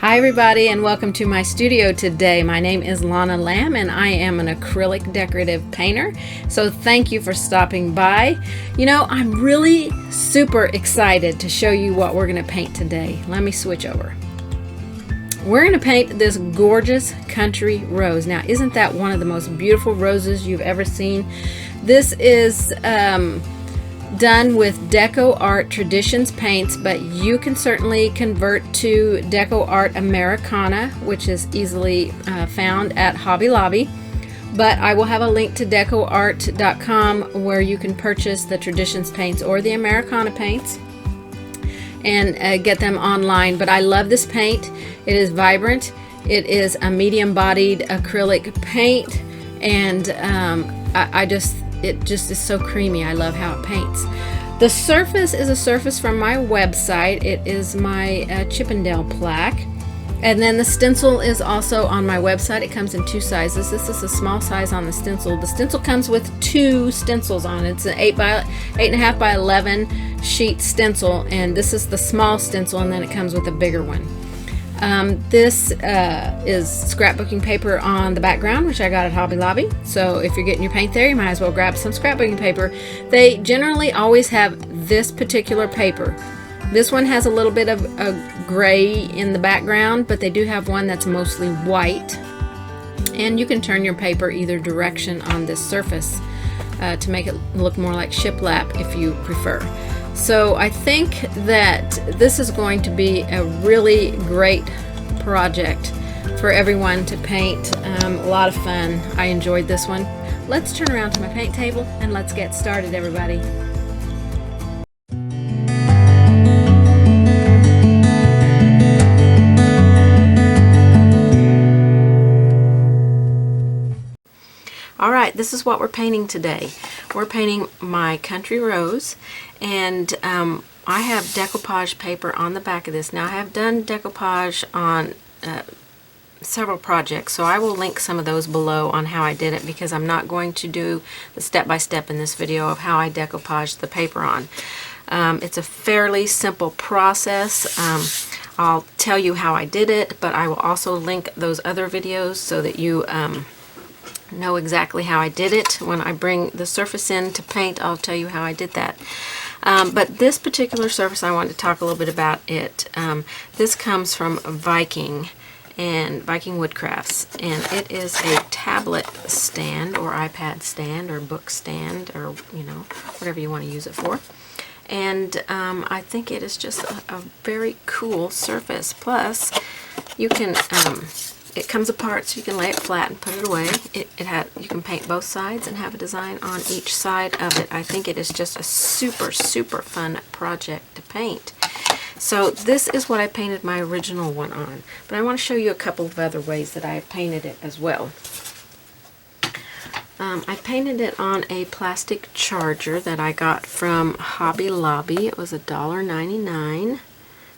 Hi everybody, and welcome to my studio today. My name is Lonna Lamb and I am an acrylic decorative painter. So thank you for stopping by. You know, I'm really super excited to show you what we're going to paint today. Let me switch over. We're going to paint this gorgeous country rose. Now, isn't that one of the most beautiful roses you've ever seen? This is done with Deco Art Traditions paints, but you can certainly convert to Deco Art Americana, which is easily found at Hobby Lobby. But I will have a link to decoart.com where you can purchase the Traditions paints or the Americana paints and get them online. But I love this paint. It is vibrant. It is a medium-bodied acrylic paint, and it just is so creamy. I love how it paints. The surface is a surface from my website. It is my Chippendale plaque. And then the stencil is also on my website. It comes in two sizes. This is a small size on the stencil. The stencil comes with two stencils on it. It's an 8.5 by 11 sheet stencil, and this is the small stencil, and then it comes with a bigger one. This is scrapbooking paper on the background, which I got at Hobby Lobby. So if you're getting your paint there, you might as well grab some scrapbooking paper. They generally always have this particular paper. This one has a little bit of a gray in the background, but they do have one that's mostly white. And you can turn your paper either direction on this surface to make it look more like shiplap if you prefer. So I think that this is going to be a really great project for everyone to paint. A lot of fun. I enjoyed this one. Let's turn around to my paint table and let's get started, everybody. Alright, this is what we're painting today. We're painting my country rose, and I have decoupage paper on the back of this. Now, I have done decoupage on several projects, so I will link some of those below on how I did it, because I'm not going to do the step-by-step in this video of how I decoupaged the paper on. It's a fairly simple process. I'll tell you how I did it, but I will also link those other videos so that you know exactly how I did it. When I bring the surface in to paint, I'll tell you how I did that. But this particular surface, I want to talk a little bit about it. This comes from Viking and Viking Woodcrafts, and it is a tablet stand or iPad stand or book stand, or whatever you want to use it for. And I think it is just a very cool surface. Plus, you can it comes apart, so you can lay it flat and put it away. You can paint both sides and have a design on each side of it. I think it is just a super, super fun project to paint. So this is what I painted my original one on. But I want to show you a couple of other ways that I have painted it as well. I painted it on a plastic charger that I got from Hobby Lobby. It was $1.99,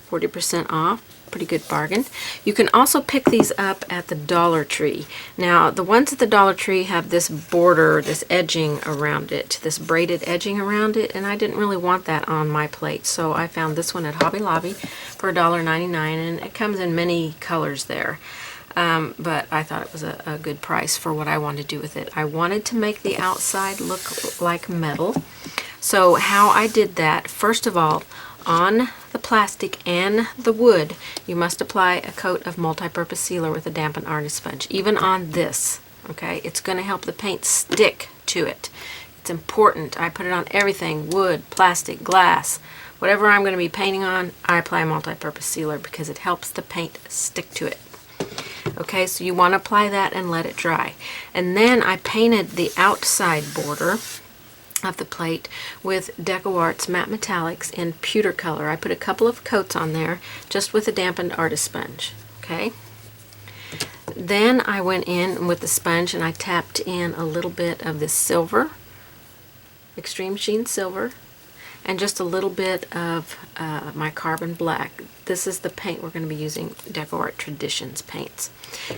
40% off. Pretty good bargain. You can also pick these up at the Dollar Tree. Now, the ones at the Dollar Tree have this border, this edging around it, this braided edging around it, and I didn't really want that on my plate, so I found this one at Hobby Lobby for $1.99, and it comes in many colors there. But I thought it was a good price for what I wanted to do with it. I wanted to make the outside look like metal. So how I did that, first of all, on the plastic and the wood, you must apply a coat of multi-purpose sealer with a dampened artist sponge. Even on this, okay? It's going to help the paint stick to it. It's important. I put it on everything, wood, plastic, glass, whatever I'm going to be painting on, I apply multi-purpose sealer because it helps the paint stick to it. Okay, so you want to apply that and let it dry. And then I painted the outside border of the plate with Deco Art's Matte Metallics in pewter color. I put a couple of coats on there just with a dampened artist sponge. Okay. Then I went in with the sponge and I tapped in a little bit of this silver, Extreme Sheen Silver, and just a little bit of my Carbon Black. This is the paint we're going to be using, Deco Art Traditions paints.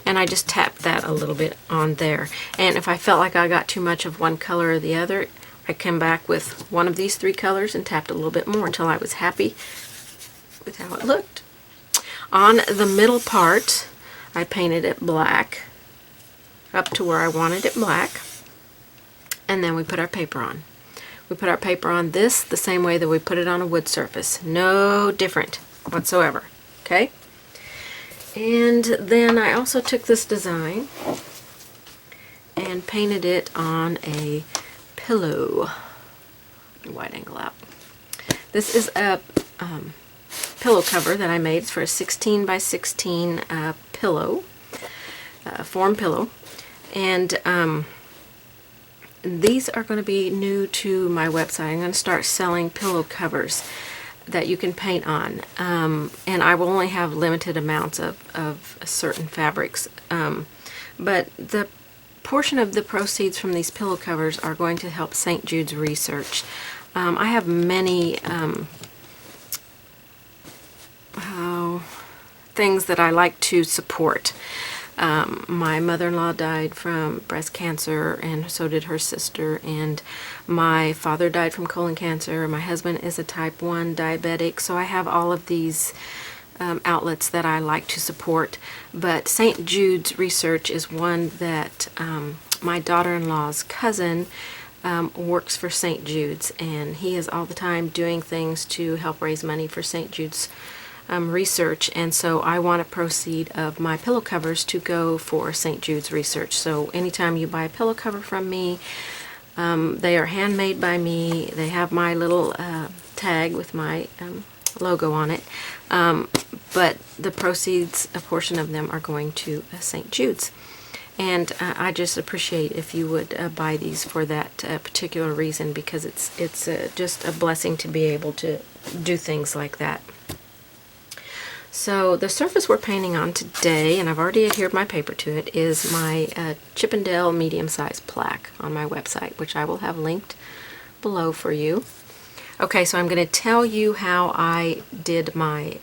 And I just tapped that a little bit on there. And if I felt like I got too much of one color or the other, I came back with one of these three colors and tapped a little bit more until I was happy with how it looked. On the middle part, I painted it black up to where I wanted it black, and then we put our paper on. We put our paper on this the same way that we put it on a wood surface. No different whatsoever, okay? And then I also took this design and painted it on a pillow. Wide angle out. This is a pillow cover that I made. It's for a 16 by 16 pillow, foam pillow, and these are going to be new to my website. I'm going to start selling pillow covers that you can paint on, and I will only have limited amounts of certain fabrics, but the portion of the proceeds from these pillow covers are going to help St. Jude's research. I have many things that I like to support. My mother-in-law died from breast cancer, and so did her sister, and my father died from colon cancer. My husband is a type 1 diabetic, so I have all of these outlets that I like to support. But St. Jude's research is one that my daughter-in-law's cousin works for St. Jude's, and he is all the time doing things to help raise money for St. Jude's research, and so I want a proceed of my pillow covers to go for St. Jude's research. So anytime you buy a pillow cover from me, they are handmade by me. They have my little tag with my logo on it, but the proceeds, a portion of them, are going to St. Jude's. And I just appreciate if you would buy these for that particular reason, because it's just a blessing to be able to do things like that. So the surface we're painting on today, and I've already adhered my paper to it, is my Chippendale medium-sized plaque on my website, which I will have linked below for you. Okay, so I'm going to tell you how I did my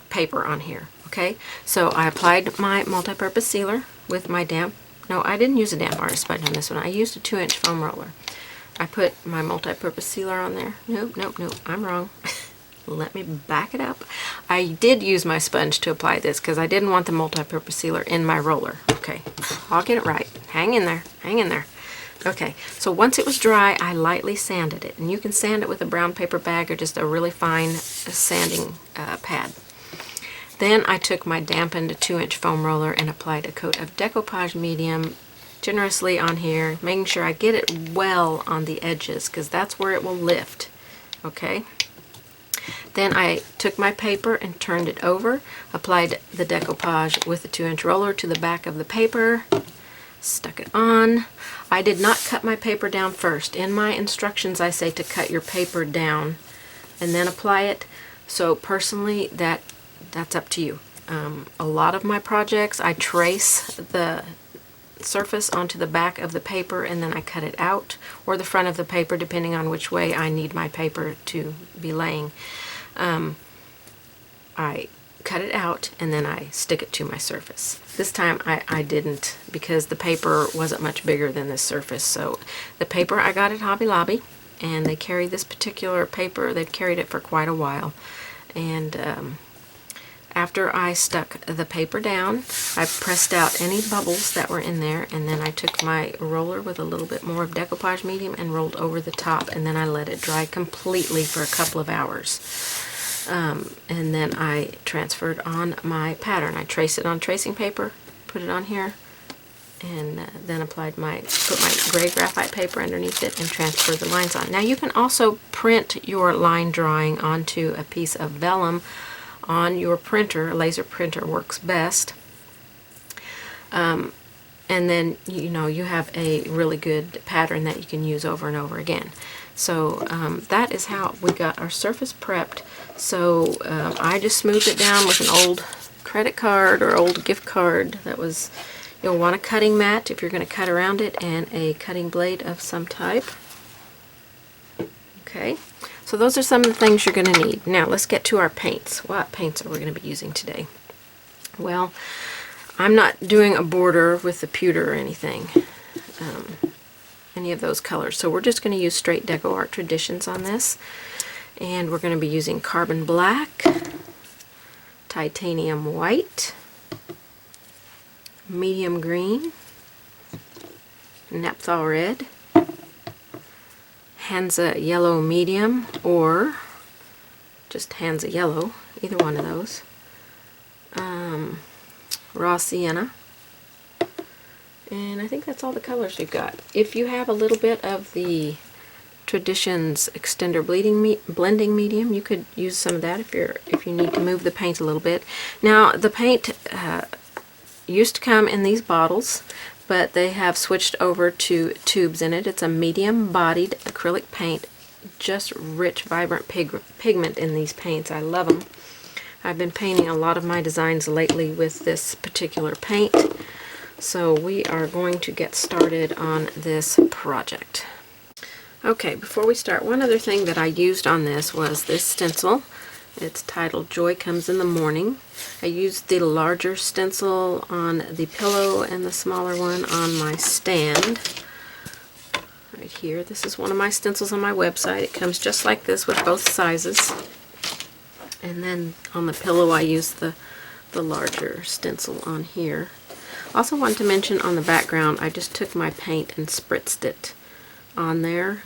paper on here. Okay, so I applied my multi-purpose sealer with my damp, no, I didn't use a damp artist sponge on this one. I used a 2-inch foam roller. I put my multi-purpose sealer on there. Nope, I'm wrong. Let me back it up. I did use my sponge to apply this because I didn't want the multi-purpose sealer in my roller. Okay, I'll get it right. Hang in there, hang in there. Okay, so once it was dry, I lightly sanded it. And you can sand it with a brown paper bag or just a really fine sanding pad. Then I took my dampened 2-inch foam roller and applied a coat of decoupage medium generously on here, making sure I get it well on the edges because that's where it will lift. Okay. Then I took my paper and turned it over, applied the decoupage with the 2-inch roller to the back of the paper, stuck it on. I did not cut my paper down first. In my instructions I say to cut your paper down and then apply it. So personally that's up to you. A lot of my projects I trace the surface onto the back of the paper and then I cut it out, or the front of the paper depending on which way I need my paper to be laying. I cut it out and then I stick it to my surface. This time I didn't, because the paper wasn't much bigger than this surface. So the paper I got at Hobby Lobby, and they carry this particular paper. They've carried it for quite a while, and after I stuck the paper down, I pressed out any bubbles that were in there, and then I took my roller with a little bit more of decoupage medium and rolled over the top, and then I let it dry completely for a couple of hours. And then I transferred on my pattern. I traced it on tracing paper, put it on here, and then put my gray graphite paper underneath it and transferred the lines on. Now you can also print your line drawing onto a piece of vellum on your printer. A laser printer works best. And then you have a really good pattern that you can use over and over again. So that is how we got our surface prepped. So I just smoothed it down with an old credit card or old gift card. That was, you'll want a cutting mat if you're going to cut around it, and a cutting blade of some type. Okay, so those are some of the things you're going to need. Now let's get to our paints. What paints are we going to be using today? Well, I'm not doing a border with the pewter or anything, any of those colors. So we're just going to use straight Deco Art Traditions on this. And we're going to be using carbon black, titanium white, medium green, naphthol red, Hansa yellow medium, or just Hansa yellow, either one of those, raw sienna, and I think that's all the colors we've got. If you have a little bit of the Traditions extender blending medium, you could use some of that if you need to move the paint a little bit. Now the paint used to come in these bottles, but they have switched over to tubes in it. It's a medium bodied acrylic paint, just rich, vibrant pigment in these paints. I love them. I've been painting a lot of my designs lately with this particular paint, so we are going to get started on this project. Okay, before we start, one other thing that I used on this was this stencil. It's titled Joy Comes in the Morning. I used the larger stencil on the pillow and the smaller one on my stand. Right here, this is one of my stencils on my website. It comes just like this with both sizes. And then on the pillow I used the larger stencil on here. Also wanted to mention on the background, I just took my paint and spritzed it on there.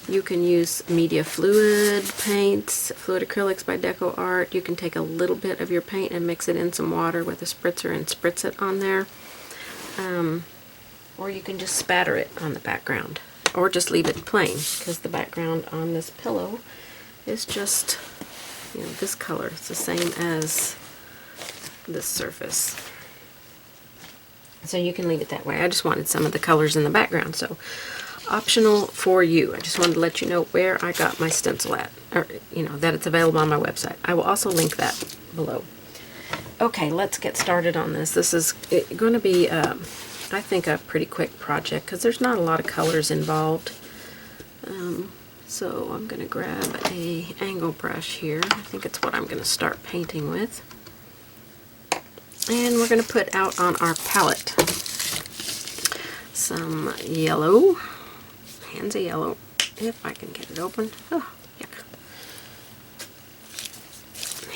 You can use media fluid paints, fluid acrylics by Deco Art. You can take a little bit of your paint and mix it in some water with a spritzer and spritz it on there. Or you can just spatter it on the background, or just leave it plain, because the background on this pillow is just, you know, this color. It's the same as this surface. So you can leave it that way. I just wanted some of the colors in the background, so optional for you. I just wanted to let you know where I got my stencil at, or you know, that it's available on my website. I will also link that below. Okay, let's get started on this. This is going to be, I think, a pretty quick project because there's not a lot of colors involved. So I'm going to grab a angle brush here. I think it's what I'm going to start painting with. And we're going to put out on our palette some yellow, Hansa yellow, if I can get it open. Oh, yuck.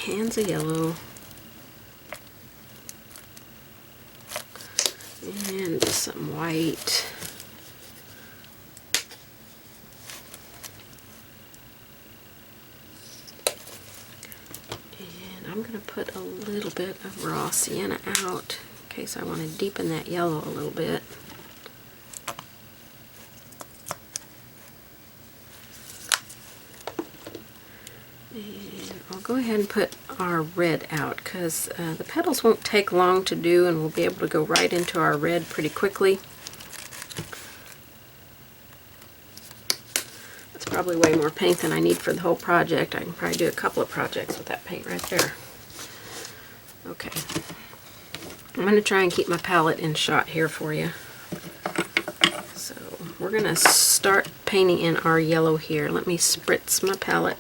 Hansa yellow, and some white, and I'm going to put a little bit of raw sienna out in case I want to deepen that yellow a little bit. And I'll go ahead and put our red out because the petals won't take long to do, and we'll be able to go right into our red pretty quickly. That's probably way more paint than I need for the whole project. I can probably do a couple of projects with that paint right there. Okay. I'm going to try and keep my palette in shot here for you. So we're going to start painting in our yellow here. Let me spritz my palette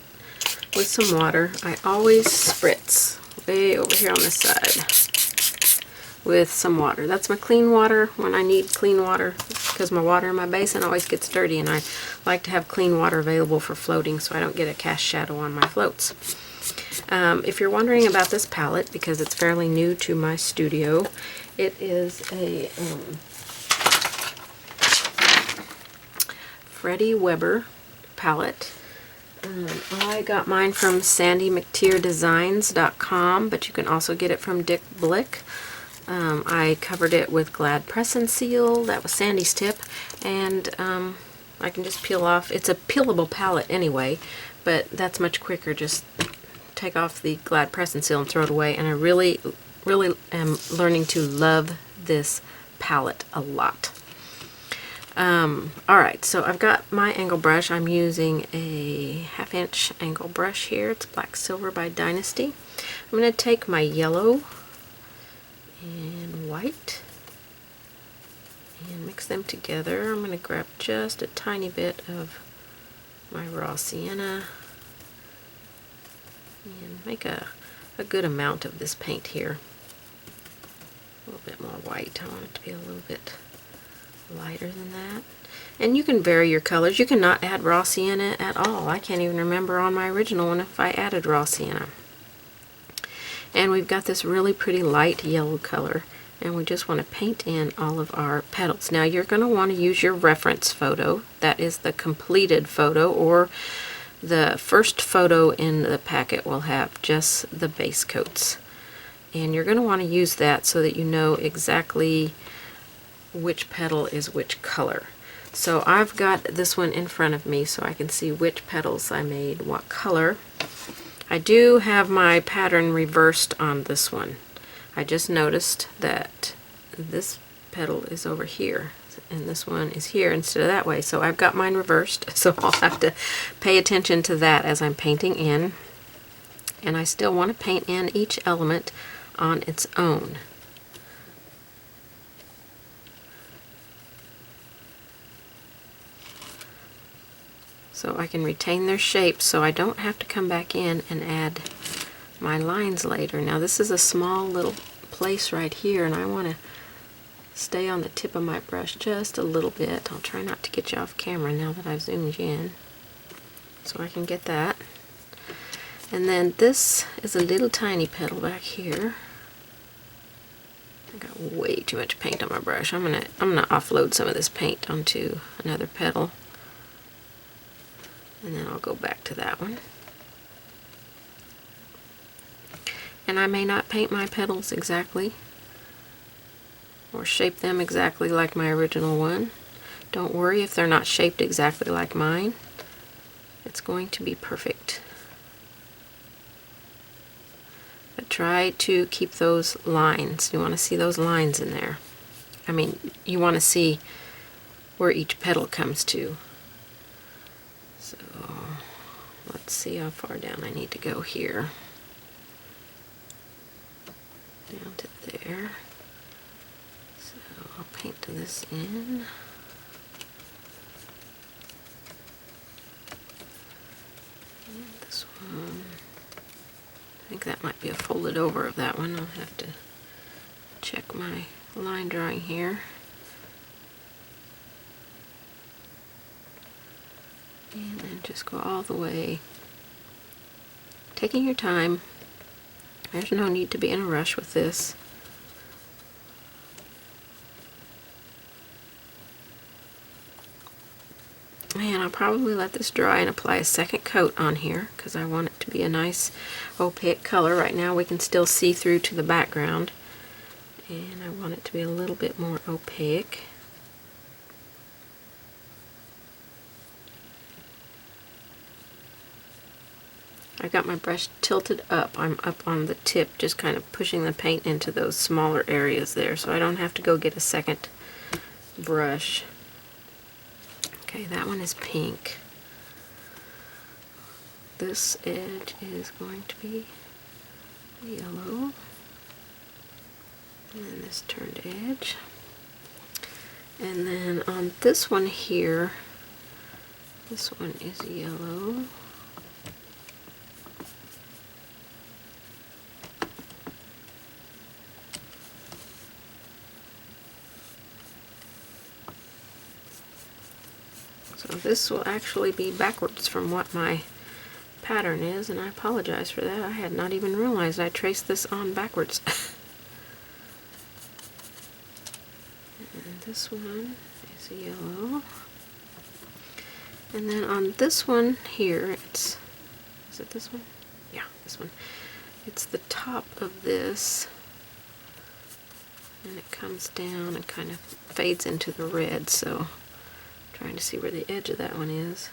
with some water. I always spritz way over here on this side with some water. That's my clean water when I need clean water, because my water in my basin always gets dirty, and I like to have clean water available for floating so I don't get a cast shadow on my floats. If you're wondering about this palette, because it's fairly new to my studio, it is a Freddie Weber palette. I got mine from sandymcteerdesigns.com, but you can also get it from Dick Blick. I covered it with Glad Press and Seal. That was Sandy's tip, and I can just peel off. It's a peelable palette anyway, but that's much quicker. Just take off the Glad Press and Seal and throw it away, and I really am learning to love this palette a lot. Alright, so I've got my angle brush. I'm using a 1/2" angle brush here. It's Black Silver by Dynasty. I'm going to take my yellow and white and mix them together. I'm going to grab just a tiny bit of my raw sienna and make a good amount of this paint here. A little bit more white. I want it to be a little bit lighter than that. And you can vary your colors. You cannot add raw sienna at all. I can't even remember on my original one if I added raw sienna. And we've got this really pretty light yellow color, and we just want to paint in all of our petals. Now you're going to want to use your reference photo. That is the completed photo, or the first photo in the packet will have just the base coats. And you're going to want to use that so that you know exactly which petal is which color. So I've got this one in front of me so I can see which petals I made what color. I do have my pattern reversed on this one. I just noticed that this petal is over here and this one is here instead of that way. So I've got mine reversed, so I'll have to pay attention to that as I'm painting in. And I still want to paint in each element on its own. So I can retain their shape so I don't have to come back in and add my lines later. Now this is a small little place right here, and I want to stay on the tip of my brush just a little bit. I'll try not to get you off camera now that I've zoomed you in, so I can get that. And then this is a little tiny petal back here. I got way too much paint on my brush. I'm gonna offload some of this paint onto another petal, and then I'll go back to that one. And I may not paint my petals exactly or shape them exactly like my original one. Don't worry if they're not shaped exactly like mine. It's going to be perfect. But try to keep those lines. You want to see those lines in there. I mean, you want to see where each petal comes to. So let's see how far down I need to go here. Down to there. So I'll paint this in. And this one. I think that might be a folded over of that one. I'll have to check my line drawing here. And then just go all the way. Taking your time. There's no need to be in a rush with this. And I'll probably let this dry and apply a second coat on here because I want it to be a nice opaque color. Right now we can still see through to the background, and I want it to be a little bit more opaque. I got my brush tilted up. I'm up on the tip, just kind of pushing the paint into those smaller areas there, so I don't have to go get a second brush. Okay, that one is pink. This edge is going to be yellow. And then this turned edge. And then on this one here, this one is yellow. So this will actually be backwards from what my pattern is, and I apologize for that. I had not even realized I traced this on backwards. And this one is yellow. And then on this one here, is it this one? Yeah, this one. It's the top of this, and it comes down and kind of fades into the red, so trying to see where the edge of that one is.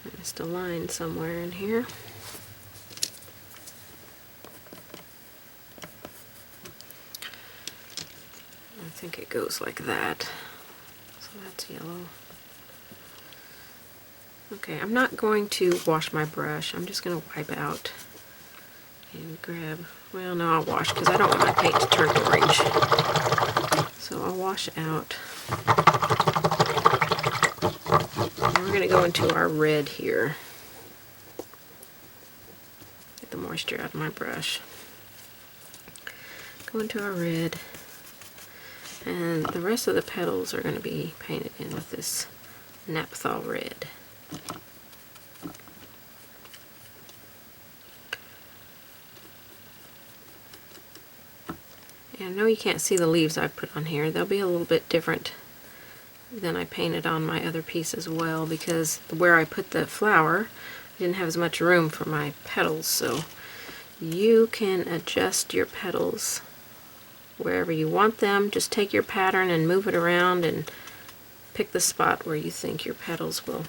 I missed a line somewhere in here. I think it goes like that. So that's yellow. Okay, I'm not going to wash my brush. I'm just going to wipe out and grab, well, no, I'll wash because I don't want my paint to turn orange. So I'll wash out. And we're going to go into our red here. Get the moisture out of my brush. Go into our red. And the rest of the petals are going to be painted in with this naphthol red. I know you can't see the leaves I've put on here. They'll be a little bit different than I painted on my other piece as well, because where I put the flower, I didn't have as much room for my petals, so you can adjust your petals wherever you want them. Just take your pattern and move it around and pick the spot where you think your petals will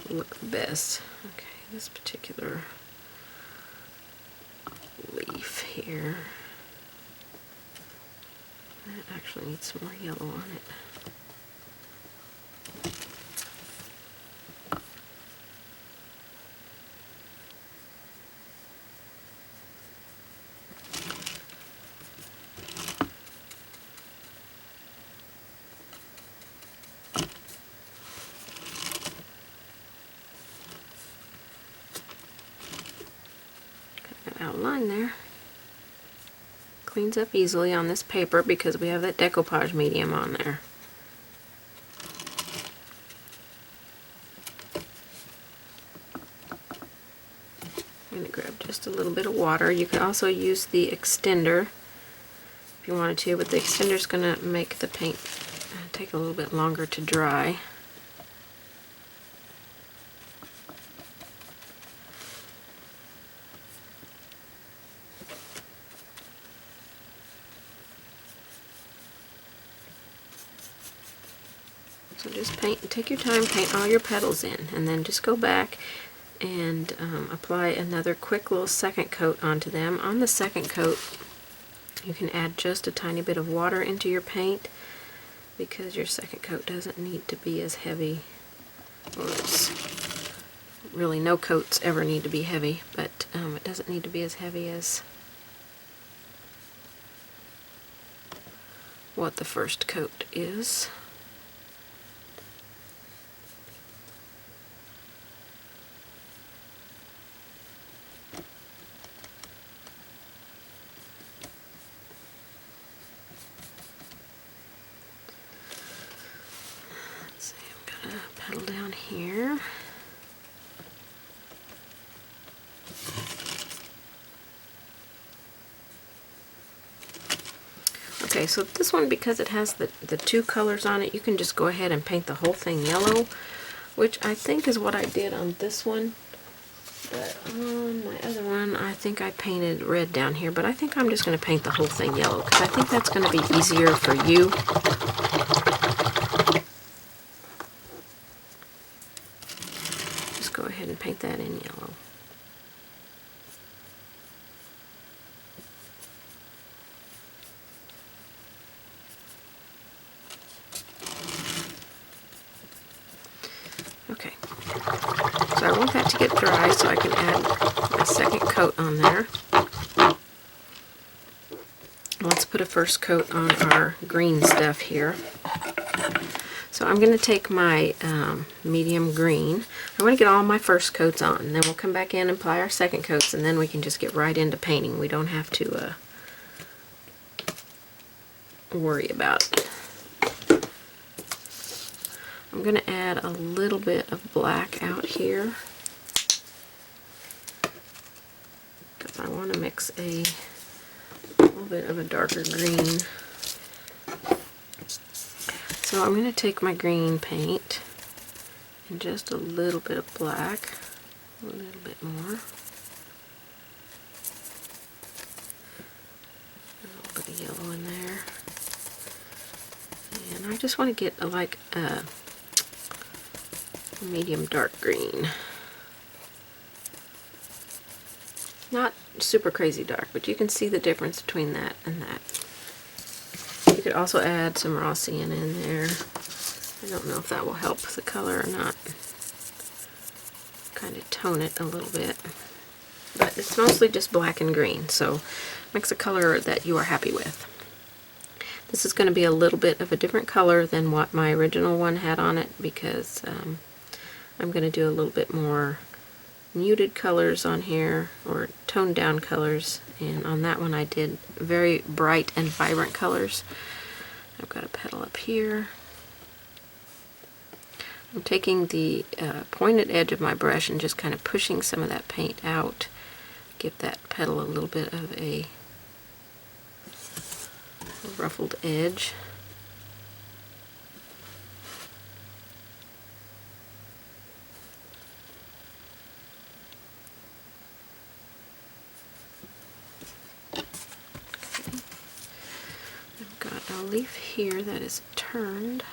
look the best. Okay, this particular leaf here, that actually needs some more yellow on it. Outline there. Cleans up easily on this paper because we have that decoupage medium on there. I'm going to grab just a little bit of water. You could also use the extender if you wanted to, but the extender is going to make the paint take a little bit longer to dry. So just take your time, paint all your petals in, and then just go back and apply another quick little second coat onto them. On the second coat, you can add just a tiny bit of water into your paint because your second coat doesn't need to be as heavy. Well, really no coats ever need to be heavy, but it doesn't need to be as heavy as what the first coat is. Petal down here. Okay, so this one, because it has the two colors on it, you can just go ahead and paint the whole thing yellow, which I think is what I did on this one. But on my other one, I think I painted red down here, but I think I'm just going to paint the whole thing yellow because I think that's going to be easier for you. Go ahead and paint that in yellow. Okay, so I want that to get dry so I can add my second coat on there. Let's put a first coat on our green stuff here. So I'm going to take my medium green. I want to get all my first coats on, and then we'll come back in and apply our second coats, and then we can just get right into painting. We don't have to worry about it. I'm going to add a little bit of black out here because I want to mix a little bit of a darker green. So I'm going to take my green paint and just a little bit of black, a little bit more, a little bit of yellow in there, and I just want to get like a medium dark green. Not super crazy dark, but you can see the difference between that and that. You could also add some raw sienna in there. I don't know if that will help the color or not. Kind of tone it a little bit. But it's mostly just black and green, so mix a color that you are happy with. This is going to be a little bit of a different color than what my original one had on it because I'm going to do a little bit more muted colors on here, or toned down colors, and on that one I did very bright and vibrant colors. I've got a petal up here. I'm taking the pointed edge of my brush and just kind of pushing some of that paint out, give that petal a little bit of a a ruffled edge. I've got a leaf here that is turned.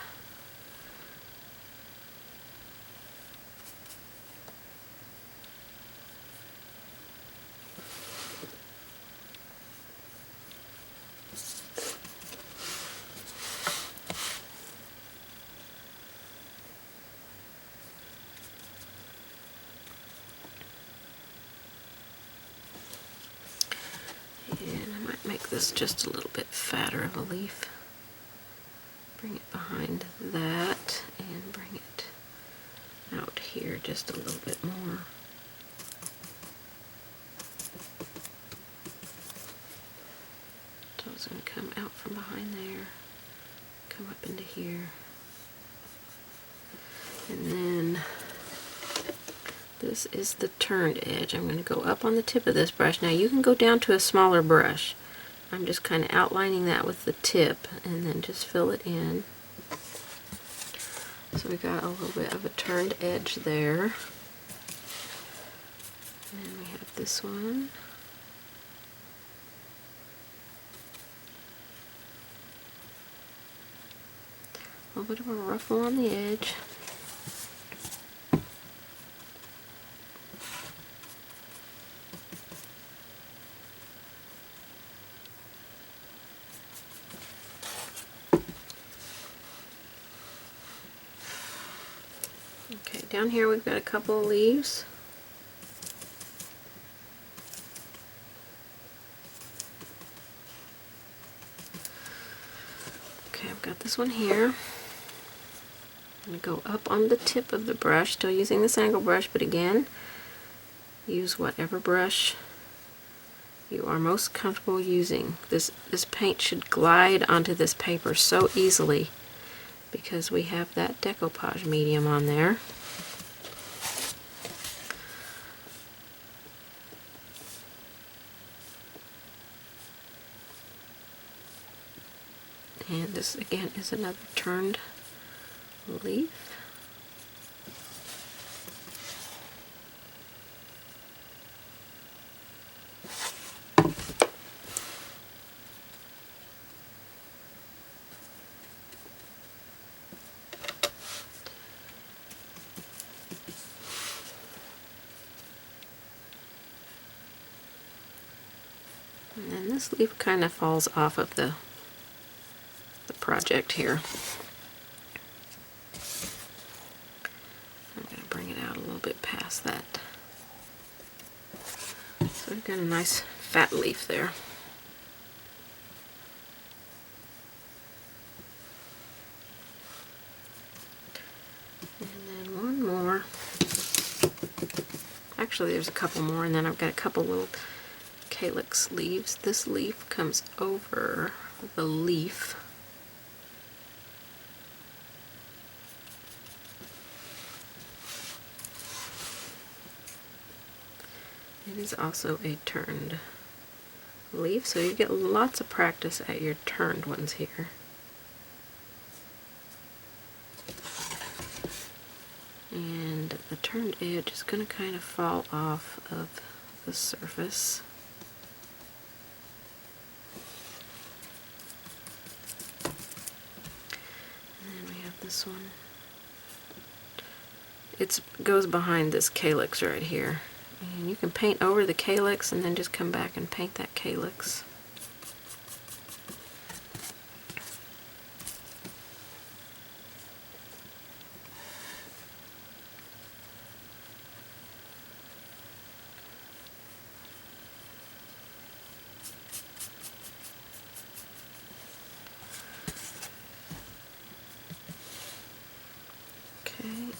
And I might make this just a little bit fatter of a leaf. Bring it behind that and bring it out here just a little bit more. So it's going to come out from behind there, come up into here. And then this is the turned edge. I'm going to go up on the tip of this brush. Now you can go down to a smaller brush. I'm just kind of outlining that with the tip and then just fill it in. So we got a little bit of a turned edge there. And we have this one. A little bit of a ruffle on the edge. Okay, down here we've got a couple of leaves. Okay, I've got this one here. I'm going to go up on the tip of the brush, still using this angle brush, but again, use whatever brush you are most comfortable using. This paint should glide onto this paper so easily because we have that decoupage medium on there. And this again is another turned leaf. And then this leaf kind of falls off of the project here. I'm going to bring it out a little bit past that. So we've got a nice fat leaf there. And then one more. Actually, there's a couple more, and then I've got a couple little calyx leaves. This leaf comes over the leaf. It is also a turned leaf, so you get lots of practice at your turned ones here. And the turned edge is going to kind of fall off of the surface. And then we have this one. It goes behind this calyx right here. And you can paint over the calyx and then just come back and paint that calyx.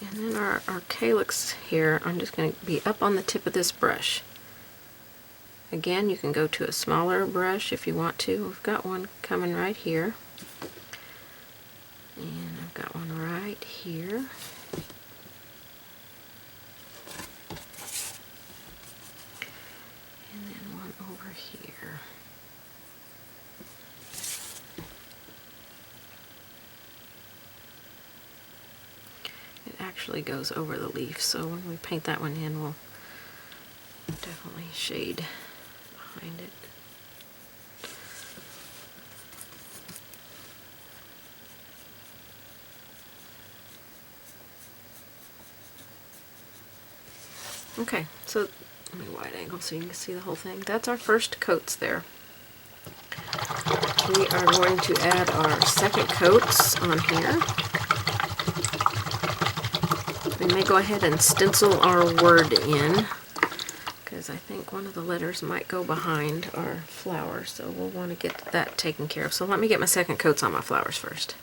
And then our calyx here, I'm just going to be up on the tip of this brush. Again, you can go to a smaller brush if you want to. We've got one coming right here. And I've got one right here. And then one over here. actually goes over the leaf, so when we paint that one in, we'll definitely shade behind it. Okay, so let me wide angle so you can see the whole thing. That's our first coats there. We are going to add our second coats on here. We may go ahead and stencil our word in, because I think one of the letters might go behind our flower, so we'll want to get that taken care of. So let me get my second coats on my flowers first.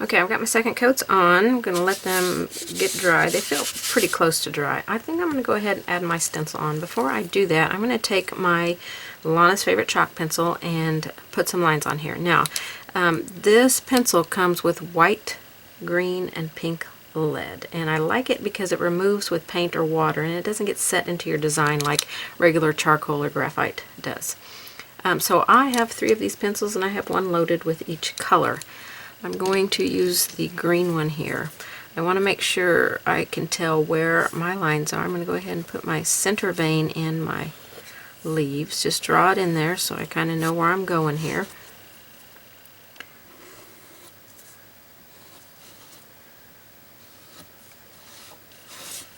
Okay, I've got my second coats on. I'm going to let them get dry. They feel pretty close to dry. I think I'm going to go ahead and add my stencil on. Before I do that, I'm going to take my Lonna's Favorite chalk pencil and put some lines on here. Now, this pencil comes with white, green, and pink lead, and I like it because it removes with paint or water, and it doesn't get set into your design like regular charcoal or graphite does. So I have 3 of these pencils, and I have one loaded with each color. I'm going to use the green one here. I want to make sure I can tell where my lines are. I'm going to go ahead and put my center vein in my leaves. Just draw it in there so I kind of know where I'm going here.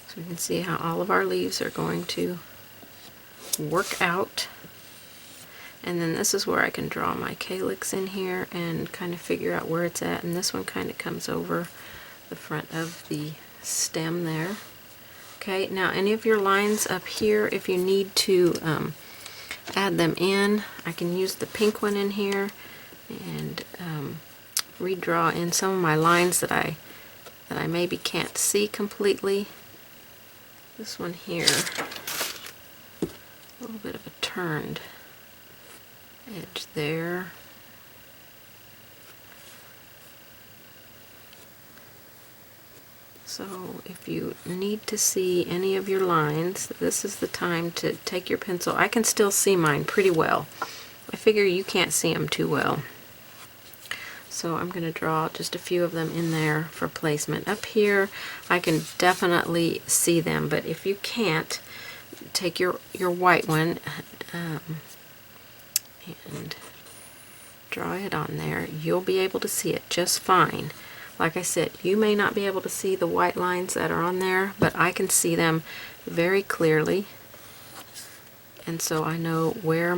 So you can see how all of our leaves are going to work out. And then this is where I can draw my calyx in here and kind of figure out where it's at. And this one kind of comes over the front of the stem there. Okay, now any of your lines up here, if you need to add them in, I can use the pink one in here and redraw in some of my lines that I maybe can't see completely. This one here, a little bit of a turned edge there. So if you need to see any of your lines, this is the time to take your pencil. I can still see mine pretty well. I figure you can't see them too well. So I'm going to draw just a few of them in there for placement. Up here I can definitely see them, but if you can't, take your white one and draw it on there. You'll be able to see it just fine. Like I said, you may not be able to see the white lines that are on there, but I can see them very clearly, and so I know where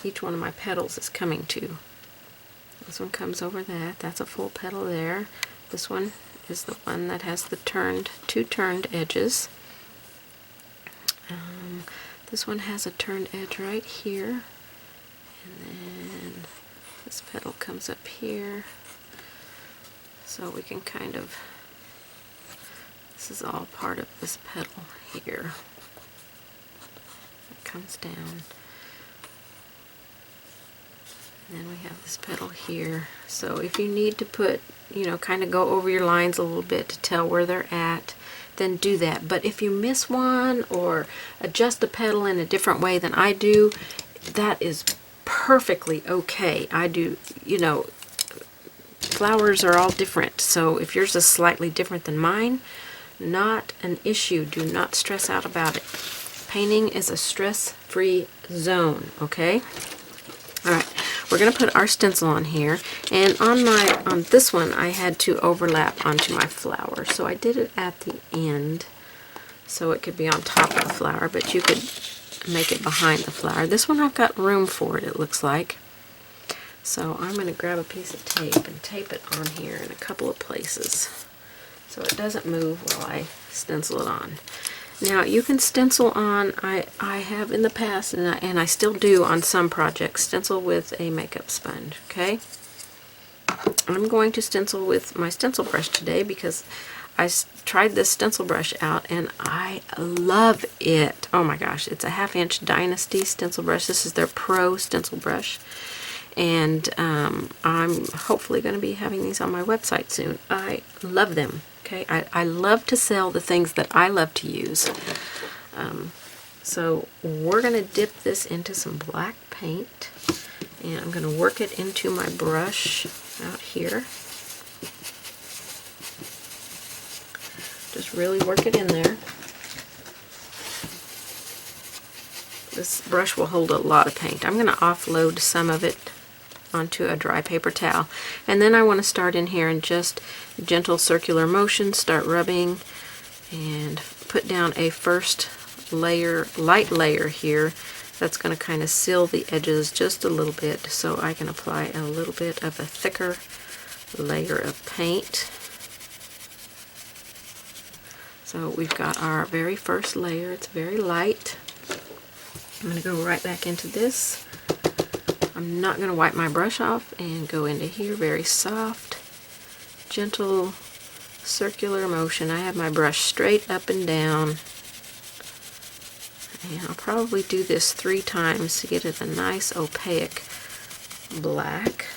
each one of my petals is coming to. This one comes over that. That's a full petal there. This one is the one that has the two turned edges. This one has a turned edge right here, and then this petal comes up here, so we can kind of, this is all part of this petal here. It comes down, and then we have this petal here. So if you need to put, kind of go over your lines a little bit to tell where they're at, then do that. But if you miss one or adjust the petal in a different way than I do, that is perfectly okay. I do, flowers are all different, so if yours is slightly different than mine, not an issue. Do not stress out about it. Painting is a stress-free zone, okay? Alright, we're going to put our stencil on here, and on this one I had to overlap onto my flower, so I did it at the end so it could be on top of the flower, but you could make it behind the flower. This one I've got room for it looks like. So I'm going to grab a piece of tape and tape it on here in a couple of places so it doesn't move while I stencil it on. Now you can stencil on, I have in the past, and I still do on some projects, stencil with a makeup sponge, okay? I'm going to stencil with my stencil brush today because I tried this stencil brush out and I love it. Oh my gosh, it's a 1/2 inch Dynasty stencil brush. This is their Pro stencil brush. And I'm hopefully going to be having these on my website soon. I love them. Okay, I love to sell the things that I love to use. So we're going to dip this into some black paint, and I'm going to work it into my brush out here. Just really work it in there. This brush will hold a lot of paint. I'm going to offload some of it onto a dry paper towel. And then I want to start in here and just gentle circular motion, start rubbing and put down a first layer, light layer here that's going to kind of seal the edges just a little bit so I can apply a little bit of a thicker layer of paint. So we've got our very first layer. It's very light. I'm going to go right back into this. I'm not going to wipe my brush off and go into here very soft, gentle circular motion. I have my brush straight up and down. And I'll probably do this 3 times to get it a nice opaque black.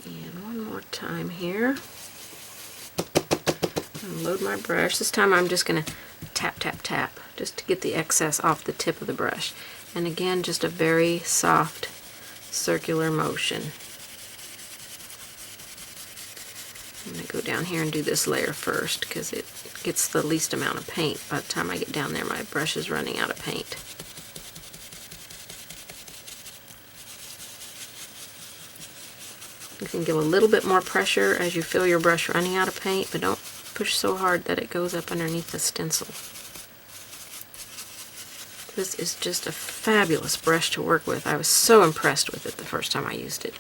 And one more time here. Load my brush. This time I'm just going to tap, tap, tap just to get the excess off the tip of the brush. And again, just a very soft circular motion. I'm going to go down here and do this layer first because it gets the least amount of paint. By the time I get down there, my brush is running out of paint. You can give a little bit more pressure as you feel your brush running out of paint, but don't push so hard that it goes up underneath the stencil. This is just a fabulous brush to work with. I was so impressed with it the first time I used it.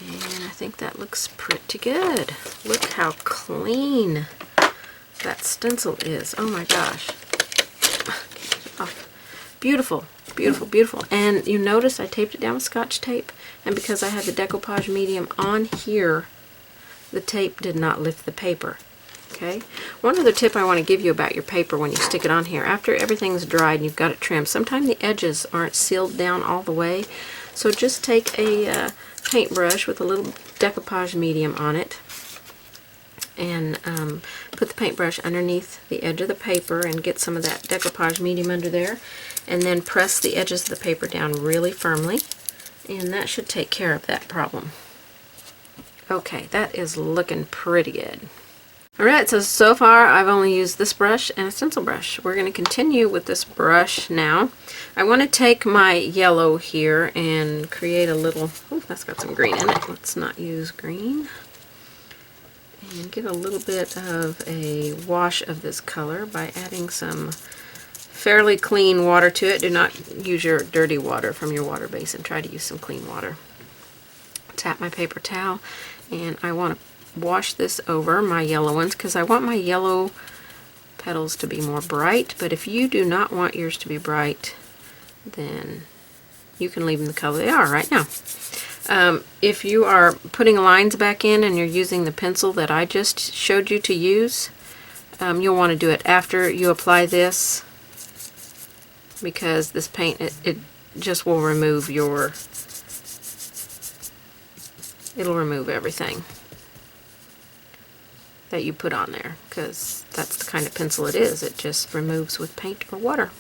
And I think that looks pretty good. Look how clean that stencil is. Oh my gosh. Oh, beautiful, beautiful, beautiful. And you notice I taped it down with Scotch tape, and because I had the decoupage medium on here, the tape did not lift the paper. Okay. One other tip I want to give you about your paper when you stick it on here. After everything's dried and you've got it trimmed, sometimes the edges aren't sealed down all the way. So just take a paintbrush with a little decoupage medium on it and put the paintbrush underneath the edge of the paper and get some of that decoupage medium under there, and then press the edges of the paper down really firmly, and that should take care of that problem. Okay, that is looking pretty good. Alright, so far I've only used this brush and a stencil brush. We're going to continue with this brush now. I want to take my yellow here and create a little, oh, that's got some green in it. Let's not use green. And get a little bit of a wash of this color by adding some fairly clean water to it. Do not use your dirty water from your water basin. Try to use some clean water. Tap my paper towel, and I want to wash this over my yellow ones because I want my yellow petals to be more bright, but if you do not want yours to be bright, then you can leave them the color they are right now. If you are putting lines back in and you're using the pencil that I just showed you to use, you'll want to do it after you apply this, because this paint, it just will remove your, it'll remove everything that you put on there, because that's the kind of pencil it is. It just removes with paint or water,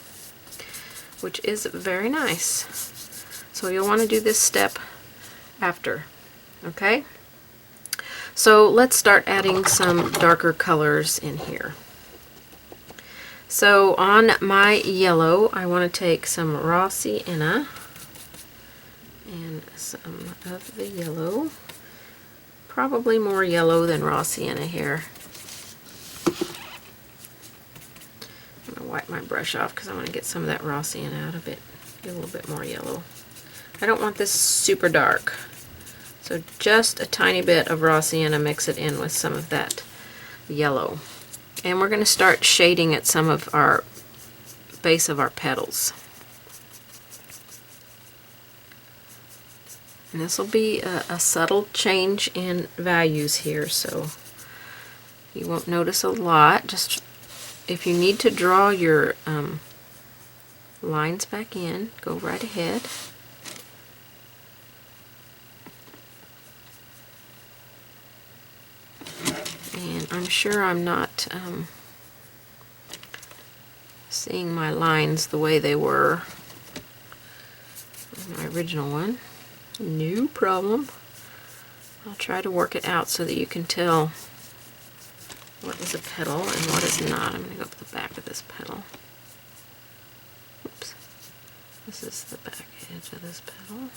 which is very nice. So you'll want to do this step after. Okay, so let's start adding some darker colors in here. So on my yellow, I want to take some raw sienna and some of the yellow. Probably more yellow than raw sienna here. I'm going to wipe my brush off because I want to get some of that raw sienna out of it. Get a little bit more yellow. I don't want this super dark. So just a tiny bit of raw sienna, mix it in with some of that yellow. And we're going to start shading at some of our base of our petals. And this will be a subtle change in values here, so you won't notice a lot. Just if you need to draw your lines back in, go right ahead. And I'm sure I'm not seeing my lines the way they were in my original one. No problem. I'll try to work it out so that you can tell what is a petal and what is not. I'm going to go up the back of this petal. Oops. This is the back edge of this petal.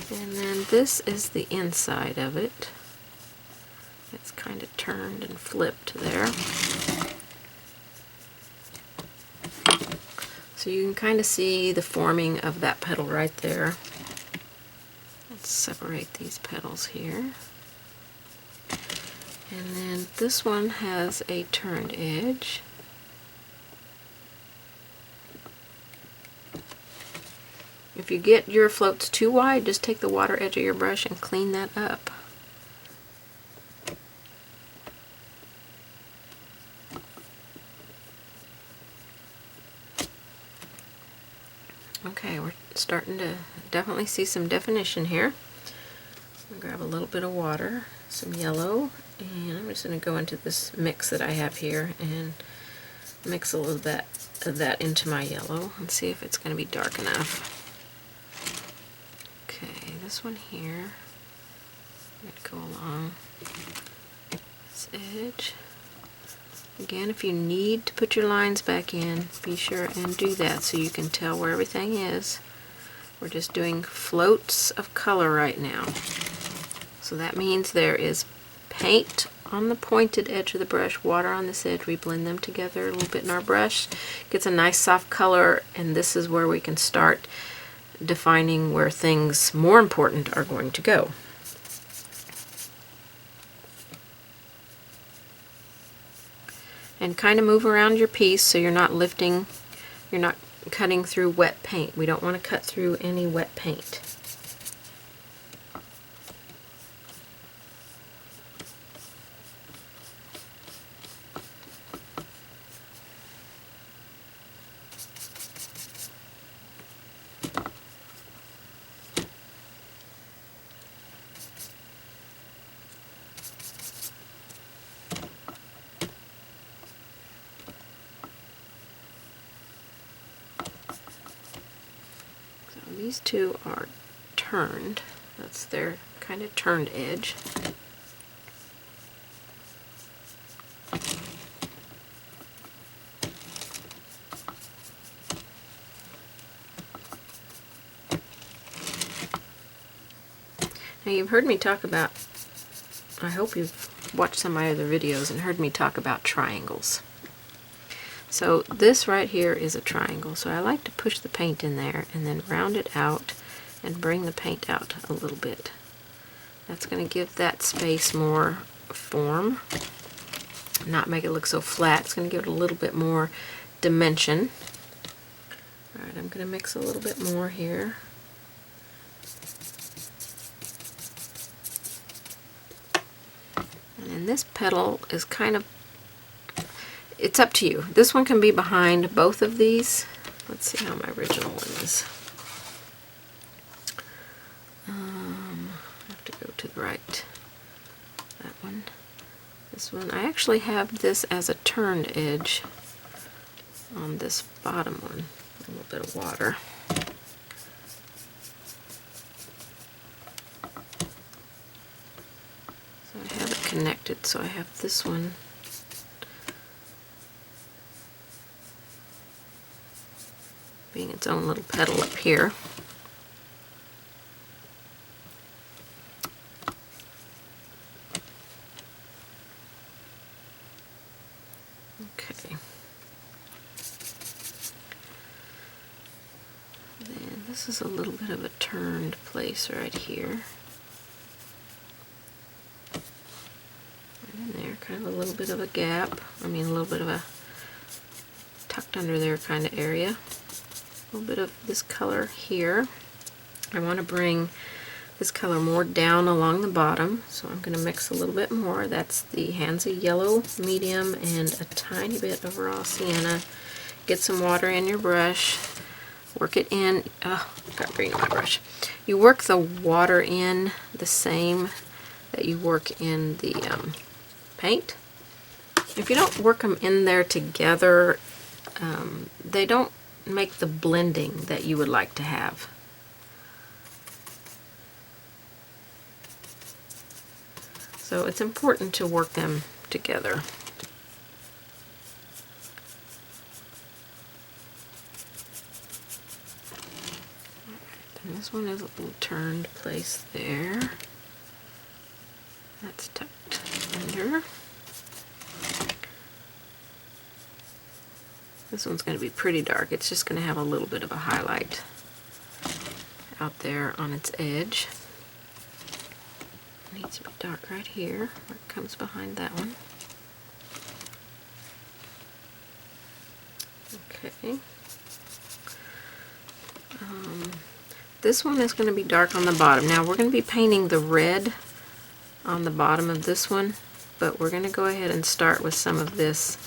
And then this is the inside of it. It's kind of turned and flipped there. So you can kind of see the forming of that petal right there. Let's separate these petals here. And then this one has a turned edge. If you get your floats too wide, just take the water edge of your brush and clean that up. Okay, we're starting to definitely see some definition here. I'm going to grab a little bit of water, some yellow, and I'm just going to go into this mix that I have here and mix a little bit of that into my yellow and see if it's going to be dark enough. Okay, this one here, I'm going to go along this edge. Again, if you need to put your lines back in, be sure and do that so you can tell where everything is. We're just doing floats of color right now. So that means there is paint on the pointed edge of the brush, water on this edge. We blend them together a little bit in our brush. Gets a nice soft color, and this is where we can start defining where things more important are going to go. And kind of move around your piece so you're not lifting, you're not cutting through wet paint. We don't want to cut through any wet paint. These two are turned. That's their kind of turned edge. Now you've heard me talk about, I hope you've watched some of my other videos and heard me talk about triangles. So this right here is a triangle, so I like to push the paint in there and then round it out and bring the paint out a little bit. That's going to give that space more form, not make it look so flat. It's going to give it a little bit more dimension. Alright, I'm going to mix a little bit more here. And this petal is kind of, it's up to you. This one can be behind both of these. Let's see how my original one is. I have to go to the right. That one. This one. I actually have this as a turned edge on this bottom one. A little bit of water. So I have it connected, so I have this one being its own little petal up here. Okay. Then this is a little bit of a turned place right here. Right in there, kind of a little bit of a gap. I mean, a little bit of a tucked under there kind of area. A little bit of this color here. I want to bring this color more down along the bottom, so I'm going to mix a little bit more. That's the Hansa Yellow Medium and a tiny bit of raw sienna. Get some water in your brush, work it in. Oh, got green on my brush. You work the water in the same that you work in the paint. If you don't work them in there together, they don't make the blending that you would like to have. So it's important to work them together. And this one is a little turned place there. That's tucked under. This one's going to be pretty dark. It's just going to have a little bit of a highlight out there on its edge. It needs to be dark right here, where it comes behind that one. Okay. This one is going to be dark on the bottom. Now we're going to be painting the red on the bottom of this one, but we're going to go ahead and start with some of this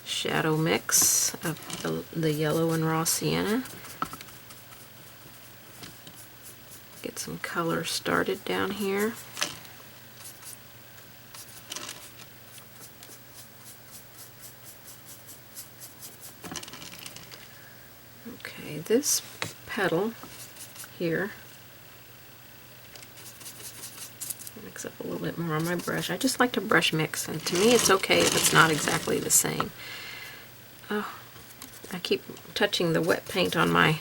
shadow mix of the yellow and raw sienna. Get some color started down here. Okay, this petal here, mix up a little bit more on my brush. I just like to brush mix, and to me it's okay if it's not exactly the same. Oh, I keep touching the wet paint on my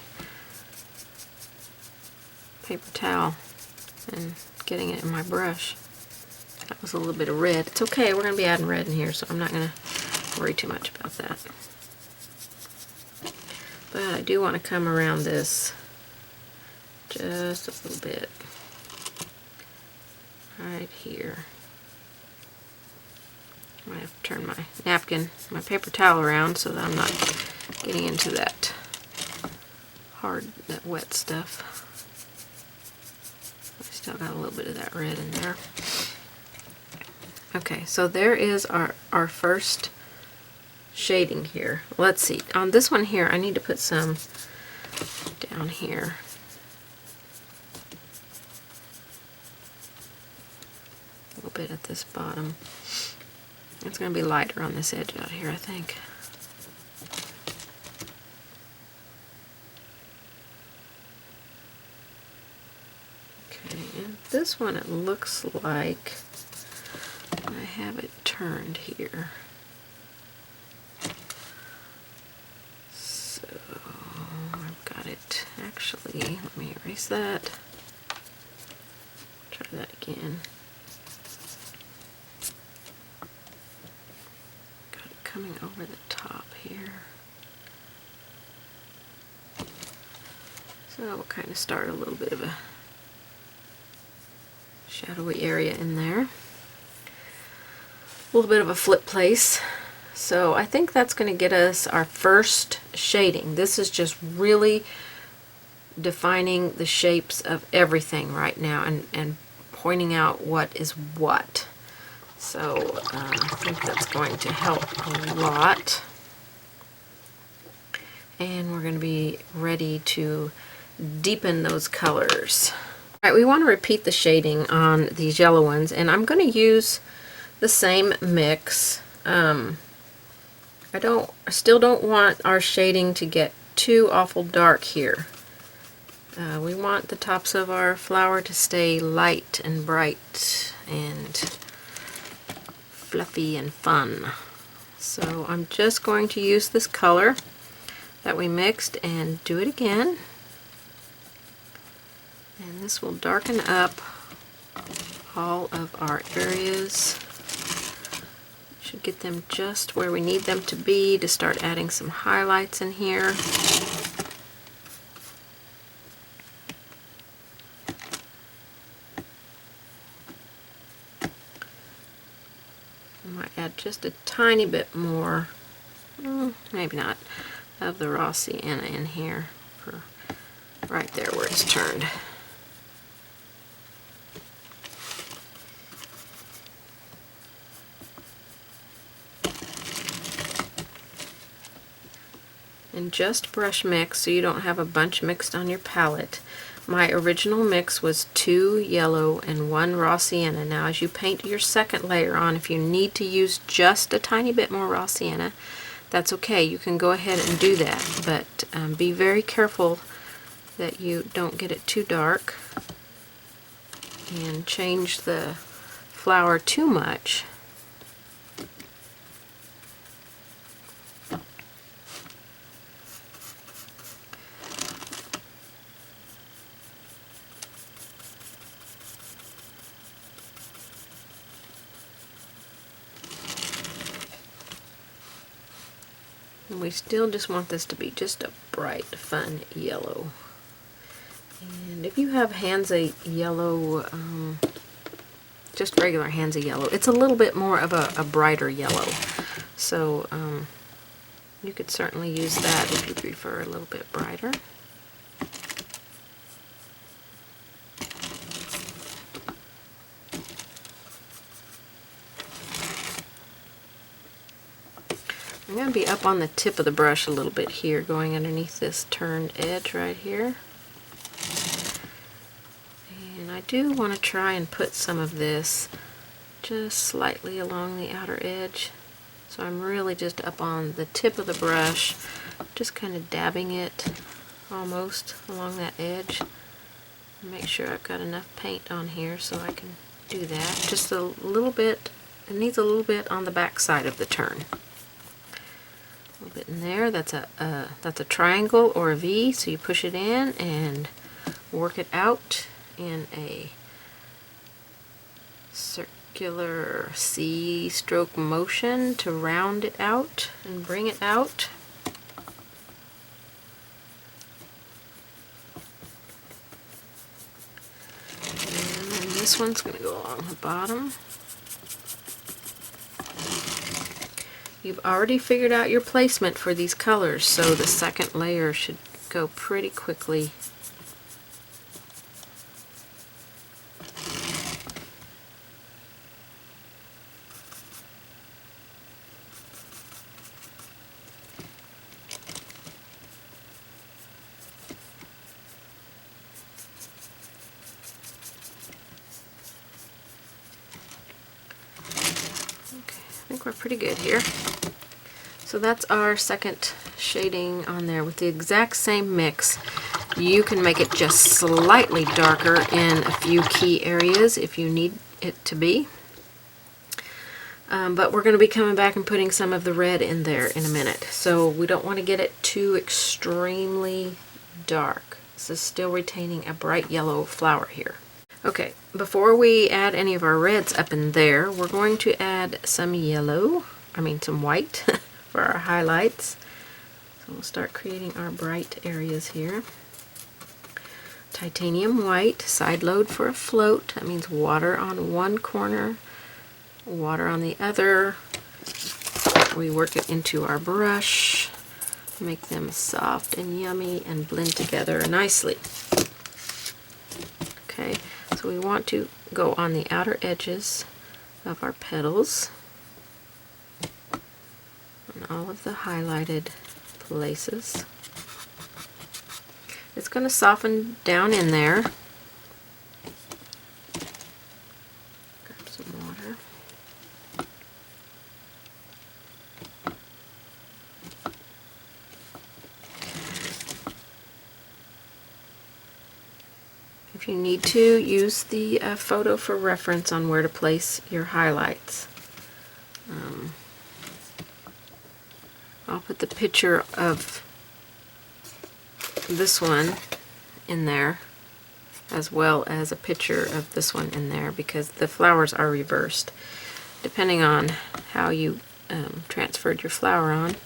paper towel and getting it in my brush. That was a little bit of red. It's okay, we're going to be adding red in here, so I'm not going to worry too much about that. But I do want to come around this just a little bit. Right here. I might have to turn my napkin, my paper towel around so that I'm not getting into that that wet stuff. I still got a little bit of that red in there. Okay, so there is our first shading here. Let's see. On this one here, I need to put some down here. A little bit at this bottom. It's going to be lighter on this edge out here, I think. Okay, and this one, it looks like I have it turned here. So I've got it, actually, let me erase that. Try that again. Got it coming over the top here. So we'll kind of start a little bit of a shadowy area in there. A little bit of a flip place. So I think that's going to get us our first shading. This is just really defining the shapes of everything right now and pointing out what is what. So I think that's going to help a lot. And we're going to be ready to deepen those colors. All right, we want to repeat the shading on these yellow ones, and I'm going to use the same mix. I still don't want our shading to get too awful dark here. We want the tops of our flower to stay light and bright and fluffy and fun. So I'm just going to use this color that we mixed and do it again. And this will darken up all of our areas. Should get them just where we need them to be to start adding some highlights in here. I might add just a tiny bit more, maybe not, of the raw sienna in here for right there where it's turned. And just brush mix so you don't have a bunch mixed on your palette. My original mix was 2 yellow and 1 raw sienna. Now as you paint your second layer on, if you need to use just a tiny bit more raw sienna, that's okay. You can go ahead and do that, but be very careful that you don't get it too dark and change the flower too much. And we still just want this to be just a bright, fun yellow. And if you have Hansa yellow, just regular Hansa yellow, it's a little bit more of a brighter yellow. So you could certainly use that if you prefer a little bit brighter. I'm going to be up on the tip of the brush a little bit here, going underneath this turned edge right here. And I do want to try and put some of this just slightly along the outer edge. So I'm really just up on the tip of the brush, just kind of dabbing it almost along that edge. Make sure I've got enough paint on here so I can do that. Just a little bit, it needs a little bit on the back side of the turn. A little bit in there. That's a triangle or a V, so you push it in and work it out in a circular C stroke motion to round it out and bring it out. And then this one's going to go along the bottom. You've already figured out your placement for these colors, so the second layer should go pretty quickly. Okay, I think we're pretty good here. So that's our second shading on there with the exact same mix. You can make it just slightly darker in a few key areas if you need it to be. But we're going to be coming back and putting some of the red in there in a minute. So we don't want to get it too extremely dark. This is still retaining a bright yellow flower here. Okay, before we add any of our reds up in there, we're going to add some yellow, some white for our highlights. So we'll start creating our bright areas here. Titanium white, side load for a float. That means water on one corner, water on the other. We work it into our brush, make them soft and yummy and blend together nicely. Okay, so we want to go on the outer edges of our petals and all of the highlighted places. It's going to soften down in there. Grab some water. If you need to, use the photo for reference on where to place your highlights. I'll put the picture of this one in there as well as a picture of this one in there because the flowers are reversed depending on how you transferred your flower on.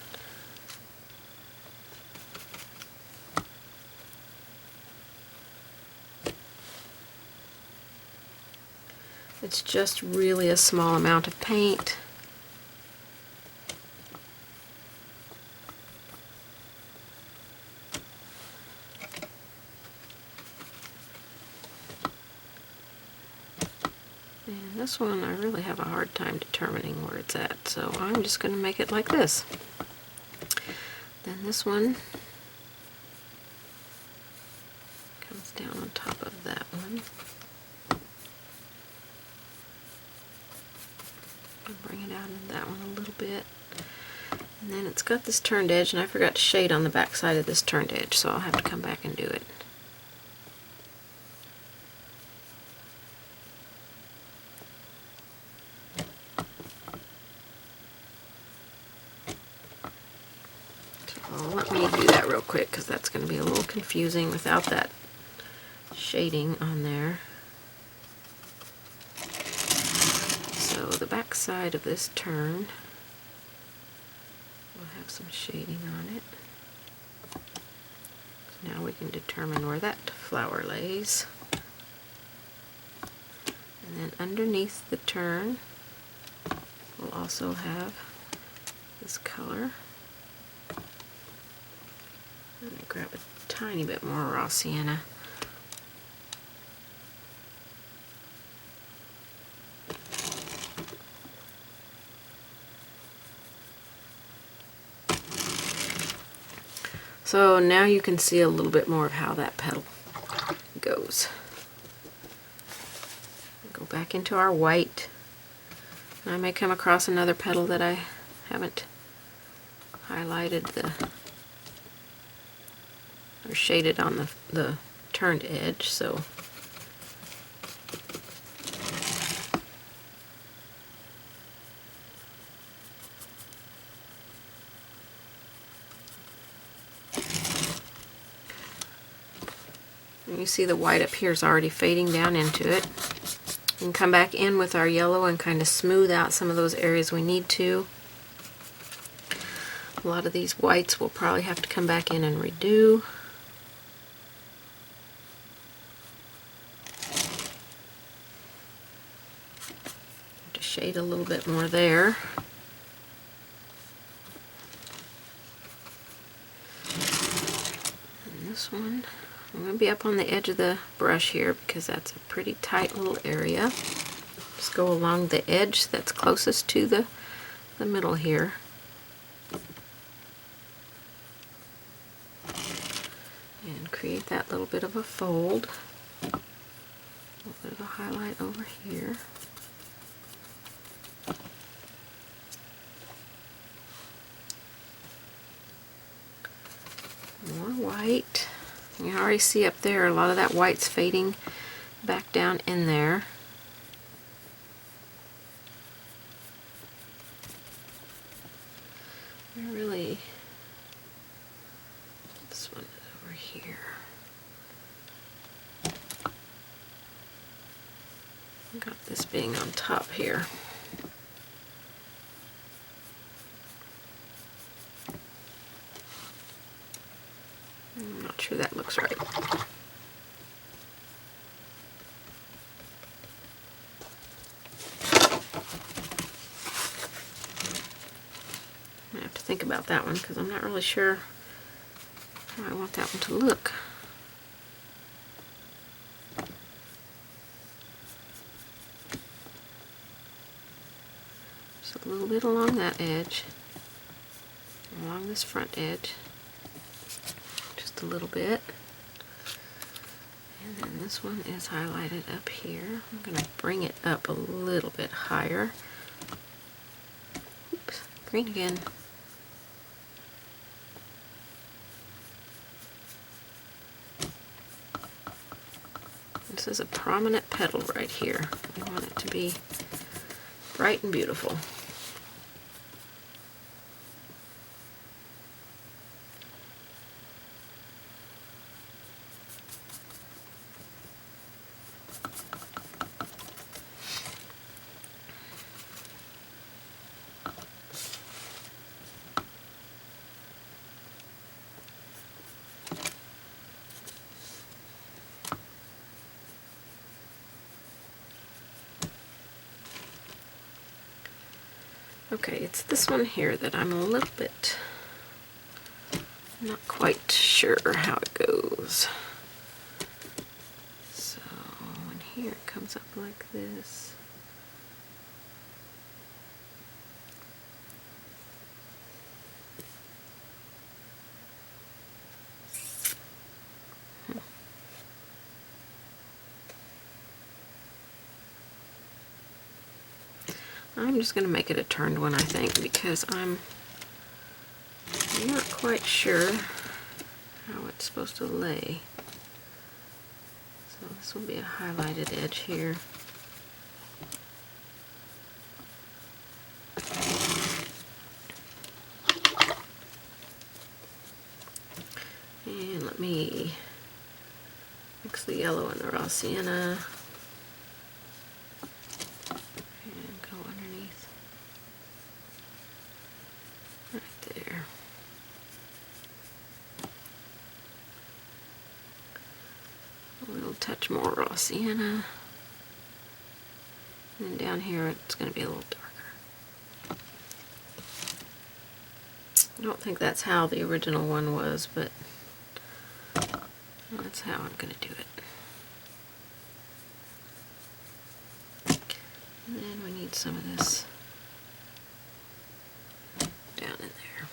It's just really a small amount of paint. And this one I really have a hard time determining where it's at, so I'm just going to make it like this. Then this one comes down on top of that one. Bring it out in that one a little bit. And then it's got this turned edge, and I forgot to shade on the back side of this turned edge, so I'll have to come back and do it. do that real quick because that's going to be a little confusing without that shading on there. So the back side of this turn will have some shading on it. So now we can determine where that flower lays. And then underneath the turn, we'll also have this color. I'm going to grab a tiny bit more raw sienna. So now you can see a little bit more of how that petal goes. Go back into our white. I may come across another petal that I haven't highlighted or shaded on the turned edge, so and you see the white up here is already fading down into it. We can come back in with our yellow and kind of smooth out some of those areas we need to. A lot of these whites we'll probably have to come back in and redo. To shade a little bit more there. And this one, I'm going to be up on the edge of the brush here because that's a pretty tight little area. Just go along the edge that's closest to the middle here. And create that little bit of a fold. A little bit of a highlight over here. More white. You can already see up there a lot of that white's fading back down in there. Really, this one is over here. I got this being on top here. I'm not sure that looks right. I have to think about that one because I'm not really sure how I want that one to look. Just a little bit along that edge, along this front edge. A little bit, and then this one is highlighted up here. I'm going to bring it up a little bit higher. Oops, green again. This is a prominent petal right here. I want it to be bright and beautiful. Okay, it's this one here that I'm a little bit not quite sure how it goes. So when here it comes up like this. I'm just going to make it a turned one, I think, because I'm not quite sure how it's supposed to lay. So this will be a highlighted edge here. And let me mix the yellow and the raw sienna. And go underneath. Right there. A little touch more raw sienna. And then down here it's going to be a little darker. I don't think that's how the original one was, but that's how I'm going to do it. And then we need some of this down in there.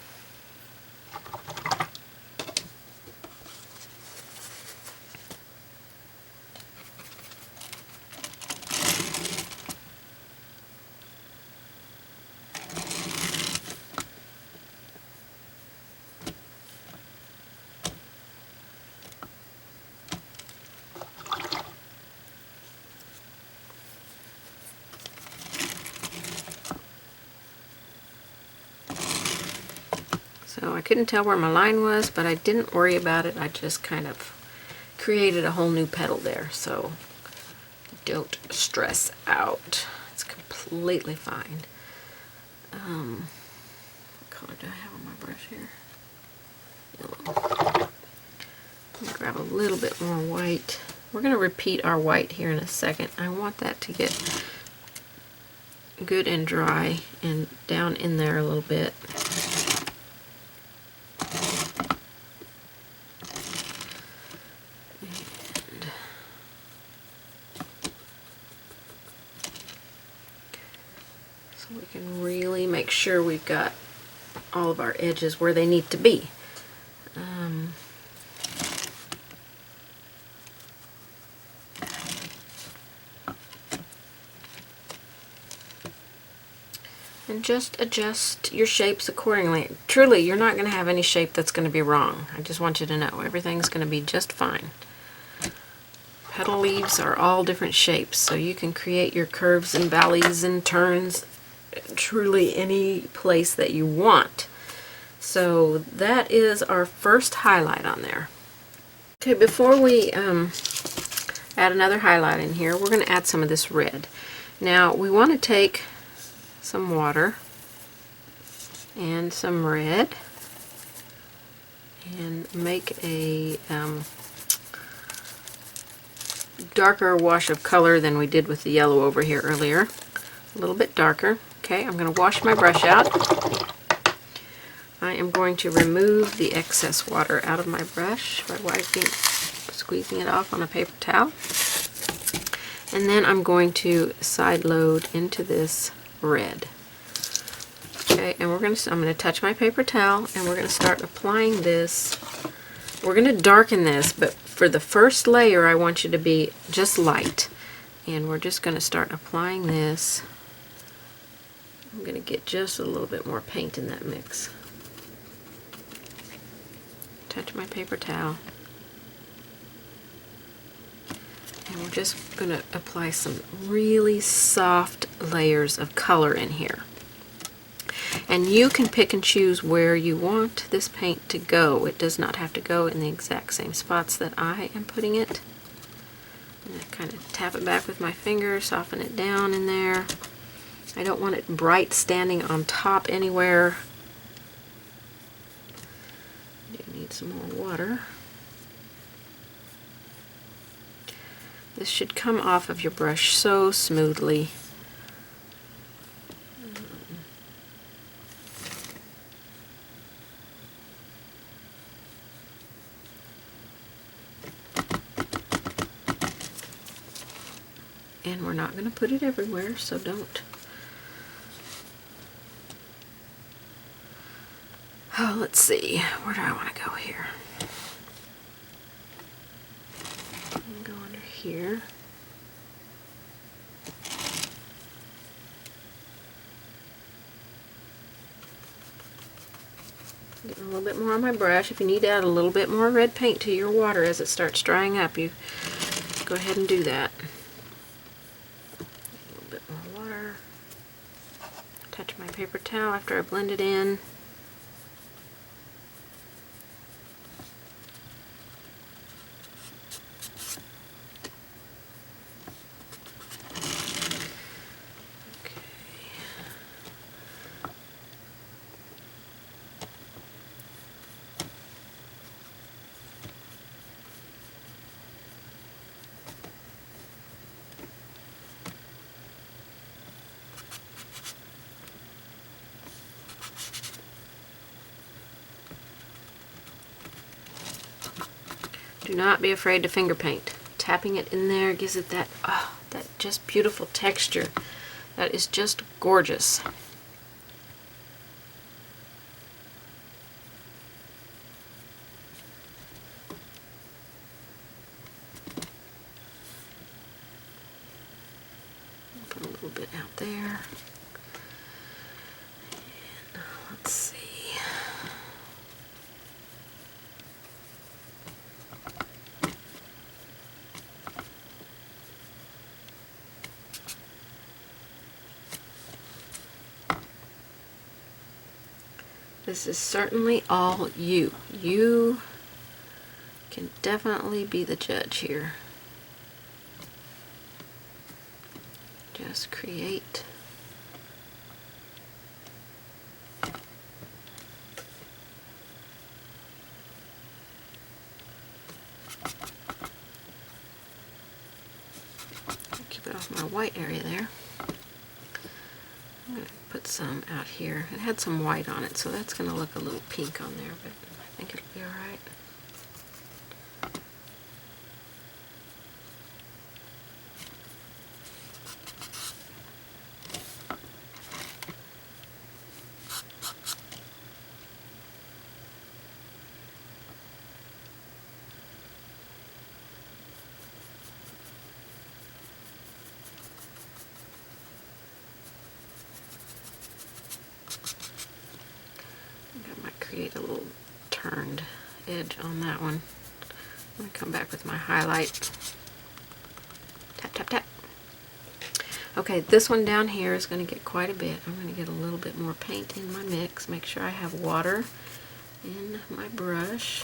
So I couldn't tell where my line was, but I didn't worry about it. I just kind of created a whole new petal there, so don't stress out. It's completely fine. What color do I have on my brush here? Yellow. Let me grab a little bit more white. We're going to repeat our white here in a second. I want that to get good and dry and down in there a little bit. So we can really make sure we've got all of our edges where they need to be. And just adjust your shapes accordingly. Truly, you're not going to have any shape that's going to be wrong. I just want you to know everything's going to be just fine. Petal leaves are all different shapes, so you can create your curves and valleys and turns truly any place that you want. So that is our first highlight on there. Okay, before we add another highlight in here, we're going to add some of this red. Now we want to take some water and some red and make a darker wash of color than we did with the yellow over here earlier. A little bit darker. Okay, I'm going to wash my brush out. I am going to remove the excess water out of my brush by squeezing it off on a paper towel. And then I'm going to side load into this red. Okay, and I'm going to touch my paper towel and we're going to start applying this. We're going to darken this, but for the first layer I want you to be just light. And we're just going to start applying this. I'm going to get just a little bit more paint in that mix. Touch my paper towel. And we're just going to apply some really soft layers of color in here. And you can pick and choose where you want this paint to go. It does not have to go in the exact same spots that I am putting it. I'm going to kind of tap it back with my finger, soften it down in there. I don't want it bright standing on top anywhere. I do need some more water. This should come off of your brush so smoothly. And we're not going to put it everywhere, so don't. Oh, let's see. Where do I want to go here? Go under here. Getting a little bit more on my brush. If you need to add a little bit more red paint to your water as it starts drying up, you go ahead and do that. A little bit more water. Touch my paper towel after I blend it in. Do not be afraid to finger paint. Tapping it in there gives it that, that just beautiful texture. That is just gorgeous. Put a little bit out there. And let's see. This is certainly all you. You can definitely be the judge here. Just create. Keep it off my white area there. I'm going to put some out here. It had some white on it, so that's going to look a little pink on there, but I think it'll be alright. Create a little turned edge on that one. I'm going to come back with my highlight. Tap, tap, tap. Okay, this one down here is going to get quite a bit. I'm going to get a little bit more paint in my mix. Make sure I have water in my brush.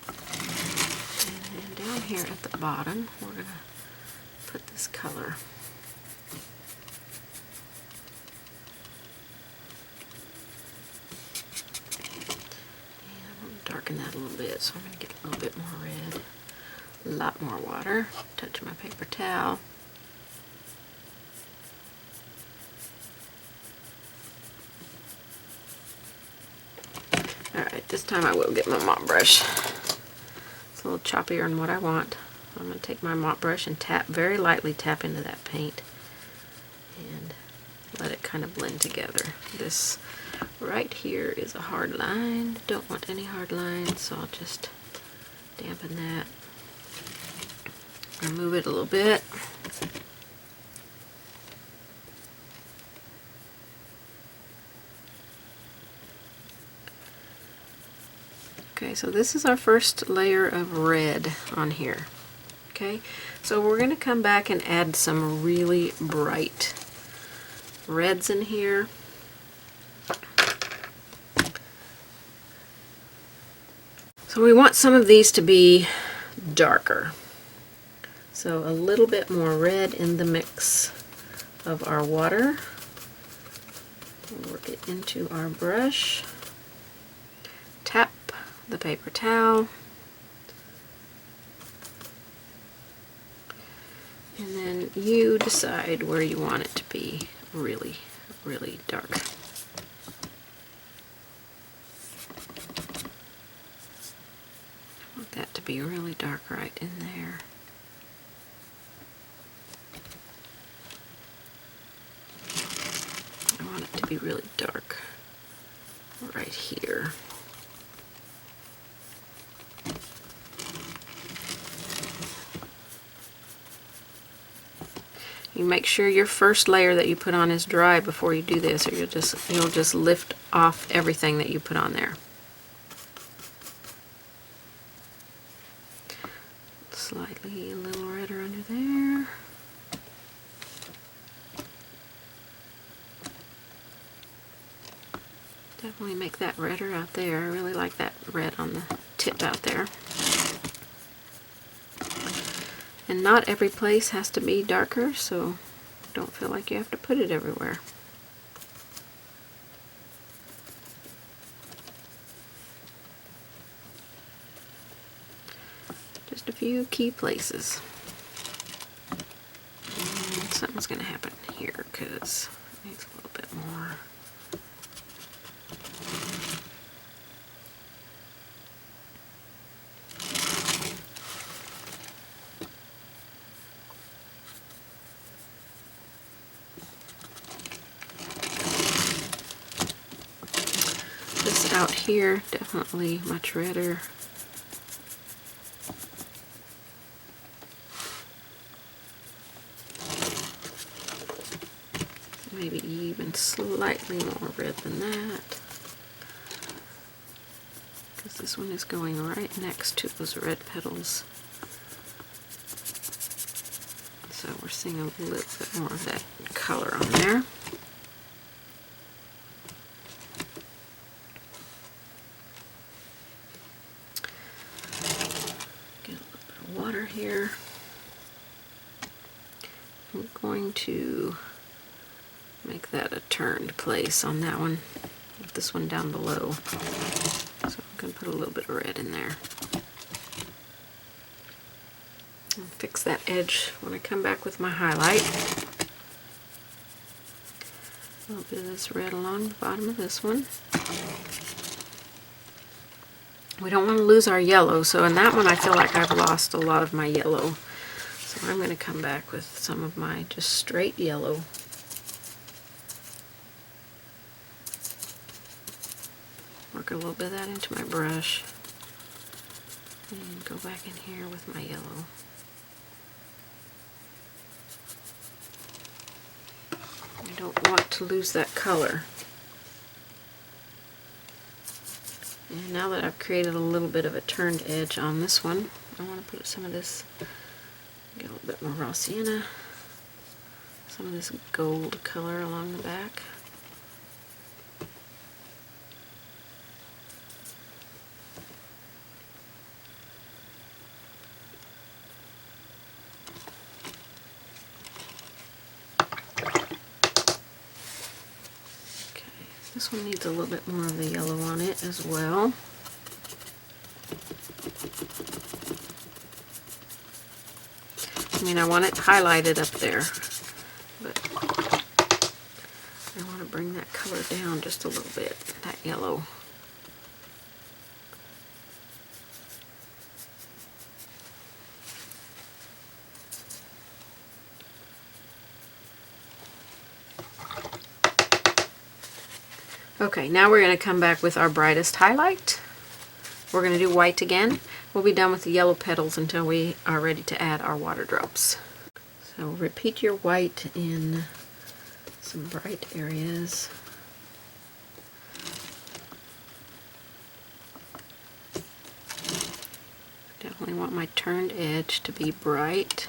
And then down here at the bottom, we're going to put this color. Darken that a little bit, so I'm going to get a little bit more red. A lot more water. Touch my paper towel. Alright, this time I will get my mop brush. It's a little choppier than what I want. I'm going to take my mop brush and tap, very lightly tap into that paint and let it kind of blend together. This right here is a hard line. Don't want any hard lines, so I'll just dampen that. Remove it a little bit. Okay, so this is our first layer of red on here. Okay, so we're going to come back and add some really bright reds in here. So we want some of these to be darker. So a little bit more red in the mix of our water. We'll work it into our brush. Tap the paper towel. And then you decide where you want it to be really, really dark. I want that to be really dark right in there. I want it to be really dark right here. You make sure your first layer that you put on is dry before you do this, or you'll just lift off everything that you put on there. Slightly a little redder under there. Definitely make that redder out there. I really like that red on the tip out there. And not every place has to be darker, so don't feel like you have to put it everywhere. Just a few key places. And something's going to happen here because it needs a little bit more. out here, definitely much redder. Maybe even slightly more red than that, because this one is going right next to those red petals. So we're seeing a little bit more of that color on there. Get a little bit of water here. I'm going to make that a turned place on that one, with this one down below. So I'm going to put a little bit of red in there. I'll fix that edge when I come back with my highlight. A little bit of this red along the bottom of this one. We don't want to lose our yellow, so in that one I feel like I've lost a lot of my yellow. So I'm going to come back with some of my just straight yellow. Work a little bit of that into my brush. And go back in here with my yellow. I don't want to lose that color. And now that I've created a little bit of a turned edge on this one, I want to put some of this, get a little bit more raw sienna, some of this gold color along the back. This one needs a little bit more of the yellow on it as well. I mean, I want it highlighted up there, but I want to bring that color down just a little bit, that yellow. Okay, now we're going to come back with our brightest highlight. We're going to do white again. We'll be done with the yellow petals until we are ready to add our water drops. So repeat your white in some bright areas. Definitely want my turned edge to be bright.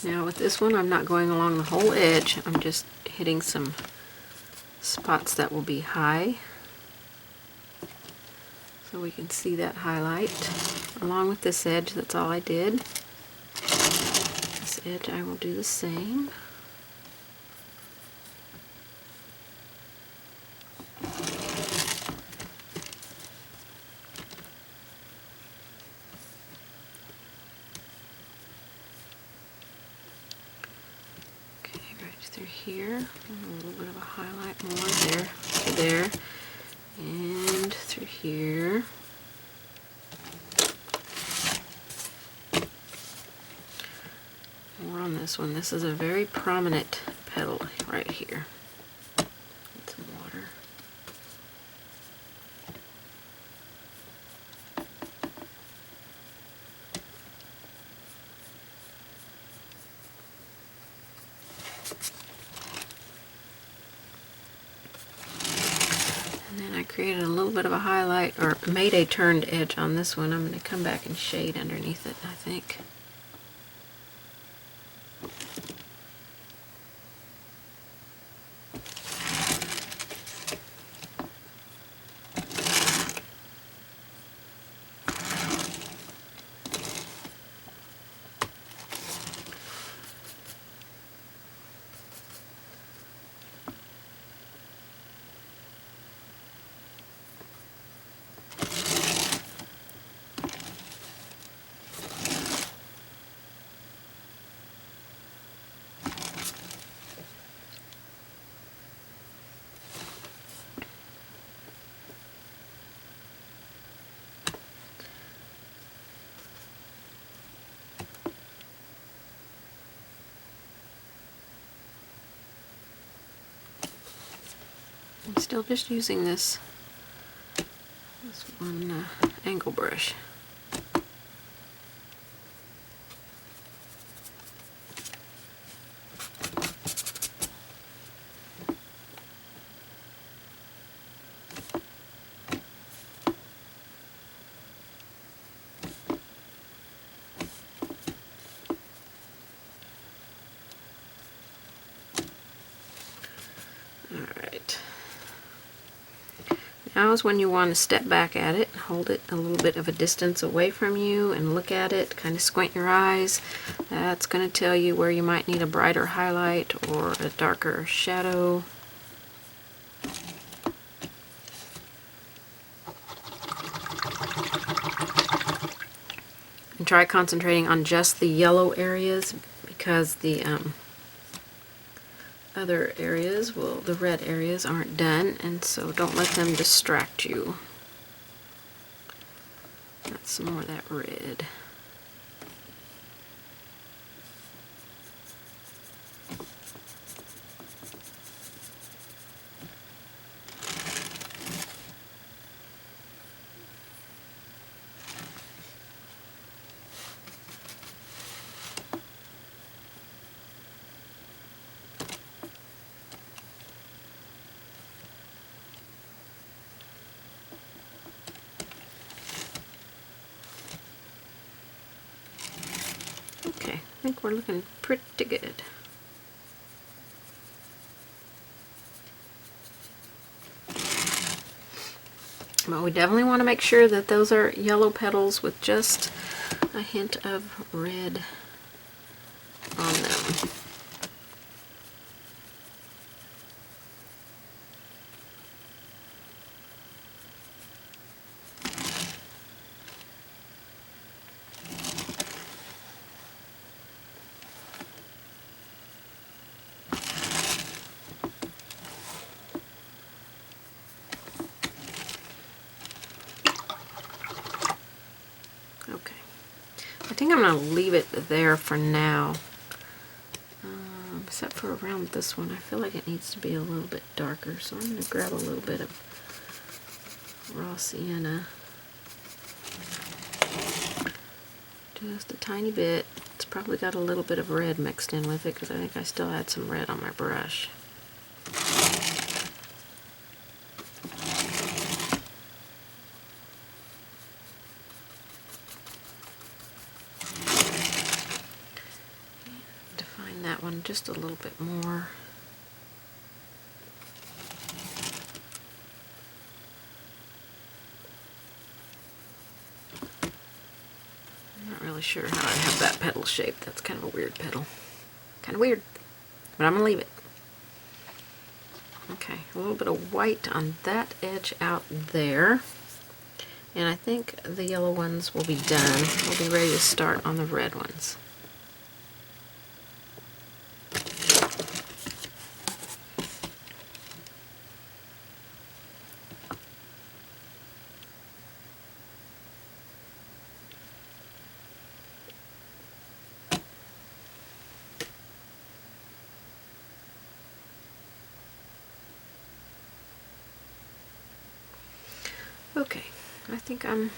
Now with this one, I'm not going along the whole edge, I'm just hitting some spots that will be high, so we can see that highlight. Along with this edge, that's all I did. This edge I will do the same. Through here, a little bit of a highlight more there, to there, and through here. More on this one. This is a very prominent petal right here. Get some water. Created a little bit of a highlight, or made a turned edge on this one. I'm going to come back and shade underneath it, I think. I'm still just using this one angle brush. Alright. Now is when you want to step back at it, hold it a little bit of a distance away from you and look at it, kind of squint your eyes. That's going to tell you where you might need a brighter highlight or a darker shadow. And try concentrating on just the yellow areas, because the other areas, well, the red areas aren't done, and so don't let them distract you. That's some more of that red. Okay, I think we're looking pretty good. But we definitely want to make sure that those are yellow petals with just a hint of red on them. Okay, I think I'm going to leave it there for now, except for around this one. I feel like it needs to be a little bit darker, so I'm going to grab a little bit of raw sienna, just a tiny bit. It's probably got a little bit of red mixed in with it, because I think I still had some red on my brush. Define that one just a little bit more. I'm not really sure how I have that petal shape. That's kind of a weird petal. Kind of weird, but I'm going to leave it. Okay, a little bit of white on that edge out there. And I think the yellow ones will be done. We'll be ready to start on the red ones. Okay, I think I'm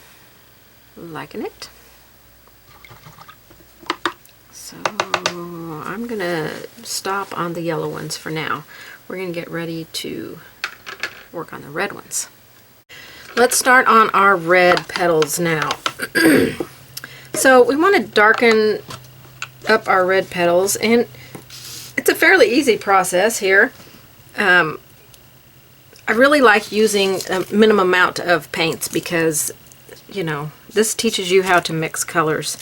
liking it. So I'm gonna stop on the yellow ones for now. We're gonna get ready to work on the red ones. Let's start on our red petals now. So we want to darken up our red petals, and it's a fairly easy process here. I really like using a minimum amount of paints because, you know, this teaches you how to mix colors.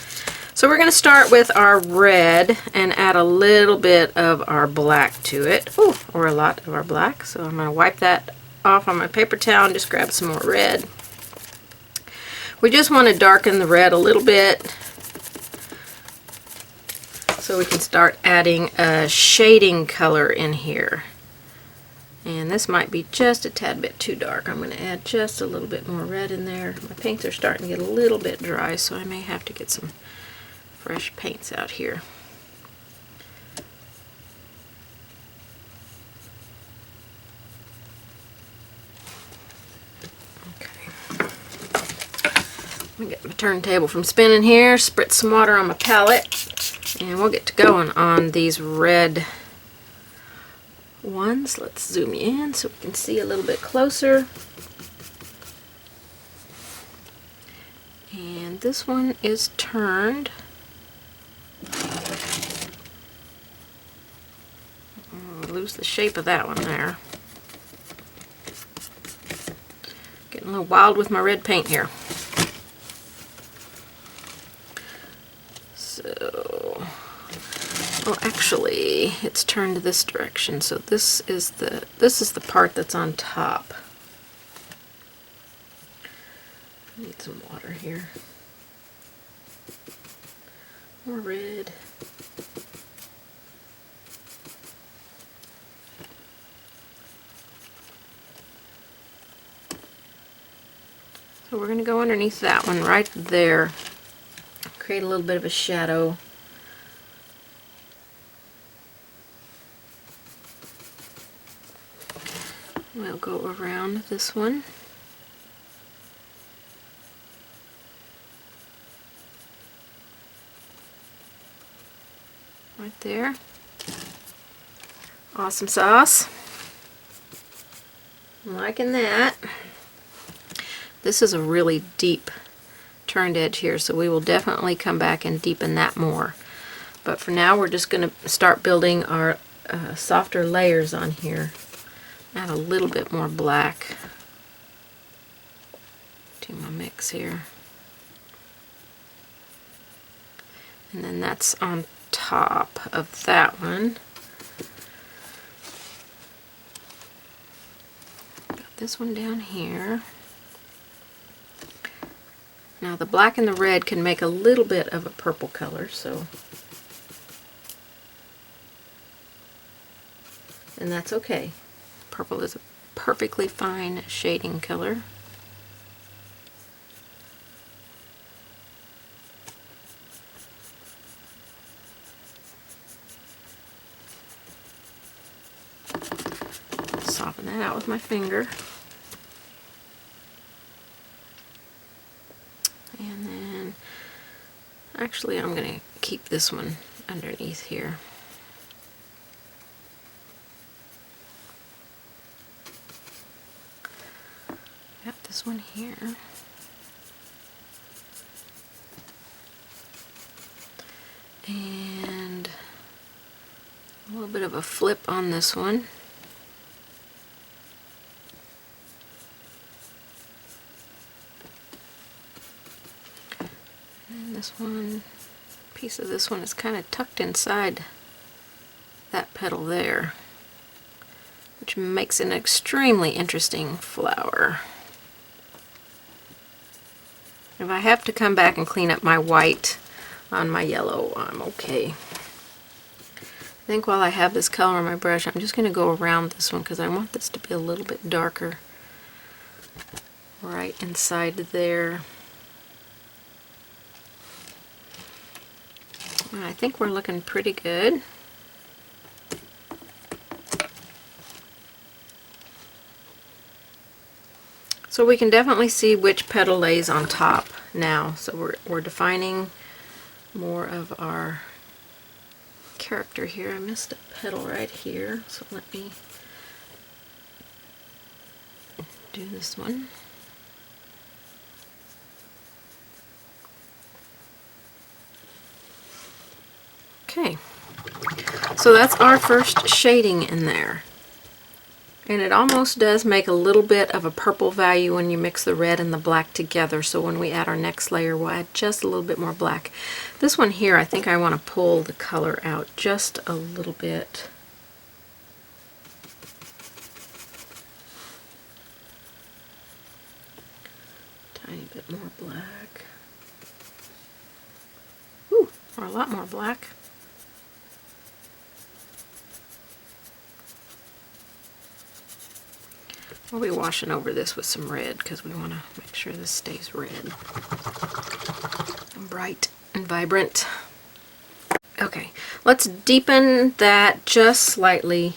So we're going to start with our red and add a little bit of our black to it. Ooh, or a lot of our black. So I'm going to wipe that off on my paper towel and just grab some more red. We just want to darken the red a little bit so we can start adding a shading color in here. And this might be just a tad bit too dark. I'm going to add just a little bit more red in there. My paints are starting to get a little bit dry, so I may have to get some fresh paints out here. me get my turntable from spinning here, spritz some water on my palette, and we'll get to going on these red ones. Let's zoom in so we can see a little bit closer. And this one is turned. I'll lose the shape of that one there. Getting a little wild with my red paint here. So, well, actually, it's turned this direction. So this is the part that's on top. Need some water here. More red. So we're going to go underneath that one right there. Create a little bit of a shadow. We'll go around this one. Right there. Awesome sauce. I'm liking that. This is a really deep turned edge here, so we will definitely come back and deepen that more. But for now, we're just going to start building our softer layers on here. Add a little bit more black to my mix here. And then that's on top of that one. Got this one down here. Now the black and the red can make a little bit of a purple color, so, and that's okay. Purple is a perfectly fine shading color. Soften that out with my finger. And then, actually I'm going to keep this one underneath here. Got this one here. And a little bit of a flip on this one. And this one, piece of this one is kind of tucked inside that petal there, which makes an extremely interesting flower. If I have to come back and clean up my white on my yellow, I'm okay. I think while I have this color on my brush, I'm just going to go around this one because I want this to be a little bit darker right inside there. And I think we're looking pretty good. So we can definitely see which petal lays on top now. So we're defining more of our character here. I missed a petal right here, so let me do this one. Okay, so that's our first shading in there. And it almost does make a little bit of a purple value when you mix the red and the black together. So when we add our next layer, we'll add just a little bit more black. This one here, I think I want to pull the color out just a little bit. Tiny bit more black. Ooh, or a lot more black. We'll be washing over this with some red because we want to make sure this stays red and bright and vibrant. Okay, let's deepen that just slightly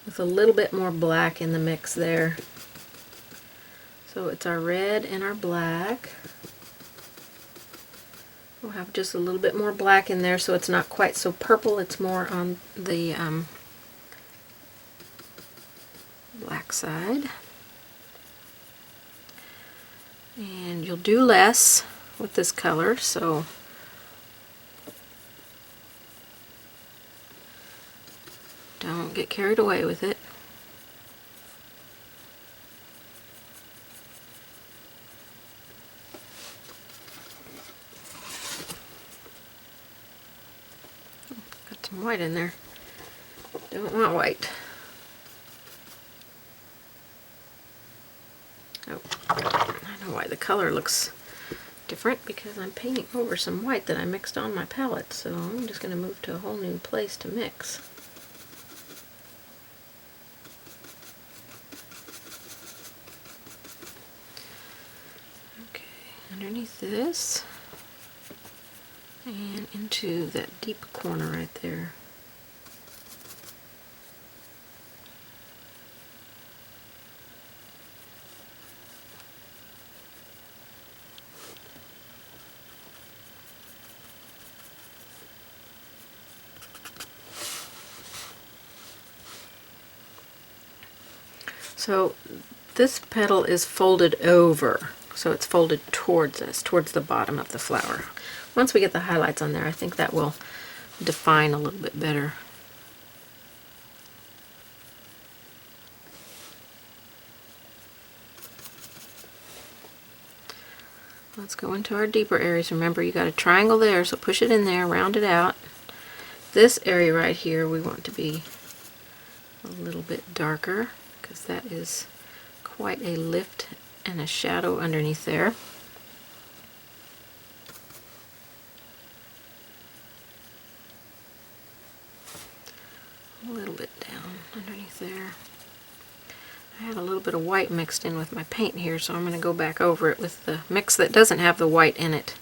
with a little bit more black in the mix there. So it's our red and our black. We'll have just a little bit more black in there so it's not quite so purple. It's more on the black side. And you'll do less with this color, so don't get carried away with it. Got some white in there. Don't want white. Oh, I know why the color looks different, because I'm painting over some white that I mixed on my palette, so I'm just going to move to a whole new place to mix. Okay, underneath this and into that deep corner right there. So this petal is folded over, so it's folded towards us, towards the bottom of the flower. Once we get the highlights on there, I think that will define a little bit better. Let's go into our deeper areas. Remember, you got a triangle there, so push it in there, round it out. This area right here we want to be a little bit darker, because that is quite a lift and a shadow underneath there. A little bit down underneath there. I had a little bit of white mixed in with my paint here, so I'm going to go back over it with the mix that doesn't have the white in it.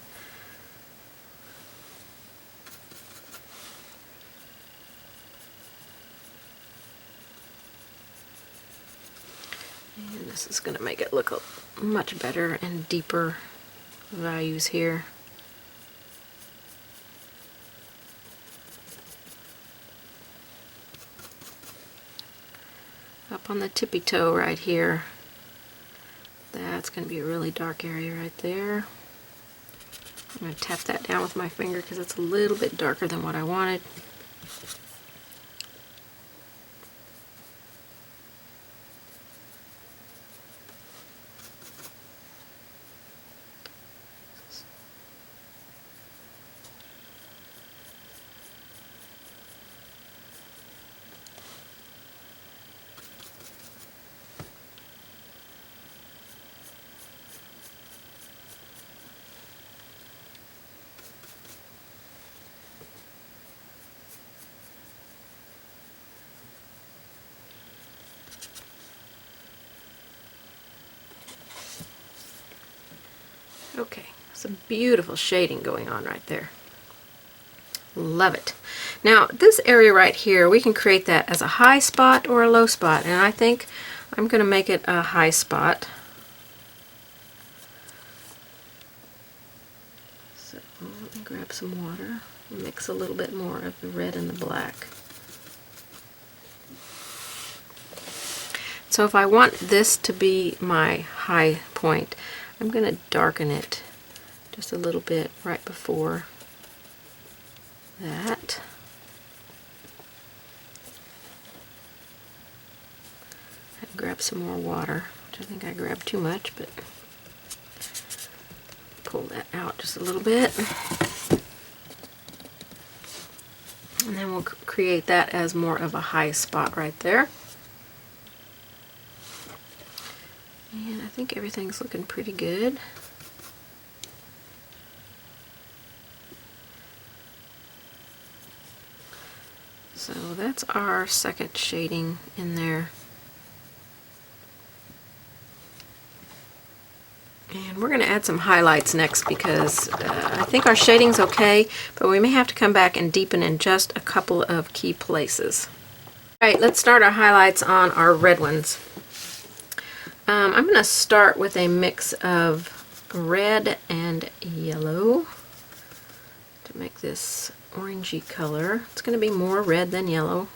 And this is going to make it look much better and deeper values here. Up on the tippy toe right here, that's going to be a really dark area right there. I'm going to tap that down with my finger because it's a little bit darker than what I wanted. Okay, some beautiful shading going on right there. Love it. Now this area right here, we can create that as a high spot or a low spot, and I think I'm going to make it a high spot. So let me grab some water, mix a little bit more of the red and the black. So if I want this to be my high point, I'm going to darken it just a little bit right before that. And grab some more water, which I think I grabbed too much, but pull that out just a little bit. And then we'll create that as more of a high spot right there. And I think everything's looking pretty good. So that's our second shading in there. And we're going to add some highlights next because I think our shading's okay, but we may have to come back and deepen in just a couple of key places. Alright, let's start our highlights on our red ones. I'm going to start with a mix of red and yellow. to make this orangey color. It's going to be more red than yellow.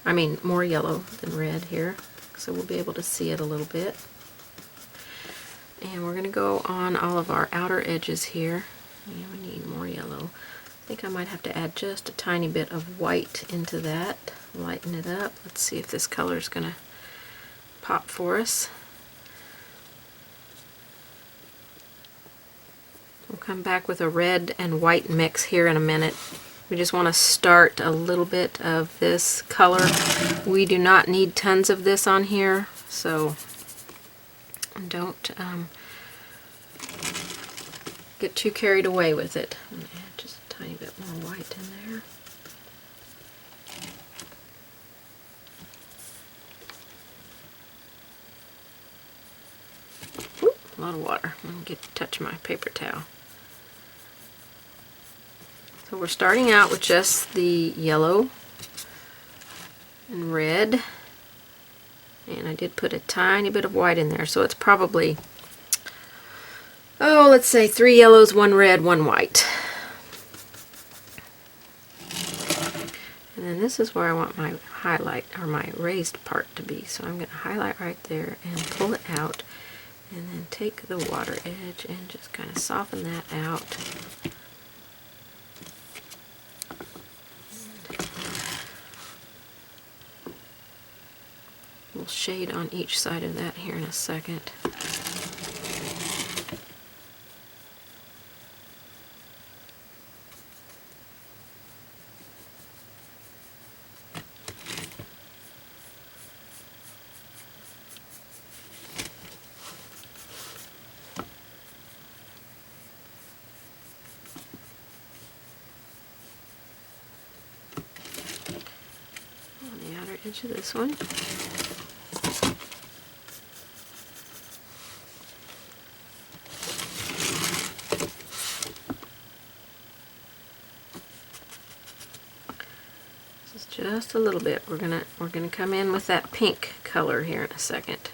I mean, more yellow than red here, so we'll be able to see it a little bit. And we're going to go on all of our outer edges here. And we need more yellow. I think I might have to add just a tiny bit of white into that, lighten it up. Let's see if this color is going to pop for us. We'll come back with a red and white mix here in a minute. We just want to start a little bit of this color. We do not need tons of this on here, so don't get too carried away with it. I'm going to add just a tiny bit more white in there. Ooh, a lot of water. I'm going to touch my paper towel. So we're starting out with just the yellow and red, and I did put a tiny bit of white in there, so it's probably, oh, let's say 3 yellows, 1 red, 1 white. And then this is where I want my highlight, or my raised part to be, so I'm going to highlight right there and pull it out, and then take the water edge and just kind of soften that out. We'll shade on each side of that here in a second. On the outer edge of this one. Just a little bit. We're gonna come in with that pink color here in a second.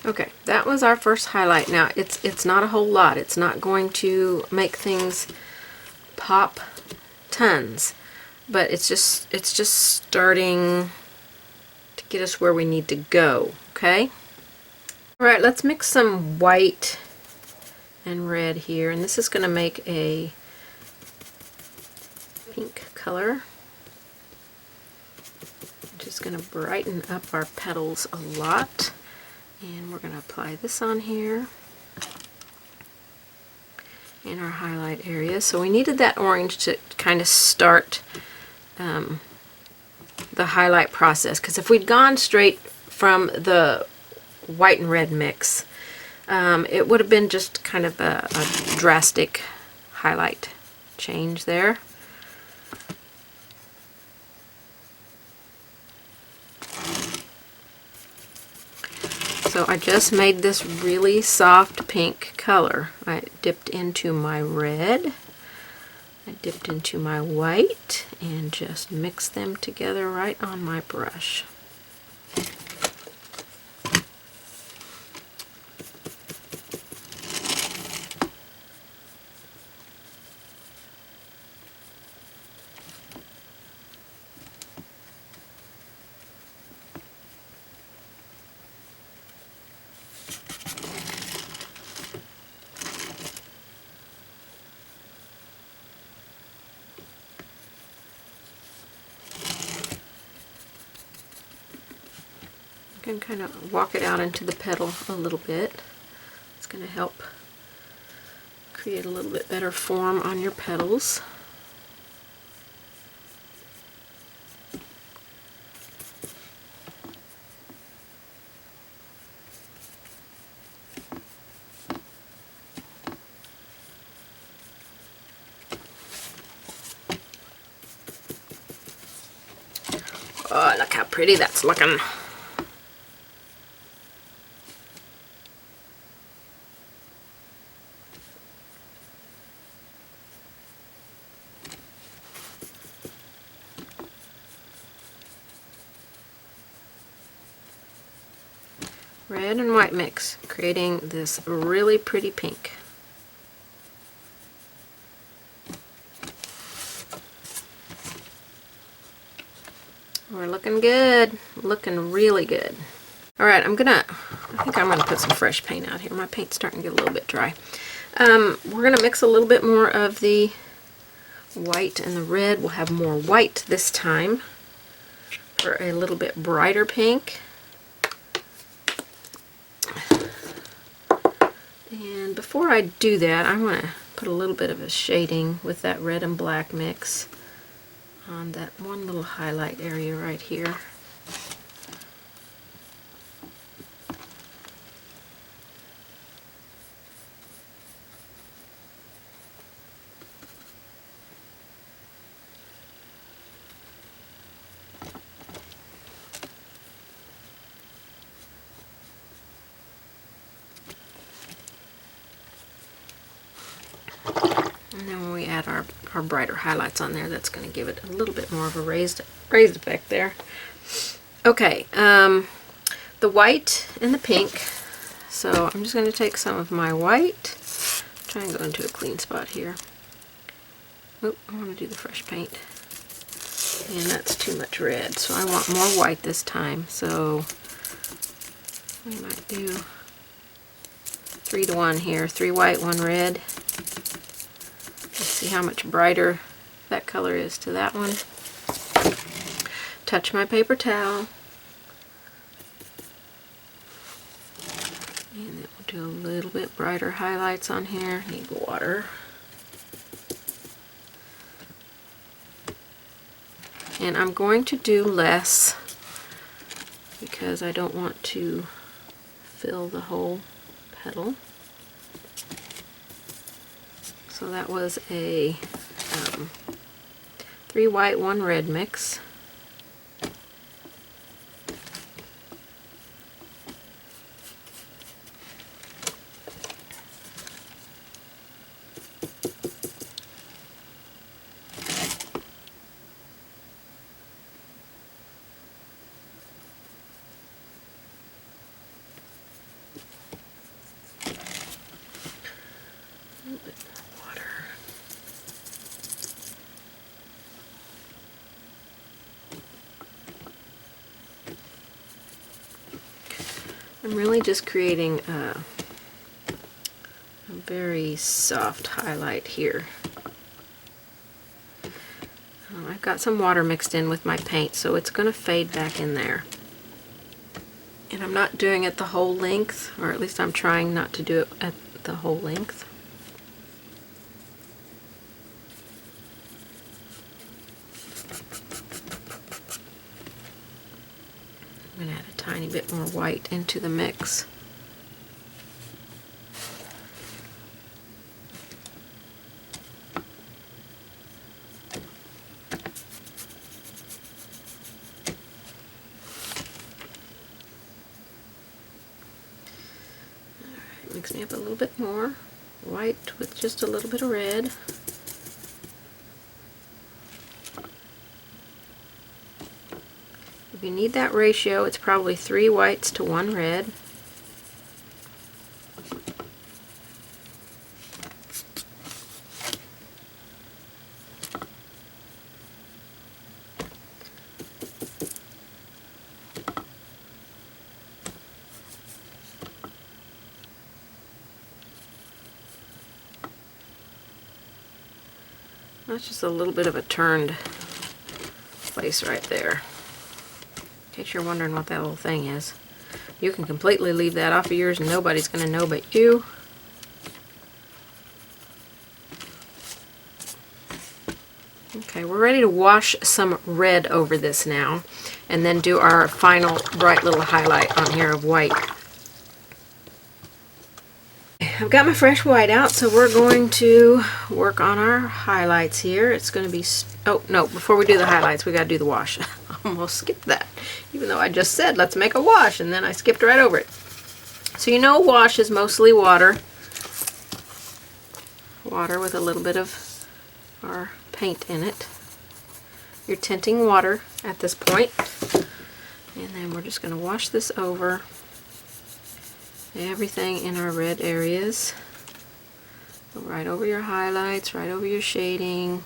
Okay, that was our first highlight. Now it's not a whole lot. It's not going to make things pop tons, but it's just starting to get us where we need to go. Okay. All right, let's mix some white and red here, and this is going to make a pink color. Just going to brighten up our petals a lot. And we're going to apply this on here in our highlight area. So we needed that orange to kind of start the highlight process, because if we'd gone straight from the white and red mix, it would have been just kind of a drastic highlight change there. So I just made this really soft pink color. I dipped into my red, I dipped into my white, and just mixed them together right on my brush. You can kind of walk it out into the petal a little bit. It's going to help create a little bit better form on your petals. Oh, look how pretty that's looking. Red and white mix, creating this really pretty pink. We're looking good, looking really good. All right, I think I'm gonna put some fresh paint out here. My paint's starting to get a little bit dry. We're gonna mix a little bit more of the white and the red. We'll have more white this time for a little bit brighter pink. And before I do that, I want to put a little bit of a shading with that red and black mix on that one little highlight area right here. And then when we add our brighter highlights on there, that's going to give it a little bit more of a raised effect there. Okay, the white and the pink. So I'm just going to take some of my white, try and go into a clean spot here. Oop, I want to do the fresh paint. And that's too much red, so I want more white this time. So we might do 3 to 1 here. 3 white, 1 red. Let's see how much brighter that color is to that one. Touch my paper towel. And then we'll do a little bit brighter highlights on here. Need water. And I'm going to do less because I don't want to fill the whole petal. So that was a 3 white, 1 red mix. A little bit more water. I'm really just creating a very soft highlight here. I've got some water mixed in with my paint, so it's going to fade back in there. And I'm not doing it the whole length, or at least I'm trying not to do it at the whole length. I'm going to add a tiny bit more white into the mix. Alright, mix me up a little bit more white with just a little bit of red. If you need that ratio, it's probably 3 whites to 1 red. That's just a little bit of a turned place right there. In case you're wondering what that little thing is. You can completely leave that off of yours and nobody's going to know but you. Okay, we're ready to wash some red over this now and then do our final bright little highlight on here of white. I've got my fresh white out, so we're going to work on our highlights here. It's going to be, oh no, before we do the highlights we got to do the wash. almost skipped that, even though I just said let's make a wash, and then I skipped right over it. So you know, wash is mostly water with a little bit of our paint in it. You're tinting water at this point, and then we're just going to wash this over everything in our red areas. Go right over your highlights, right over your shading.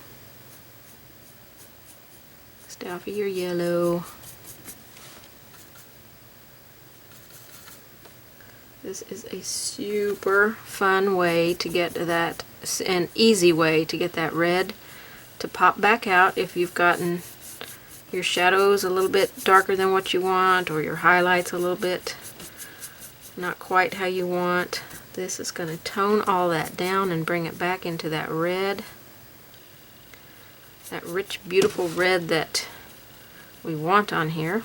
Stay off of your yellow. This is a super fun way to get to that, an easy way to get that red to pop back out if you've gotten your shadows a little bit darker than what you want, or your highlights a little bit not quite how you want. This is going to tone all that down and bring it back into that red, that rich, beautiful red that we want on here.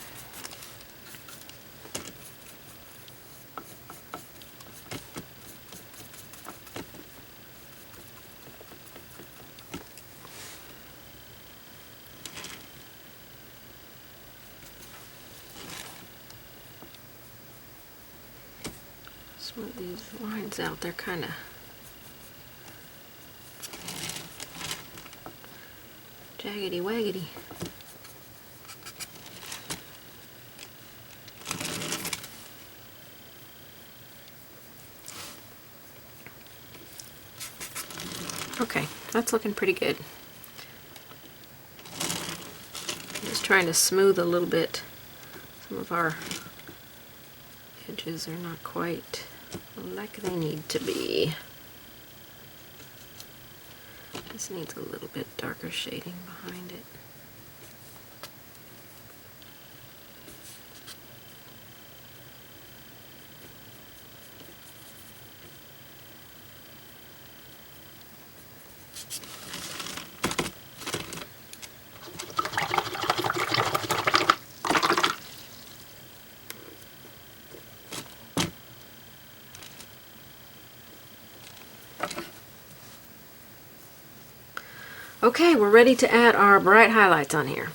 Smooth these lines out, they're kind of jaggedy waggedy. Okay, that's looking pretty good. I'm just trying to smooth a little bit. Some of our edges are not quite like they need to be. This needs a little bit darker shading behind it. Okay, we're ready to add our bright highlights on here.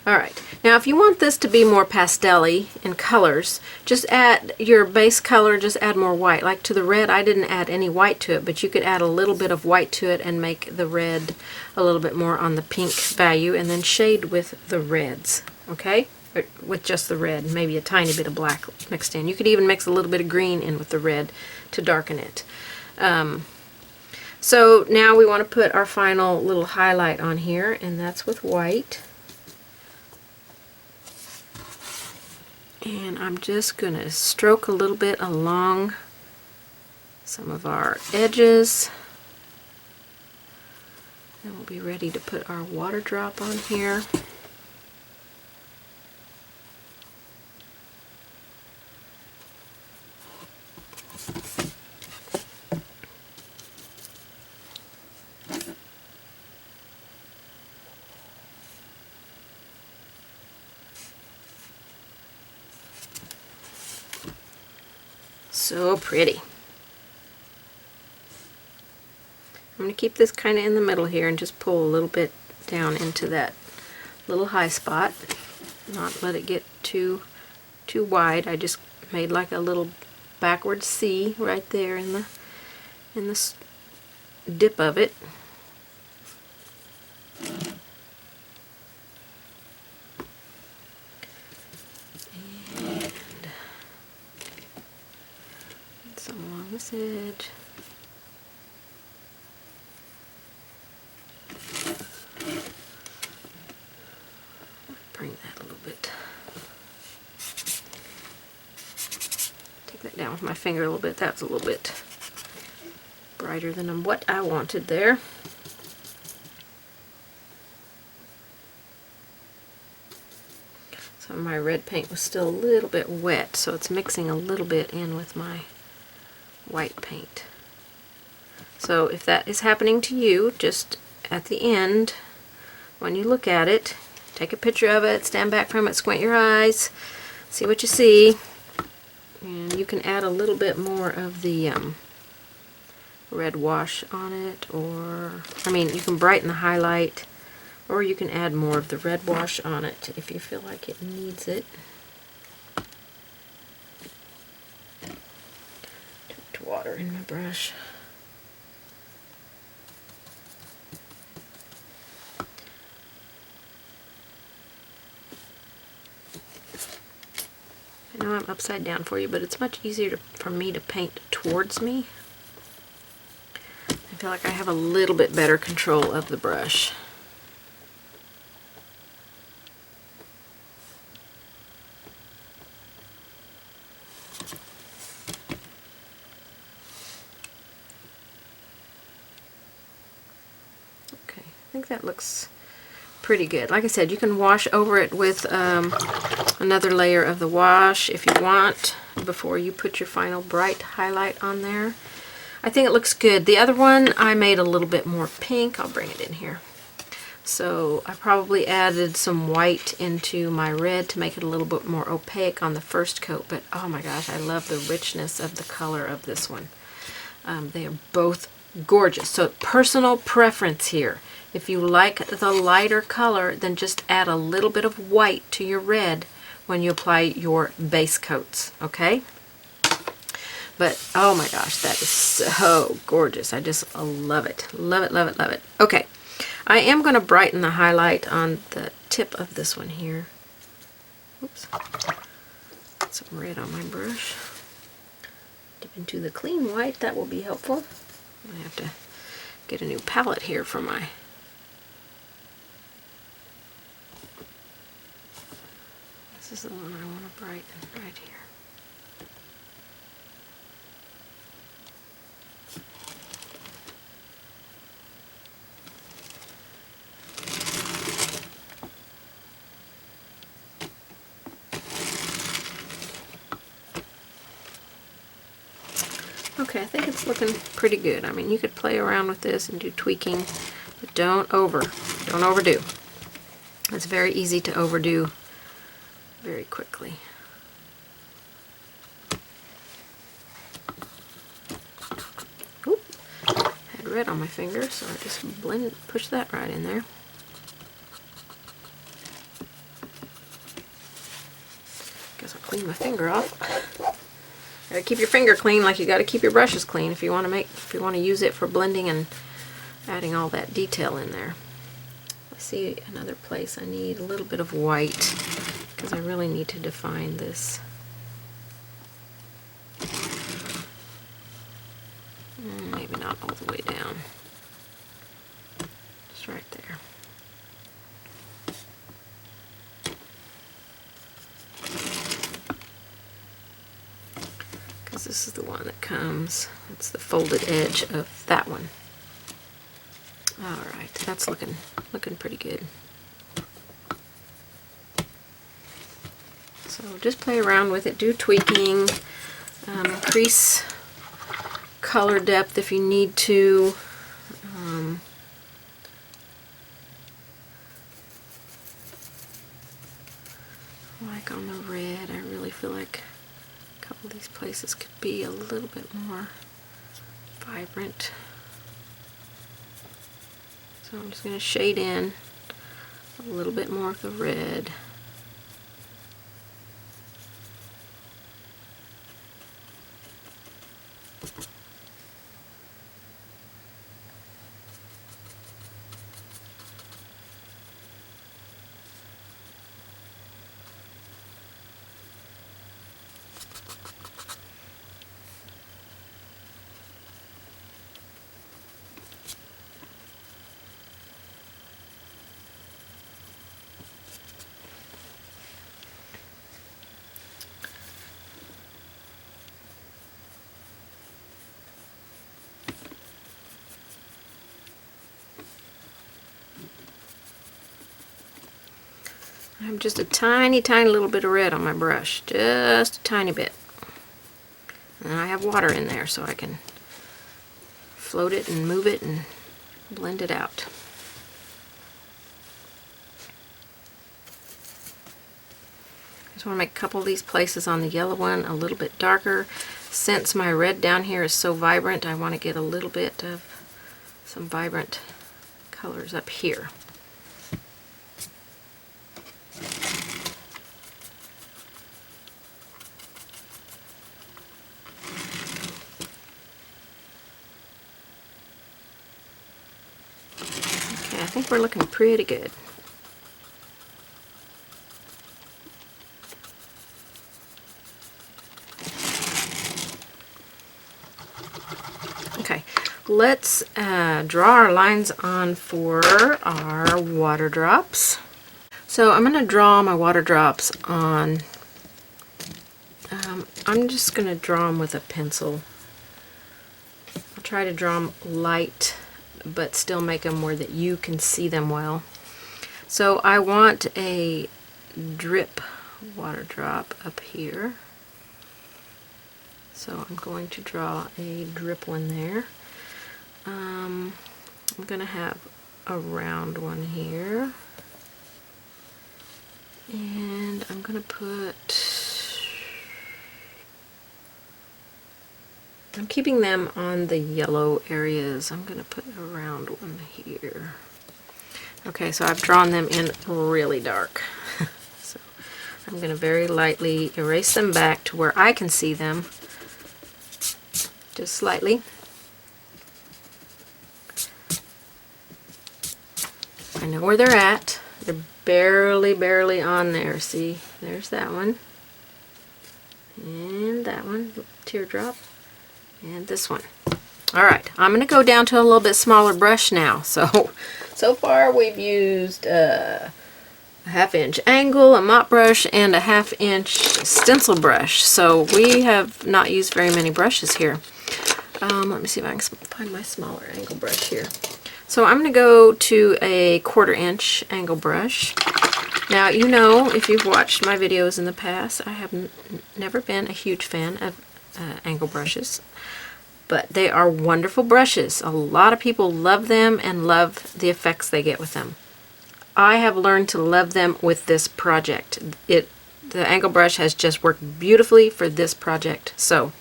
Alright, now if you want this to be more pastel-y in colors, just add your base color, just add more white. Like to the red, I didn't add any white to it, but you could add a little bit of white to it and make the red a little bit more on the pink value, and then shade with the reds, okay? Or with just the red, maybe a tiny bit of black mixed in. You could even mix a little bit of green in with the red to darken it. So now we want to put our final little highlight on here, and that's with white. And I'm just going to stroke a little bit along some of our edges. And we'll be ready to put our water drop on here. So pretty. I'm going to keep this kind of in the middle here and just pull a little bit down into that little high spot. Not let it get too wide. I just made like a little backward C right there in the dip of it. Along this edge. Bring that a little bit. Take that down with my finger a little bit. That's a little bit brighter than what I wanted there. Some of my red paint was still a little bit wet, so it's mixing a little bit in with my white paint. So if that is happening to you, just at the end, when you look at it, take a picture of it, stand back from it, squint your eyes, see what you see, and you can add a little bit more of the red wash on it, or, I mean, you can brighten the highlight Or you can add more of the red wash on it if you feel like it needs it. Too much water in my brush. I know I'm upside down for you, but it's much easier for me to paint towards me. I feel like I have a little bit better control of the brush. Okay, I think that looks pretty good. Like I said, you can wash over it with another layer of the wash if you want before you put your final bright highlight on there. I think it looks good. The other one I made a little bit more pink. I'll bring it in here. So I probably added some white into my red to make it a little bit more opaque on the first coat, but oh my gosh, I love the richness of the color of this one. They are both gorgeous. So personal preference here. If you like the lighter color, then just add a little bit of white to your red when you apply your base coats, okay? But oh my gosh, that is so gorgeous. I just love it. Love it, love it, love it. Okay, I am going to brighten the highlight on the tip of this one here. Oops. Got some red on my brush. Dip into the clean white, that will be helpful. I have to get a new palette here for my... This is the one I want to brighten right here. Okay, I think it's looking pretty good. I mean, you could play around with this and do tweaking, but don't overdo. It's very easy to overdo very quickly. Oop, had red on my finger, so I just push that right in there. Guess I'll clean my finger off. Gotta keep your finger clean like you gotta keep your brushes clean if you want to use it for blending and adding all that detail in there. I see another place I need a little bit of white because I really need to define this. Maybe not all the way down. Just right there. This is the one that comes, it's the folded edge of that one. Alright, that's looking pretty good. So just play around with it, do tweaking, increase color depth if you need to. Like on the red, I really feel like a couple of these places could be a little bit more vibrant. So I'm just going to shade in a little bit more of the red. I have just a tiny little bit of red on my brush, just a tiny bit. And I have water in there so I can float it and move it and blend it out. I just want to make a couple of these places on the yellow one a little bit darker. Since my red down here is so vibrant, I want to get a little bit of some vibrant colors up here. think we're looking pretty good. Okay, let's draw our lines on for our water drops. So I'm going to draw my water drops on, I'm just going to draw them with a pencil. I'll try to draw them light, but still make them where that you can see them well. So I want a drip water drop up here. So I'm going to draw a drip one there. I'm going to have a round one here. And I'm going to put, I'm keeping them on the yellow areas. I'm going to put a round one here. Okay, so I've drawn them in really dark. So I'm going to very lightly erase them back to where I can see them. Just slightly. I know where they're at. They're barely on there. See, there's that one. And that one, teardrop. And this one. Alright, I'm going to go down to a little bit smaller brush now. So far we've used a 1/2 inch angle, a mop brush, and a 1/2 inch stencil brush. So we have not used very many brushes here. Let me see if I can find my smaller angle brush here. So I'm going to go to a 1/4 inch angle brush. Now, you know, if you've watched my videos in the past, I have never been a huge fan of angle brushes, but they are wonderful brushes. A lot of people love them and love the effects they get with them. I have learned to love them with this project. The angle brush has just worked beautifully for this project. So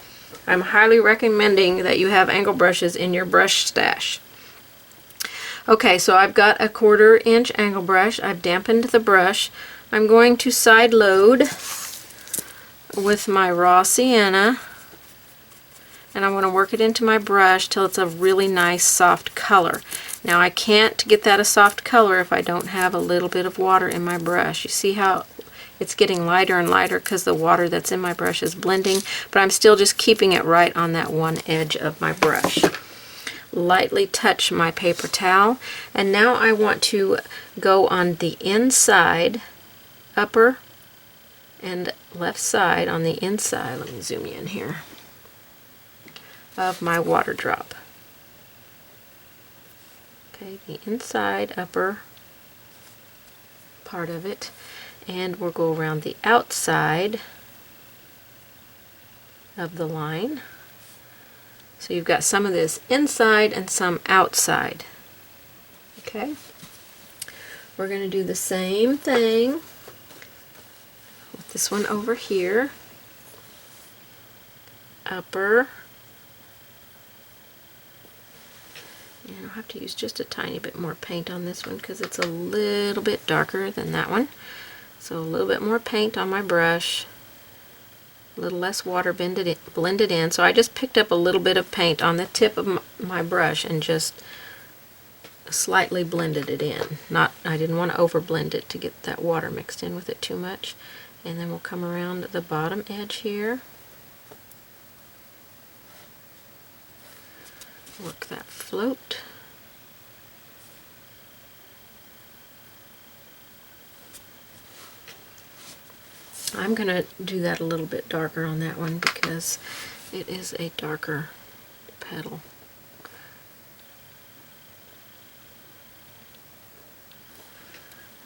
I'm highly recommending that you have angle brushes in your brush stash. Okay, so I've got a 1/4 inch angle brush. I've dampened the brush. I'm going to side load with my raw sienna, and I'm going to work it into my brush till it's a really nice soft color. Now I can't get that a soft color if I don't have a little bit of water in my brush. You see how it's getting lighter and lighter because the water that's in my brush is blending, but I'm still just keeping it right on that one edge of my brush. Lightly touch my paper towel, and now I want to go on the inside, upper and left side on the inside. Let me zoom in here, of my water drop. Okay, the inside upper part of it, and we'll go around the outside of the line. So you've got some of this inside and some outside. Okay, we're going to do the same thing with this one over here. Upper. And I'll have to use just a tiny bit more paint on this one because it's a little bit darker than that one. So a little bit more paint on my brush. A little less water blended in. So I just picked up a little bit of paint on the tip of my brush and just slightly blended it in. I didn't want to over blend it to get that water mixed in with it too much. And then we'll come around the bottom edge here. Work that float. I'm going to do that a little bit darker on that one because it is a darker petal.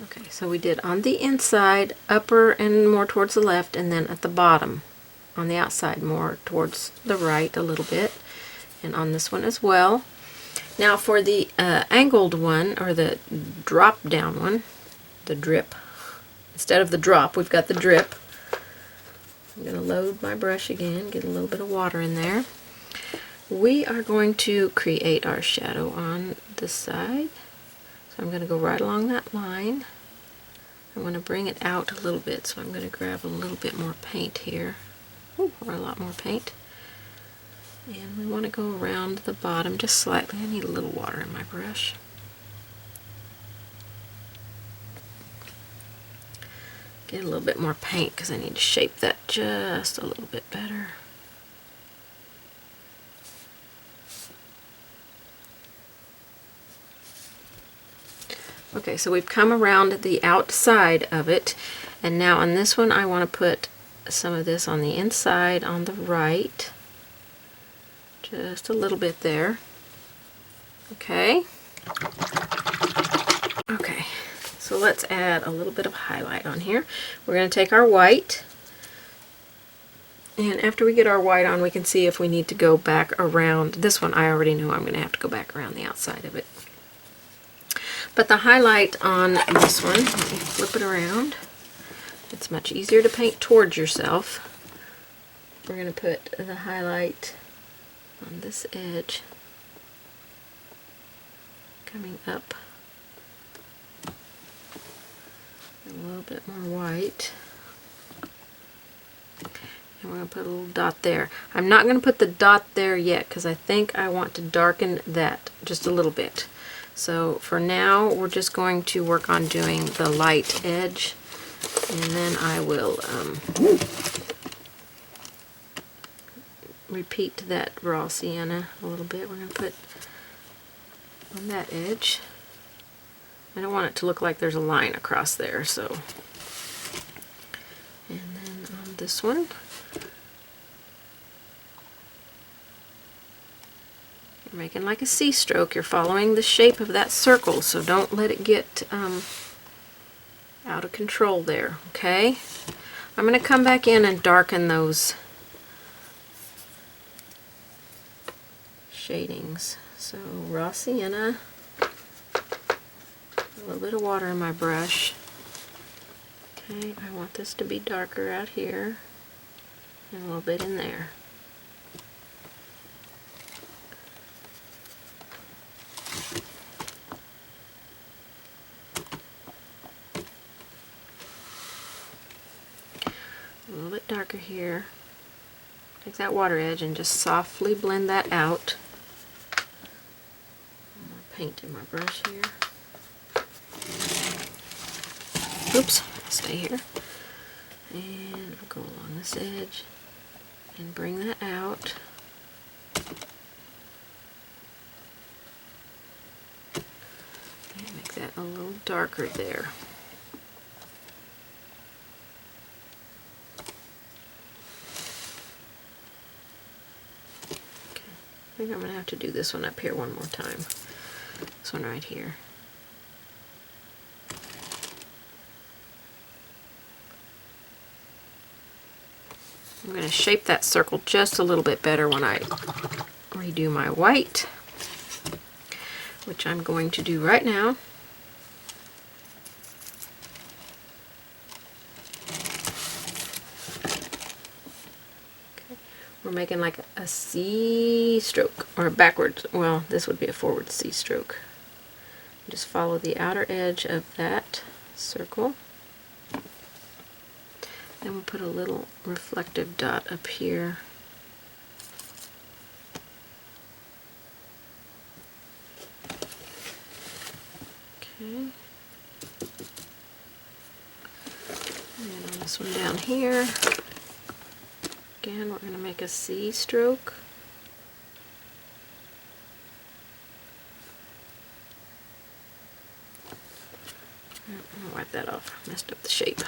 Okay, so we did on the inside, upper and more towards the left, and then at the bottom on the outside more towards the right a little bit, and on this one as well. Now for the angled one, or the drop down one, the drip, instead of the drop, we've got the drip. I'm going to load my brush again, get a little bit of water in there. We are going to create our shadow on this side. So I'm going to go right along that line. I want to bring it out a little bit, so I'm going to grab a little bit more paint here. Ooh, or a lot more paint. And we want to go around the bottom just slightly. I need a little water in my brush. Get a little bit more paint because I need to shape that just a little bit better. Okay, so we've come around the outside of it, and now on this one I want to put some of this on the inside on the right. Just a little bit there. Okay. Okay, so let's add a little bit of highlight on here. We're going to take our white, and after we get our white on, we can see if we need to go back around. This one I already know I'm going to have to go back around the outside of it. But the highlight on this one, let me flip it around. It's much easier to paint towards yourself. We're going to put the highlight on this edge, coming up a little bit more white, and we're going to put a little dot there. I'm not going to put the dot there yet because I think I want to darken that just a little bit. So for now we're just going to work on doing the light edge, and then I will repeat that raw sienna a little bit. We're going to put on that edge. I don't want it to look like there's a line across there, so. And then on this one, you're making like a C stroke. You're following the shape of that circle, so don't let it get out of control there, okay? I'm going to come back in and darken those shadings. So raw sienna, a little bit of water in my brush. Okay, I want this to be darker out here and a little bit in there. A little bit darker here. Take that water edge and just softly blend that out. More paint in my brush here. Oops, stay here. And I'll go along this edge and bring that out. And make that a little darker there. I think I'm going to have to do this one up here one more time. This one right here. I'm going to shape that circle just a little bit better when I redo my white, which I'm going to do right now. We're making like a C stroke, or a backwards, well, this would be a forward C stroke. Just follow the outer edge of that circle. Then we'll put a little reflective dot up here. Okay. And on this one down here, again, we're going to make a C stroke. I'm going to wipe that off. I messed up the shape.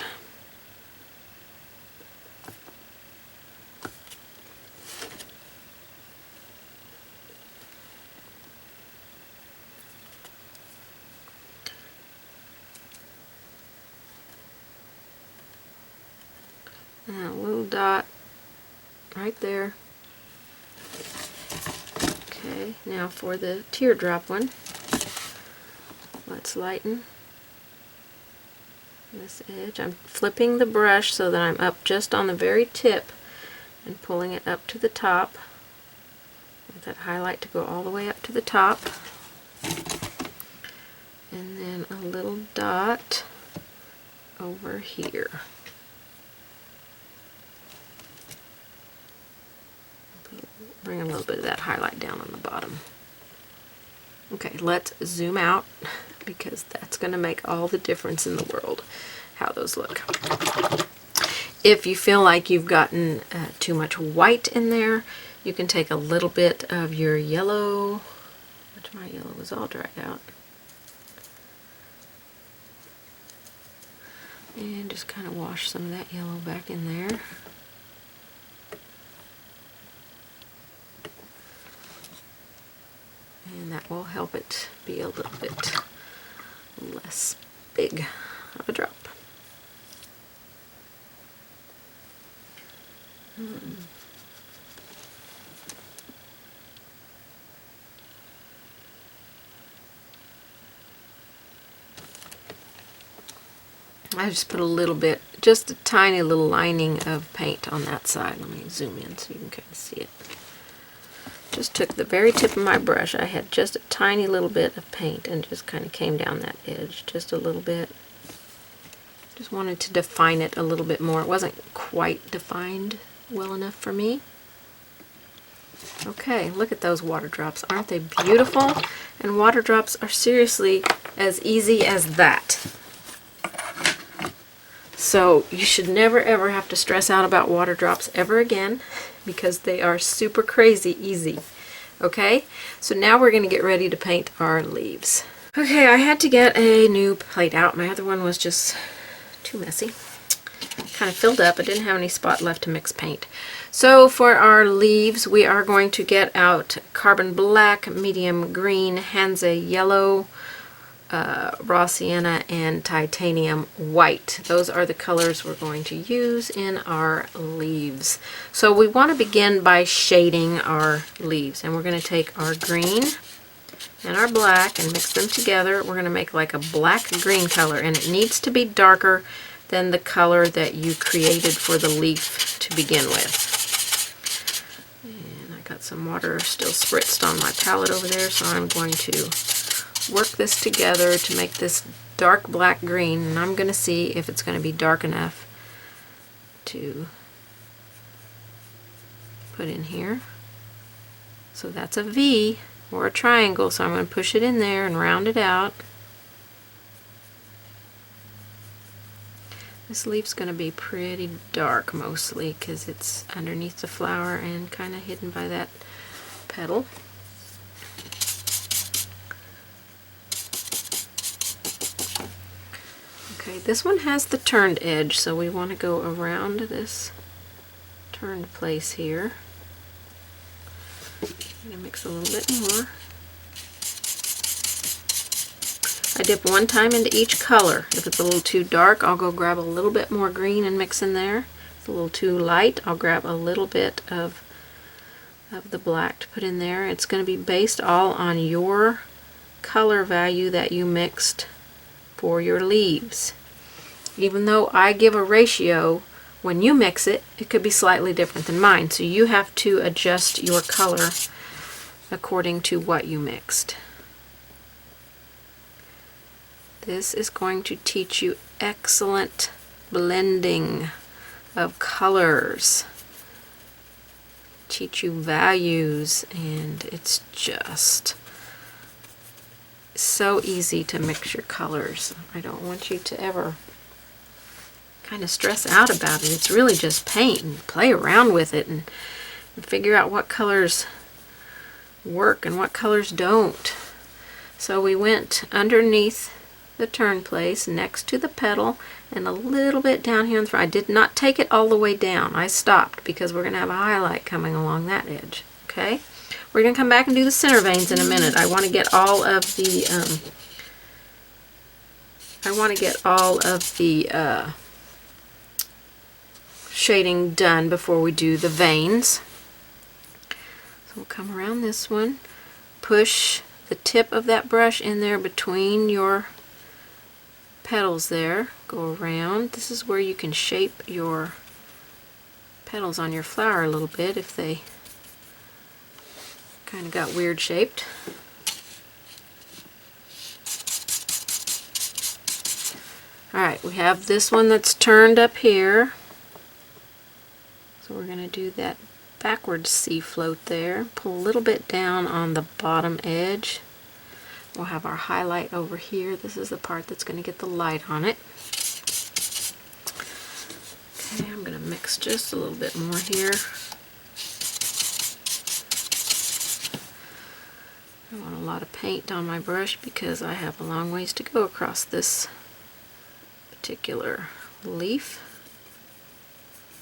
And a little dot right there. Okay, now for the teardrop one, let's lighten this edge. I'm flipping the brush so that I'm up just on the very tip and pulling it up to the top. Want that highlight to go all the way up to the top. And then a little dot over here. Bring a little bit of that highlight down on the bottom. Okay, let's zoom out because that's going to make all the difference in the world. how those look. If you feel like you've gotten too much white in there, you can take a little bit of your yellow, which my yellow was all dried out, and just kind of wash some of that yellow back in there. And that will help it be a little bit less big of a drop. I just put a little bit, just a tiny little lining of paint on that side. Let me zoom in so you can kind of see it. Just took the very tip of my brush. I had just a tiny little bit of paint and just kind of came down that edge just a little bit. Just wanted to define it a little bit more. It wasn't quite defined well enough for me. Okay, look at those water drops. Aren't they beautiful? And water drops are seriously as easy as that. So you should never ever have to stress out about water drops ever again, because they are super crazy easy. Okay, so now we're going to get ready to paint our leaves. Okay, I had to get a new plate out. My other one was just too messy. Kind of filled up. I didn't have any spot left to mix paint. So for our leaves, we are going to get out Carbon Black, Medium Green, Hansa Yellow, Raw Sienna, and Titanium White. Those are the colors we're going to use in our leaves. So we want to begin by shading our leaves, and we're going to take our green and our black and mix them together. We're going to make like a black-green color, and it needs to be darker than the color that you created for the leaf to begin with. And I got some water still spritzed on my palette over there, so I'm going to work this together to make this dark black green, and I'm going to see if it's going to be dark enough to put in here. So that's a V or a triangle, so I'm going to push it in there and round it out. This leaf's going to be pretty dark mostly because it's underneath the flower and kind of hidden by that petal. Okay, this one has the turned edge, so we want to go around this turned place here. I'm going to mix a little bit more. I dip one time into each color. If it's a little too dark, I'll go grab a little bit more green and mix in there. If it's a little too light, I'll grab a little bit of the black to put in there. It's going to be based all on your color value that you mixed for your leaves. Even though I give a ratio, when you mix it, it could be slightly different than mine. So you have to adjust your color according to what you mixed. This is going to teach you excellent blending of colors, teach you values, and it's just so easy to mix your colors. I don't want you to ever kind of stress out about it. It's really just paint and play around with it and figure out what colors work and what colors don't. So we went underneath the turn place next to the petal and a little bit down here in the front. I did not take it all the way down. I stopped because we're going to have a highlight coming along that edge. Okay, we're going to come back and do the center veins in a minute. I want to get all of the shading done before we do the veins. So we'll come around this one, push the tip of that brush in there between your petals there, go around. This is where you can shape your petals on your flower a little bit if they kind of got weird shaped. Alright, we have this one that's turned up here. So we're going to do that backwards C float there. Pull a little bit down on the bottom edge. We'll have our highlight over here. This is the part that's going to get the light on it. mix just a little bit more here. I want a lot of paint on my brush because I have a long ways to go across this particular leaf.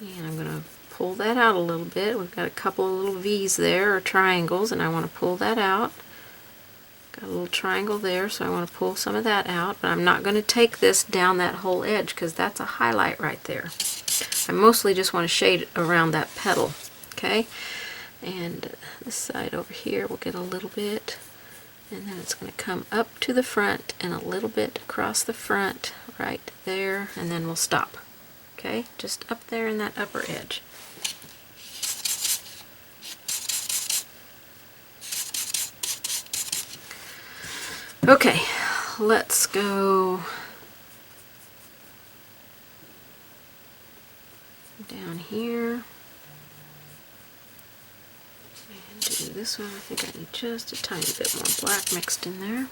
And I'm going to pull that out a little bit. We've got a couple of little V's there, or triangles, and I want to pull that out. Got a little triangle there, so I want to pull some of that out, but I'm not going to take this down that whole edge because that's a highlight right there. I mostly just want to shade around that petal, okay? And this side over here, we'll get a little bit, and then it's going to come up to the front and a little bit across the front right there, and then we'll stop, okay? Just up there in that upper edge. Okay, let's go down here and do this one. I think I need just a tiny bit more black mixed in there.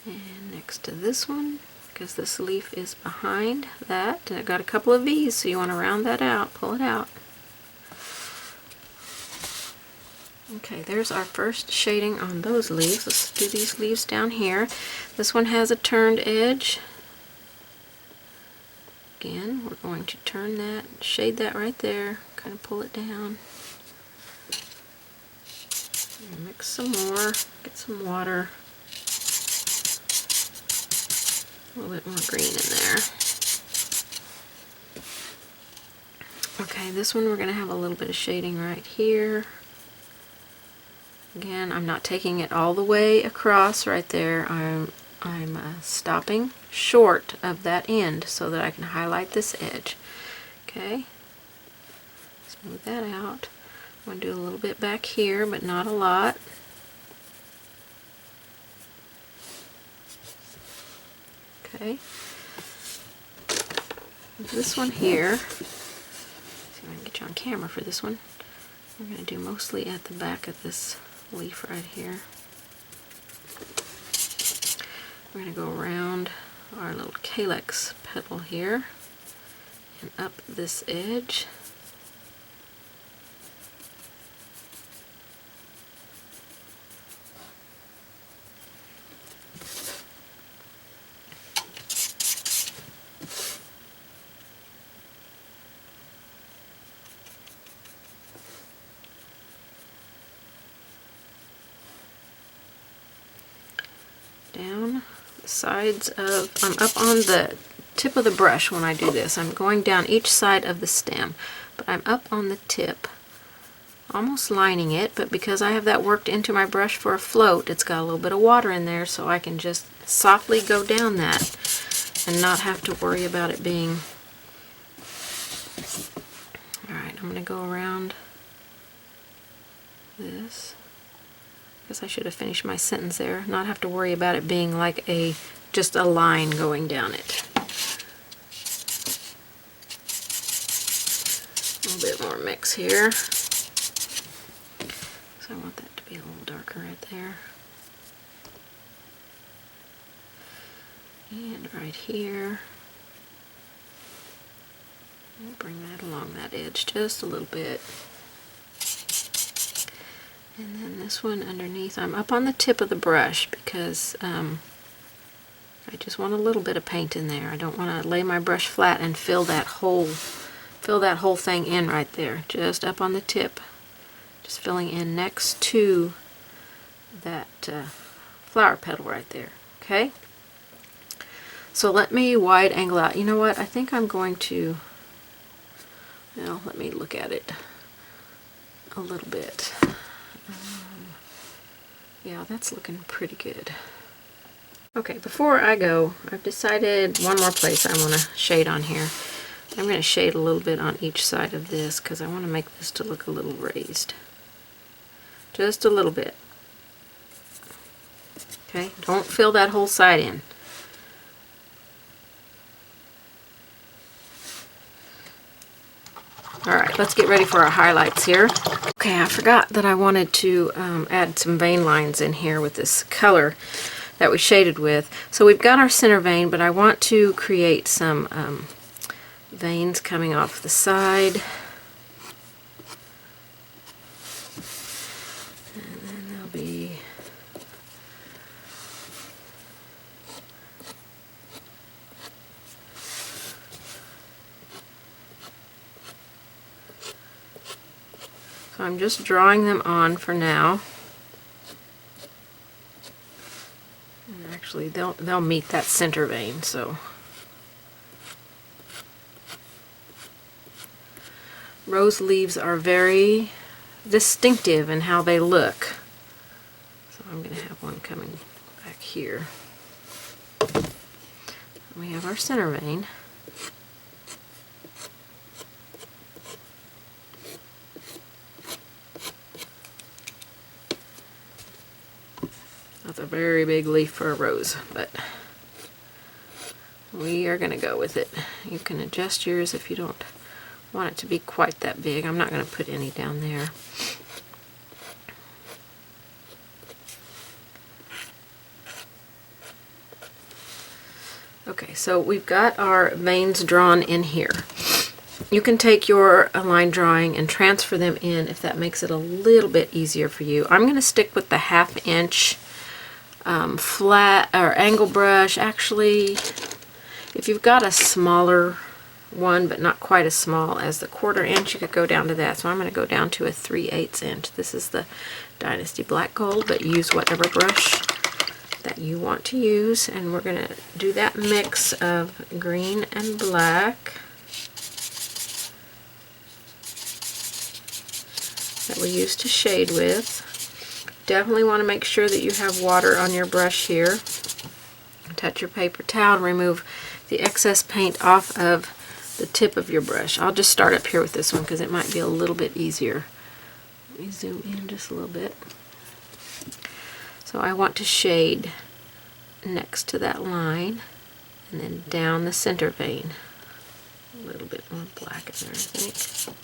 And next to this one, because this leaf is behind that, and I've got a couple of V's, so you want to round that out, pull it out. Okay, there's our first shading on those leaves. Let's do these leaves down here. This one has a turned edge. Again, we're going to turn that, shade that right there, kind of pull it down. And mix some more, get some water. A little bit more green in there. Okay, this one we're going to have a little bit of shading right here. Again, I'm not taking it all the way across right there. I'm stopping short of that end so that I can highlight this edge. Okay, smooth that out. I'm going to do a little bit back here, but not a lot. Okay, this one here, see if I can get you on camera for this one. We're going to do mostly at the back of this leaf right here. We're going to go around our little calyx petal here and up this edge. Down the sides of, I'm up on the tip of the brush when I do this. I'm going down each side of the stem, but I'm up on the tip, almost lining it, but because I have that worked into my brush for a float, it's got a little bit of water in there, so I can just softly go down that and not have to worry about it being... Alright, I'm going to go around this. I should have finished my sentence there, not have to worry about it being like just a line going down it. A little bit more mix here. So I want that to be a little darker right there. And right here. And bring that along that edge just a little bit. And then this one underneath, I'm up on the tip of the brush because I just want a little bit of paint in there. I don't want to lay my brush flat and fill that whole thing in right there. Just up on the tip, just filling in next to that flower petal right there. Okay. So let me wide angle out. You know what? I think I'm going to. Well, let me look at it a little bit. Yeah, that's looking pretty good. Okay, before I go, I've decided one more place I want to shade on here. I'm going to shade a little bit on each side of this because I want to make this to look a little raised. Just a little bit. Okay, don't fill that whole side in. Alright, let's get ready for our highlights here. Okay, I forgot that I wanted to add some vein lines in here with this color that we shaded with. So we've got our center vein, but I want to create some veins coming off the side. And then there'll be so I'm just drawing them on for now. And actually they'll meet that center vein, so rose leaves are very distinctive in how they look. So I'm going to have one coming back here. We have our center vein. That's a very big leaf for a rose, but we are going to go with it. You can adjust yours if you don't want it to be quite that big. I'm not going to put any down there. Okay, so we've got our veins drawn in here. You can take your line drawing and transfer them in if that makes it a little bit easier for you. I'm going to stick with the 1/2 inch flat or angle brush. Actually, if you've got a smaller one but not quite as small as the 1/4 inch, you could go down to that. So I'm going to go down to a 3/8 inch. This is the Dynasty Black Gold, but use whatever brush that you want to use, and we're going to do that mix of green and black that we used to shade with. Definitely want to make sure that you have water on your brush here. Touch your paper towel and remove the excess paint off of the tip of your brush. I'll just start up here with this one because it might be a little bit easier. Let me zoom in just a little bit. So I want to shade next to that line and then down the center vein. A little bit more black in there, I think.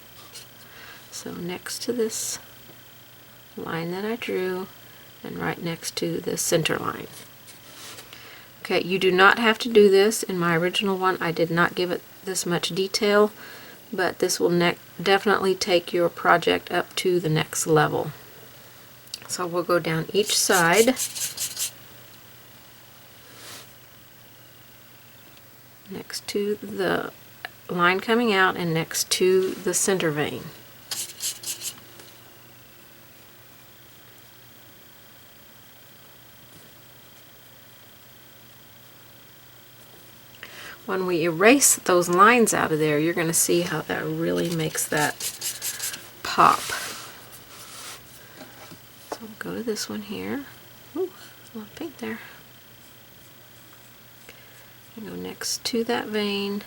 So next to this line that I drew and right next to the center line. Okay, you do not have to do this. In my original one, I did not give it this much detail, but this will definitely take your project up to the next level. So we'll go down each side. Next to the line coming out and next to the center vein. When we erase those lines out of there, you're going to see how that really makes that pop. So we'll go to this one here. Ooh, a lot of paint there. And go next to that vein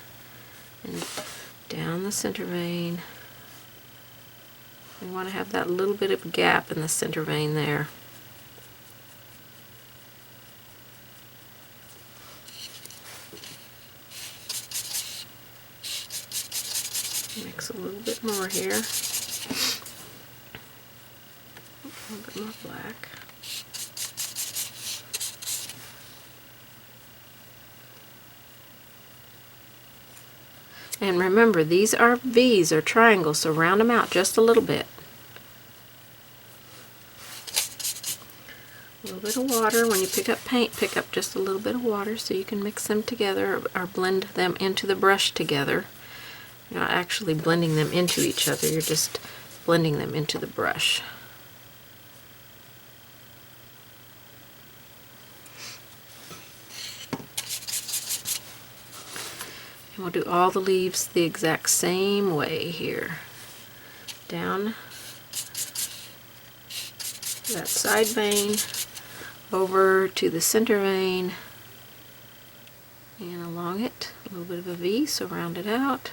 and down the center vein. We want to have that little bit of gap in the center vein there. Mix a little bit more here. A little bit more black. And remember, these are V's or triangles, so round them out just a little bit. A little bit of water. When you pick up paint, pick up just a little bit of water so you can mix them together or blend them into the brush together. You're not actually blending them into each other, you're just blending them into the brush. And we'll do all the leaves the exact same way here. Down that side vein, over to the center vein, and along it, a little bit of a V, so round it out.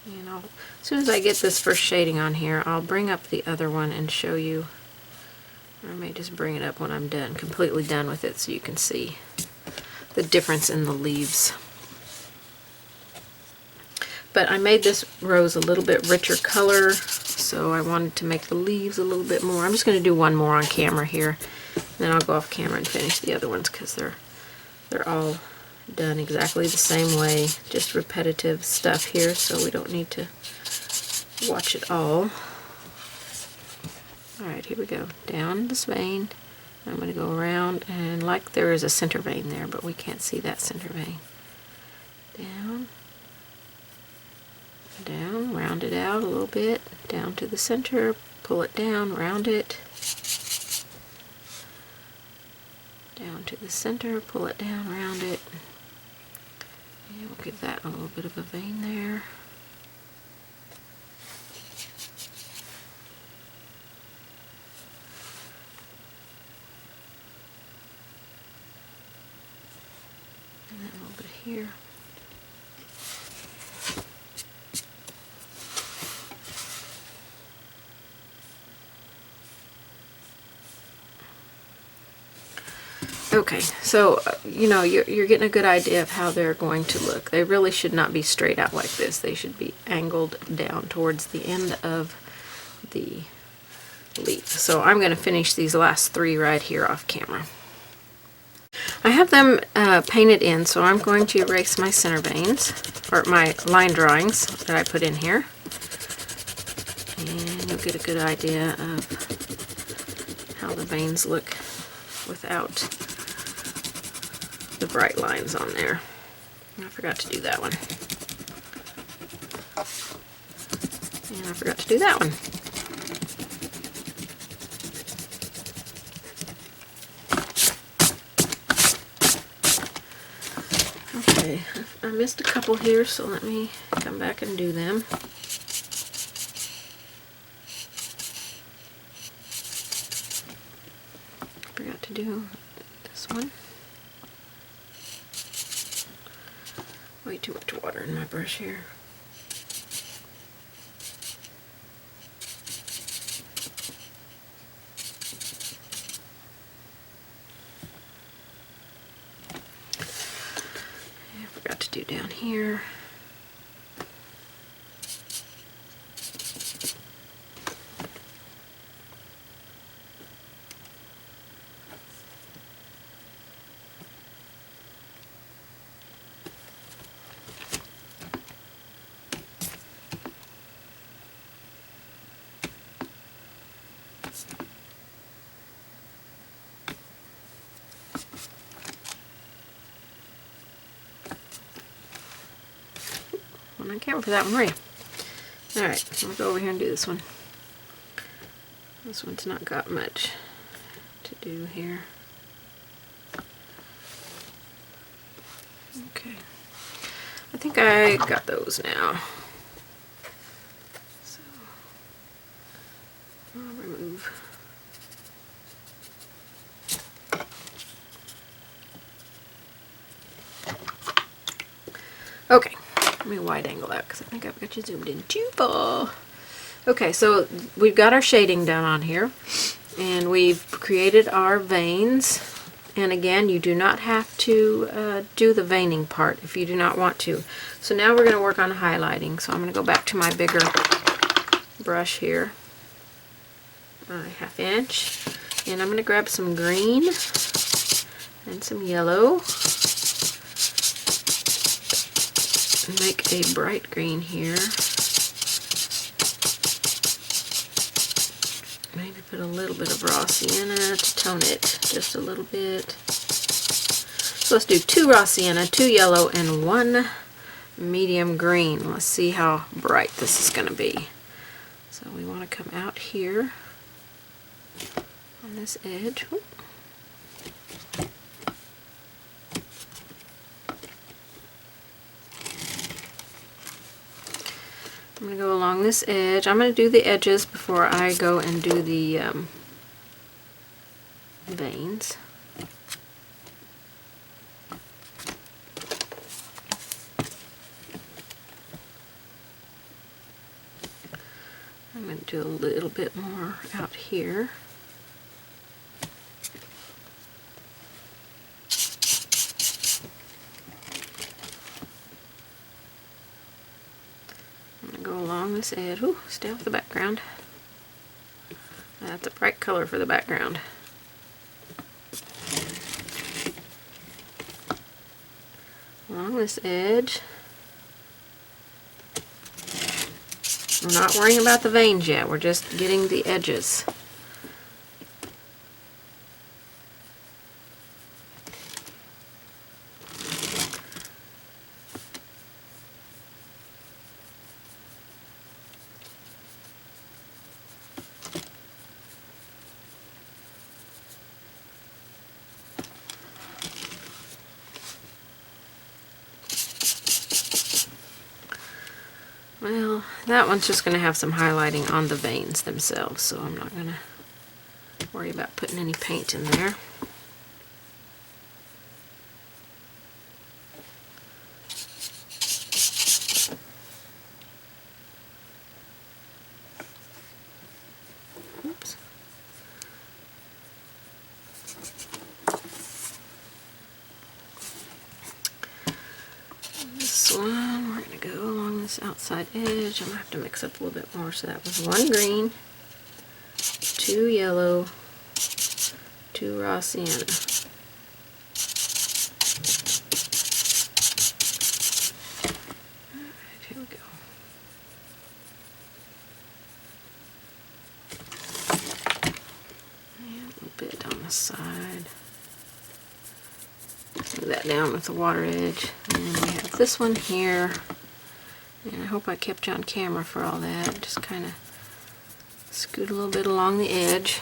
And as soon as I get this first shading on here, I'll bring up the other one and show you. Or I may just bring it up when I'm done, completely done with it, so you can see the difference in the leaves. But I made this rose a little bit richer color, so I wanted to make the leaves a little bit more. I'm just going to do one more on camera here, Then I'll go off camera and finish the other ones because they're all done exactly the same way. Just repetitive stuff here, so we don't need to watch it all. Alright, here we go. Down this vein. I'm going to go around, and like there is a center vein there, but we can't see that center vein. Down, down, round it out a little bit, down to the center, pull it down, round it, down to the center, pull it down, round it, and we'll give that a little bit of a vein there. And then a little bit here. Okay, so you know, you're getting a good idea of how they're going to look. They really should not be straight out like this. They should be angled down towards the end of the leaf. So I'm going to finish these last three right here off camera. I have them painted in, so I'm going to erase my center veins, or my line drawings that I put in here. And you'll get a good idea of how the veins look without the bright lines on there. I forgot to do that one. And I forgot to do that one. Okay, I missed a couple here, so let me come back and do them. Forgot to do this one. Way too much water in my brush here. I forgot to do down here. On camera for that one, right? Alright, I'll go over here and do this one. This one's not got much to do here. Okay. I think I got those now. So I'll remove. Okay. Let me wide angle that because I think I've got you zoomed in too far. Okay, so we've got our shading done on here, and we've created our veins. And again, you do not have to do the veining part if you do not want to. So now we're going to work on highlighting. So I'm going to go back to my bigger brush here, my 1/2 inch, and I'm going to grab some green and some yellow. Make a bright green here. Maybe put a little bit of raw sienna to tone it just a little bit. So let's do 2 raw sienna, 2 yellow, and 1 medium green. Let's see how bright this is going to be. So we want to come out here on this edge. Ooh. I'm going to go along this edge. I'm going to do the edges before I go and do the veins. I'm going to do a little bit more out here. Along this edge. Ooh, stay off the background. That's a bright color for the background. along this edge. We're not worrying about the veins yet, we're just getting the edges. Well, that one's just going to have some highlighting on the veins themselves, so I'm not going to worry about putting any paint in there. Oops. This one, we're going to go along this outside edge. I'm going to have to mix up a little bit more. So that was 1 green, 2 yellow, 2 raw sienna. Alright, here we go. And a little bit on the side. Move that down with the water edge. And then we have this one here. And I hope I kept you on camera for all that. Just kind of scoot a little bit along the edge.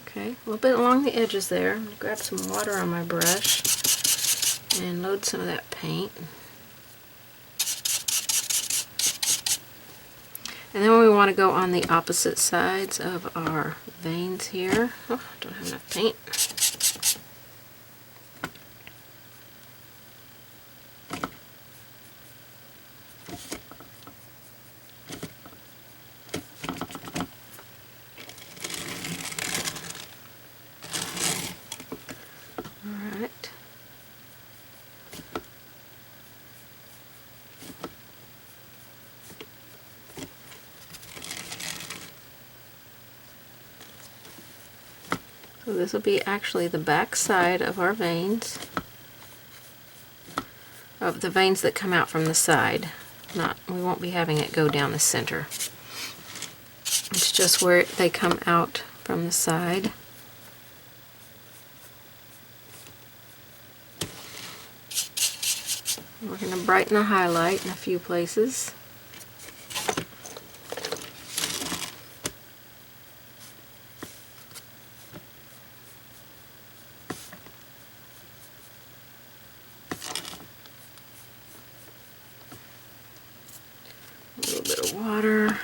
Okay, a little bit along the edges there. I'm going to grab some water on my brush and load some of that paint. And then we want to go on the opposite sides of our veins here. Oh, don't have enough paint. Alright. So this will be actually the back side of our veins, of the veins that come out from the side. We won't be having it go down the center. It's just where they come out from the side. We're going to brighten the highlight in a few places. A little bit of water.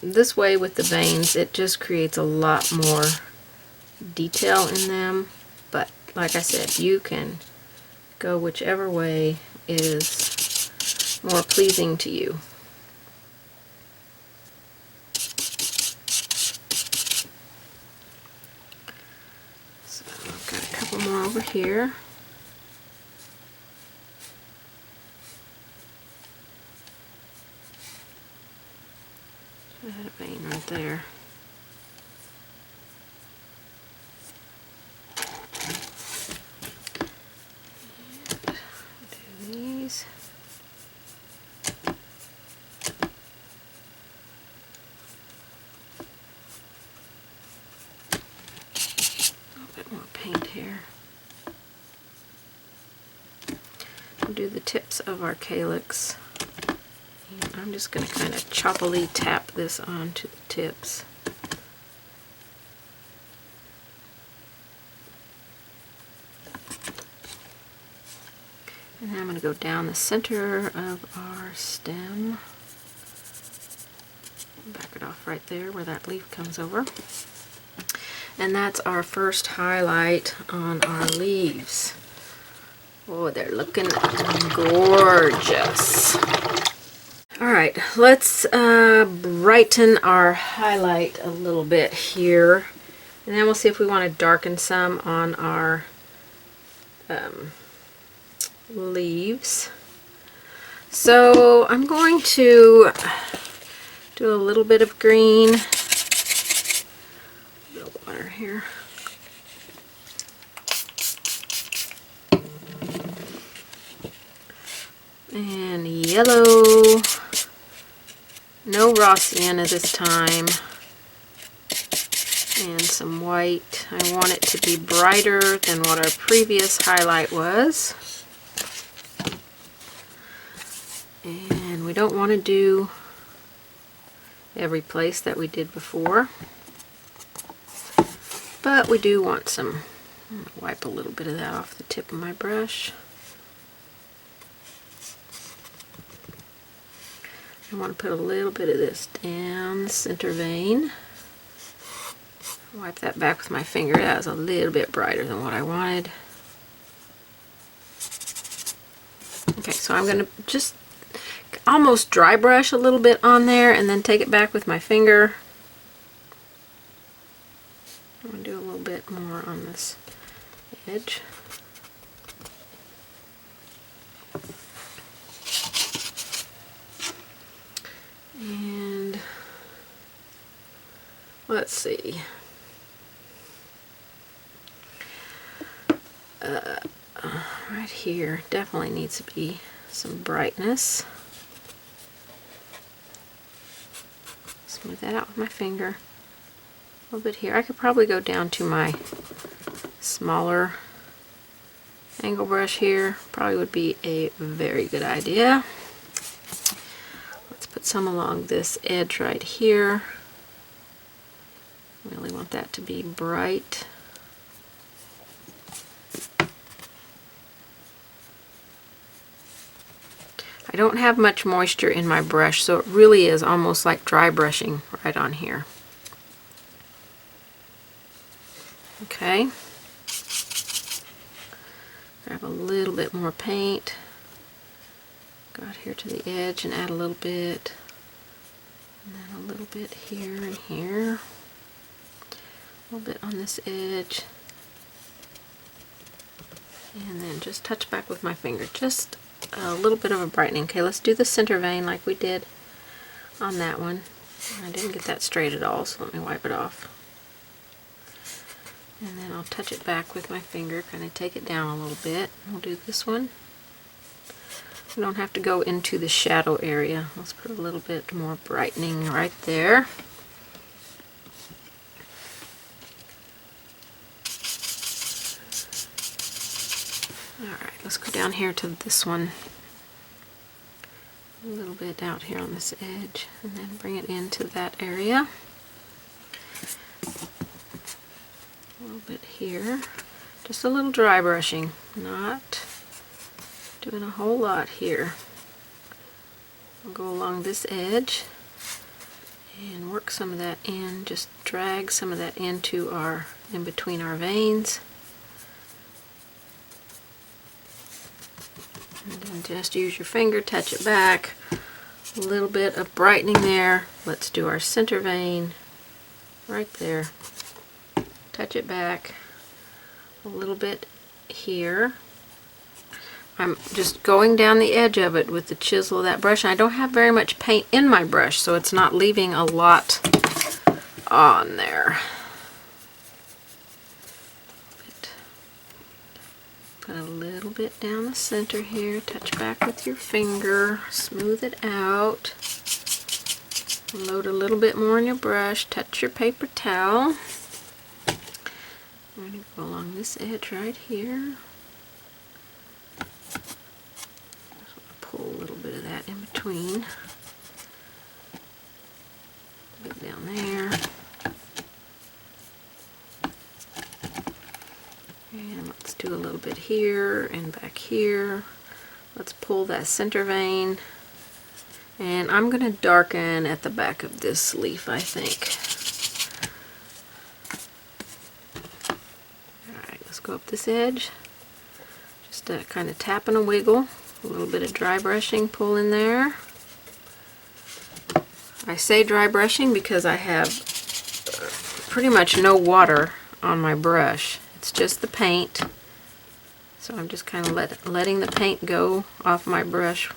This way with the veins, it just creates a lot more detail in them, but like I said, you can go whichever way is more pleasing to you. So I've got a couple more over here. I had a vein right there. Do these. A little bit more paint here. We'll do the tips of our calyx. I'm just going to kind of choppily tap this onto the tips. And then I'm going to go down the center of our stem. Back it off right there where that leaf comes over. And that's our first highlight on our leaves. Oh, they're looking gorgeous. All right, let's brighten our highlight a little bit here. And then we'll see if we want to darken some on our leaves. So I'm going to do a little bit of green. A little water here. And yellow. No raw sienna this time. And some white. I want it to be brighter than what our previous highlight was. And we don't want to do every place that we did before. But we do want some. I'm going to wipe a little bit of that off the tip of my brush. I want to put a little bit of this down the center vein. Wipe that back with my finger. That was a little bit brighter than what I wanted. Okay, so I'm going to just almost dry brush a little bit on there and then take it back with my finger. I'm going to do a little bit more on this edge. And let's see. Right here definitely needs to be some brightness. Smooth that out with my finger. A little bit here. I could probably go down to my smaller angle brush here. Probably would be a very good idea. Let's put some along this edge right here. Really want that to be bright. I don't have much moisture in my brush, so it really is almost like dry brushing right on here. Okay. Grab a little bit more paint. Go out here to the edge and add a little bit. And then a little bit here and here. A little bit on this edge. And then just touch back with my finger. Just a little bit of a brightening. Okay, let's do the center vein like we did on that one. I didn't get that straight at all, so let me wipe it off. And then I'll touch it back with my finger, kind of take it down a little bit. We'll do this one. We don't have to go into the shadow area. Let's put a little bit more brightening right there. Alright, let's go down here to this one. A little bit out here on this edge, and then bring it into that area. A little bit here. Just a little dry brushing, not doing a whole lot here. I'll go along this edge and work some of that in, just drag some of that into our, in between our veins. And then just use your finger, touch it back. A little bit of brightening there. Let's do our center vein right there. Touch it back. A little bit here. I'm just going down the edge of it with the chisel of that brush. I don't have very much paint in my brush, so it's not leaving a lot on there. Put a little bit down the center here, touch back with your finger, smooth it out, load a little bit more on your brush, touch your paper towel. I'm going to go along this edge right here. Pull a little bit of that in between. A bit down there. And let's do a little bit here and back here. Let's pull that center vein. And I'm going to darken at the back of this leaf, I think. Alright, let's go up this edge. Just a kind of tap and a wiggle. A little bit of dry brushing, pull in there. I say dry brushing because I have pretty much no water on my brush. It's just the paint. So I'm just kind of letting the paint go off my brush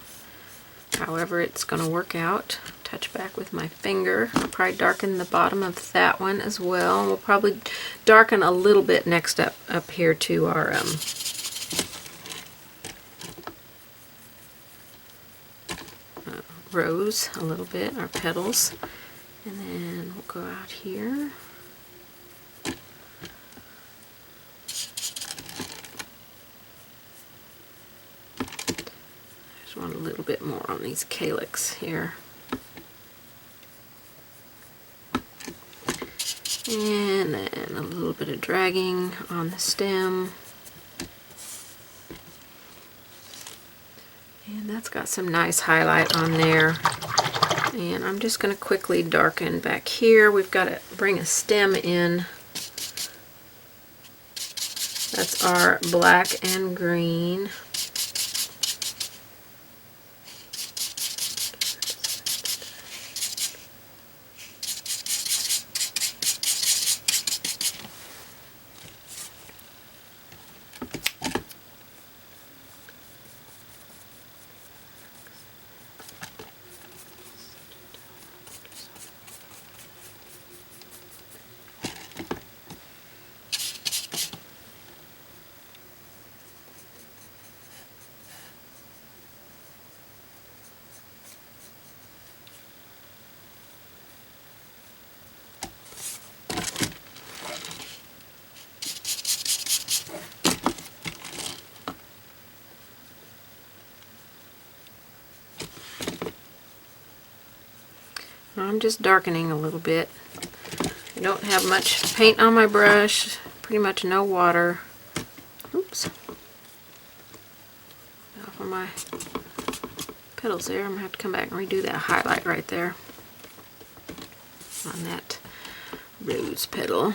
however it's going to work out. Touch back with my finger. I'll probably darken the bottom of that one as well. We'll probably darken a little bit next up here to our rose a little bit, our petals. And then we'll go out here. Just want a little bit more on these calyx here. And then a little bit of dragging on the stem. And that's got some nice highlight on there. And I'm just going to quickly darken back here. We've got to bring a stem in. That's our black and green. I'm just darkening a little bit. I don't have much paint on my brush, pretty much no water. Oops. Off of my petals there. I'm going to have to come back and redo that highlight right there on that rose petal.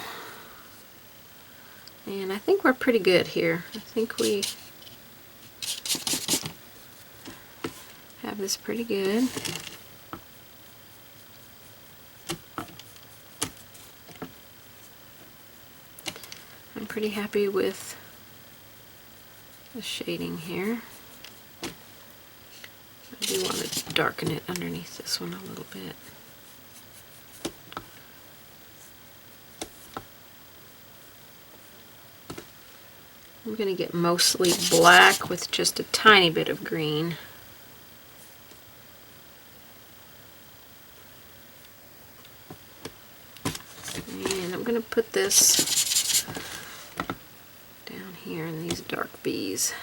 And I think we're pretty good here. I think we have this pretty good. I'm pretty happy with the shading here. I do want to darken it underneath this one a little bit. I'm going to get mostly black with just a tiny bit of green. And I'm going to put this down here in these dark bees.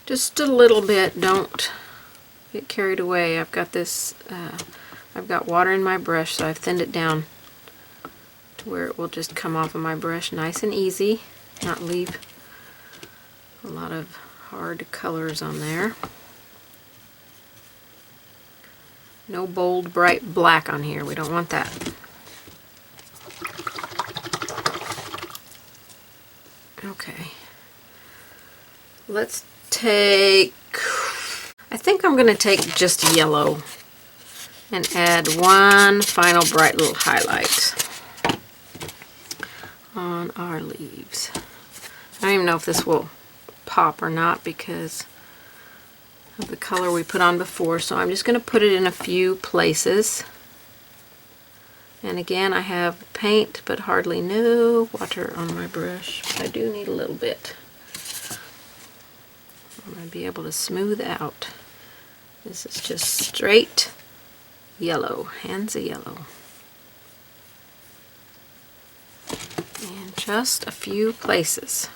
Just a little bit, don't get carried away. I've got this, I've got water in my brush, so I've thinned it down to where it will just come off of my brush nice and easy, not leave a lot of hard colors on there. No bold, bright black on here. We don't want that. Okay. Let's take, I think I'm going to take just yellow and add one final bright little highlight on our leaves. I don't even know if this will pop or not because of the color we put on before, so I'm just going to put it in a few places. And again, I have paint but hardly no water on my brush, but I do need a little bit. I'm going to be able to smooth out. This is just straight yellow, hands of yellow. And just a few places.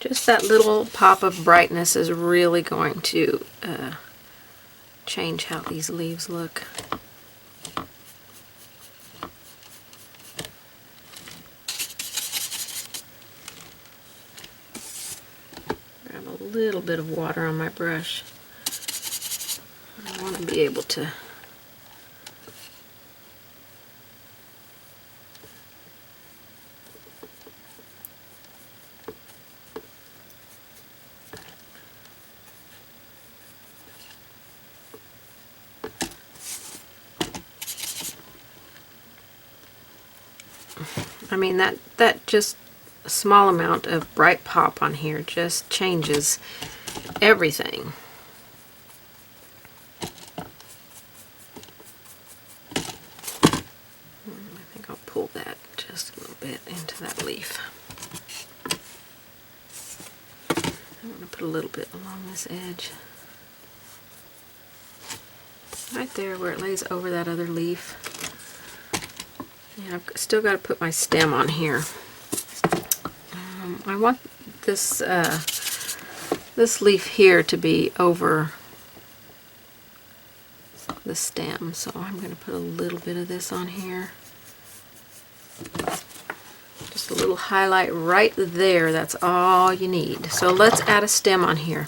Just that little pop of brightness is really going to change how these leaves look. Grab a little bit of water on my brush. I want to be able to I mean, that just a small amount of bright pop on here just changes everything. I think I'll pull that just a little bit into that leaf. I want to put a little bit along this edge. Right there where it lays over that other leaf. And I've still got to put my stem on here. I want this this leaf here to be over the stem, so I'm going to put a little bit of this on here. Just a little highlight right there. That's all you need. So let's add a stem on here.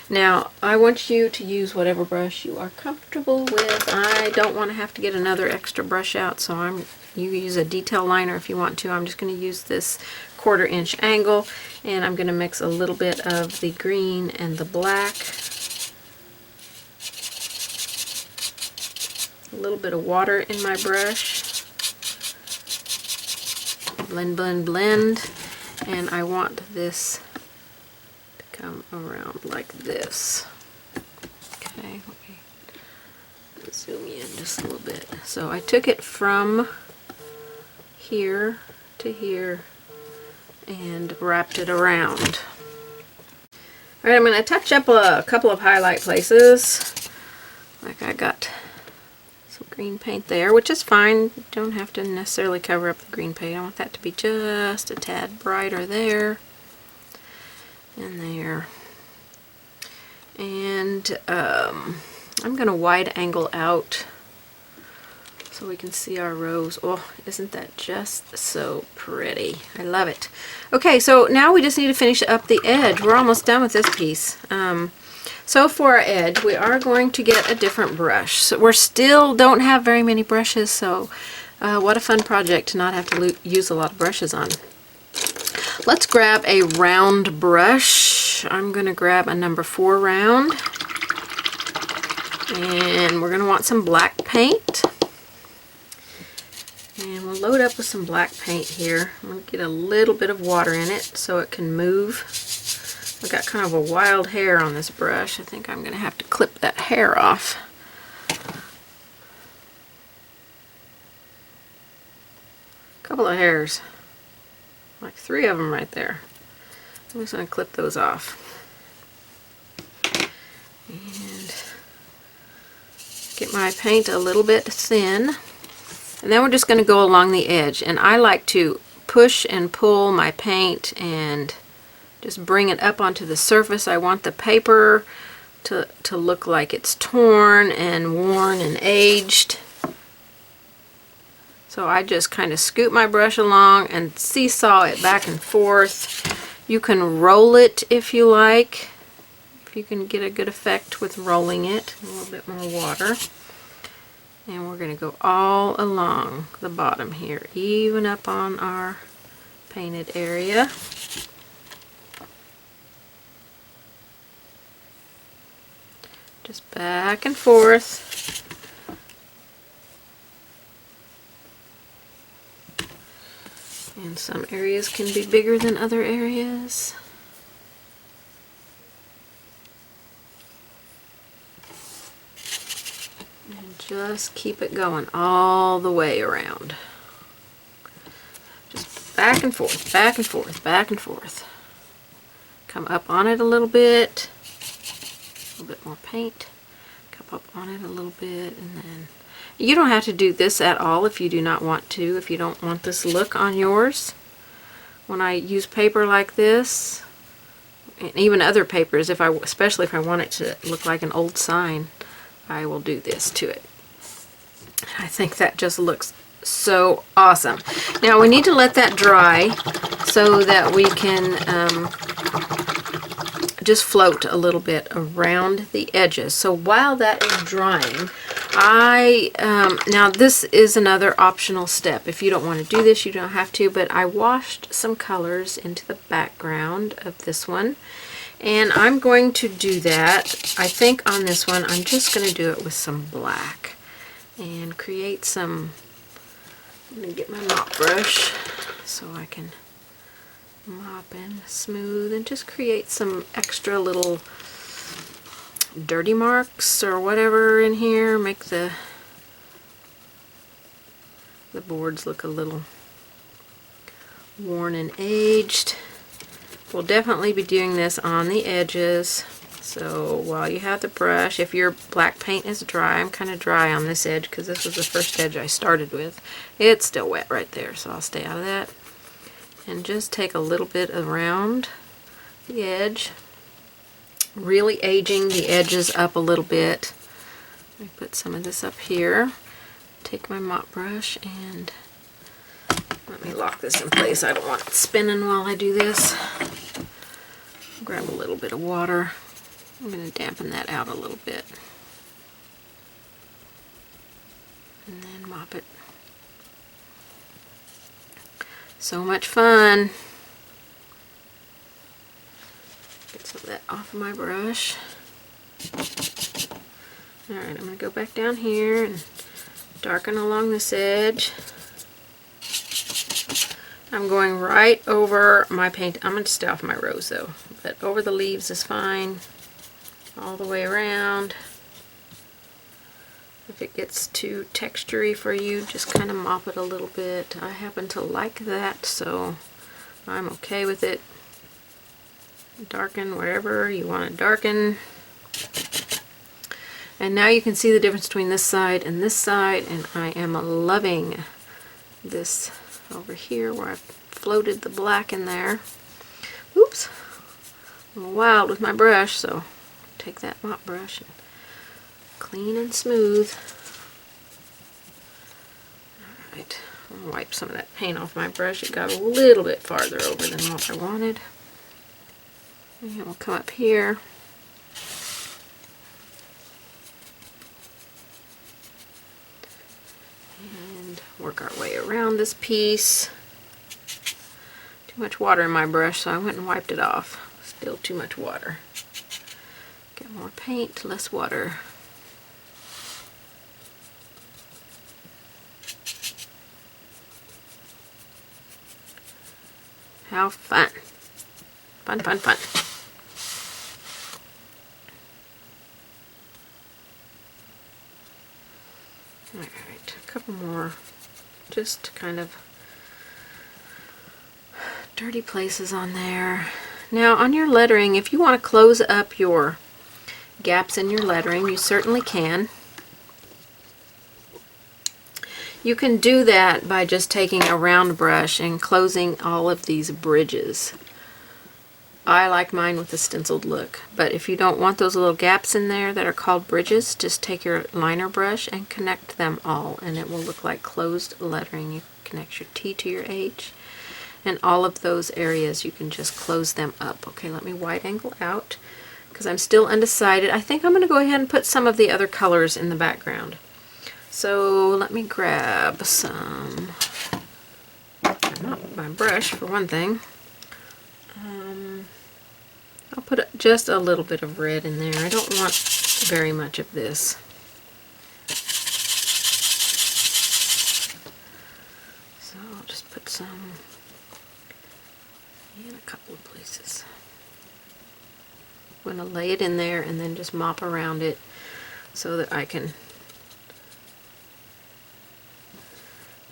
Now, I want you to use whatever brush you are comfortable with. I don't want to have to get another extra brush out, so you use a detail liner if you want to. I'm just going to use this 1/4 inch angle, and I'm going to mix a little bit of the green and the black. A little bit of water in my brush. Blend, blend, blend. And I want this come around like this. Okay, let me zoom in just a little bit. So I took it from here to here and wrapped it around. Alright, I'm going to touch up a couple of highlight places. Like I got some green paint there, which is fine. You don't have to necessarily cover up the green paint. I want that to be just a tad brighter there. And there. And I'm going to wide angle out so we can see our rose. Oh, isn't that just so pretty? I love it. Okay, so now we just need to finish up the edge. We're almost done with this piece. So for our edge, we are going to get a different brush. So we still don't have very many brushes, so what a fun project to not have to use a lot of brushes on. Let's grab a round brush. I'm going to grab a number 4 round. And we're going to want some black paint. And we'll load up with some black paint here. I'm going to get a little bit of water in it so it can move. I've got kind of a wild hair on this brush. I think I'm going to have to clip that hair off. A couple of hairs. Like 3 of them right there. I'm just going to clip those off. And get my paint a little bit thin. And then we're just going to go along the edge. And I like to push and pull my paint and just bring it up onto the surface. I want the paper to look like it's torn and worn and aged. So I just kind of scoot my brush along and seesaw it back and forth. You can roll it if you like, if you can get a good effect with rolling it. A little bit more water. And we're going to go all along the bottom here, even up on our painted area. Just back and forth. And some areas can be bigger than other areas. And just keep it going all the way around. Just back and forth, back and forth, back and forth. Come up on it a little bit. A little bit more paint. Come up on it a little bit, and then you don't have to do this at all if you do not want to, if you don't want this look on yours. When I use paper like this, and even other papers, especially if I want it to look like an old sign, I will do this to it. I think that just looks so awesome. Now we need to let that dry so that we can just float a little bit around the edges. So while that is drying, now this is another optional step. If you don't want to do this, you don't have to, but I washed some colors into the background of this one. And I'm going to do that. I think on this one, I'm just going to do it with some black and create some. I'm going to get my mop brush so I can mop and smooth and just create some extra little dirty marks or whatever in here. Make the boards look a little worn and aged. We'll definitely be doing this on the edges. So while you have the brush, if your black paint is dry, I'm kind of dry on this edge because this was the first edge I started with. It's still wet right there, so I'll stay out of that. And just take a little bit around the edge, really aging the edges up a little bit. I put some of this up here. Take my mop brush and let me lock this in place. I don't want it spinning while I do this. Grab a little bit of water. I'm going to dampen that out a little bit. And then mop it. So much fun. Get some of that off of my brush. Alright, I'm going to go back down here and darken along this edge. I'm going right over my paint. I'm going to stay off my rose though, but over the leaves is fine. All the way around. If it gets too textury for you, just kind of mop it a little bit. I happen to like that, so I'm okay with it. Darken wherever you want to darken. And now you can see the difference between this side, and I am loving this over here where I've floated the black in there. Oops, I'm a little wild with my brush, so take that mop brush and clean and smooth. Alright, I'll wipe some of that paint off my brush. It got a little bit farther over than what I wanted. And we'll come up here. And work our way around this piece. Too much water in my brush, so I went and wiped it off. Still too much water. Get more paint, less water. How fun. Fun, fun, fun. Alright, a couple more just kind of dirty places on there. Now on your lettering, if you want to close up your gaps in your lettering, you certainly can. You can do that by just taking a round brush and closing all of these bridges. I like mine with a stenciled look, but if you don't want those little gaps in there that are called bridges, just take your liner brush and connect them all, and it will look like closed lettering. You connect your T to your H, and all of those areas you can just close them up. Okay, let me wide angle out because I'm still undecided. I think I'm going to go ahead and put some of the other colors in the background. So let me grab some, not my brush for one thing. I'll put just a little bit of red in there. I don't want very much of this. So I'll just put some in a couple of places. I'm going to lay it in there and then just mop around it so that I can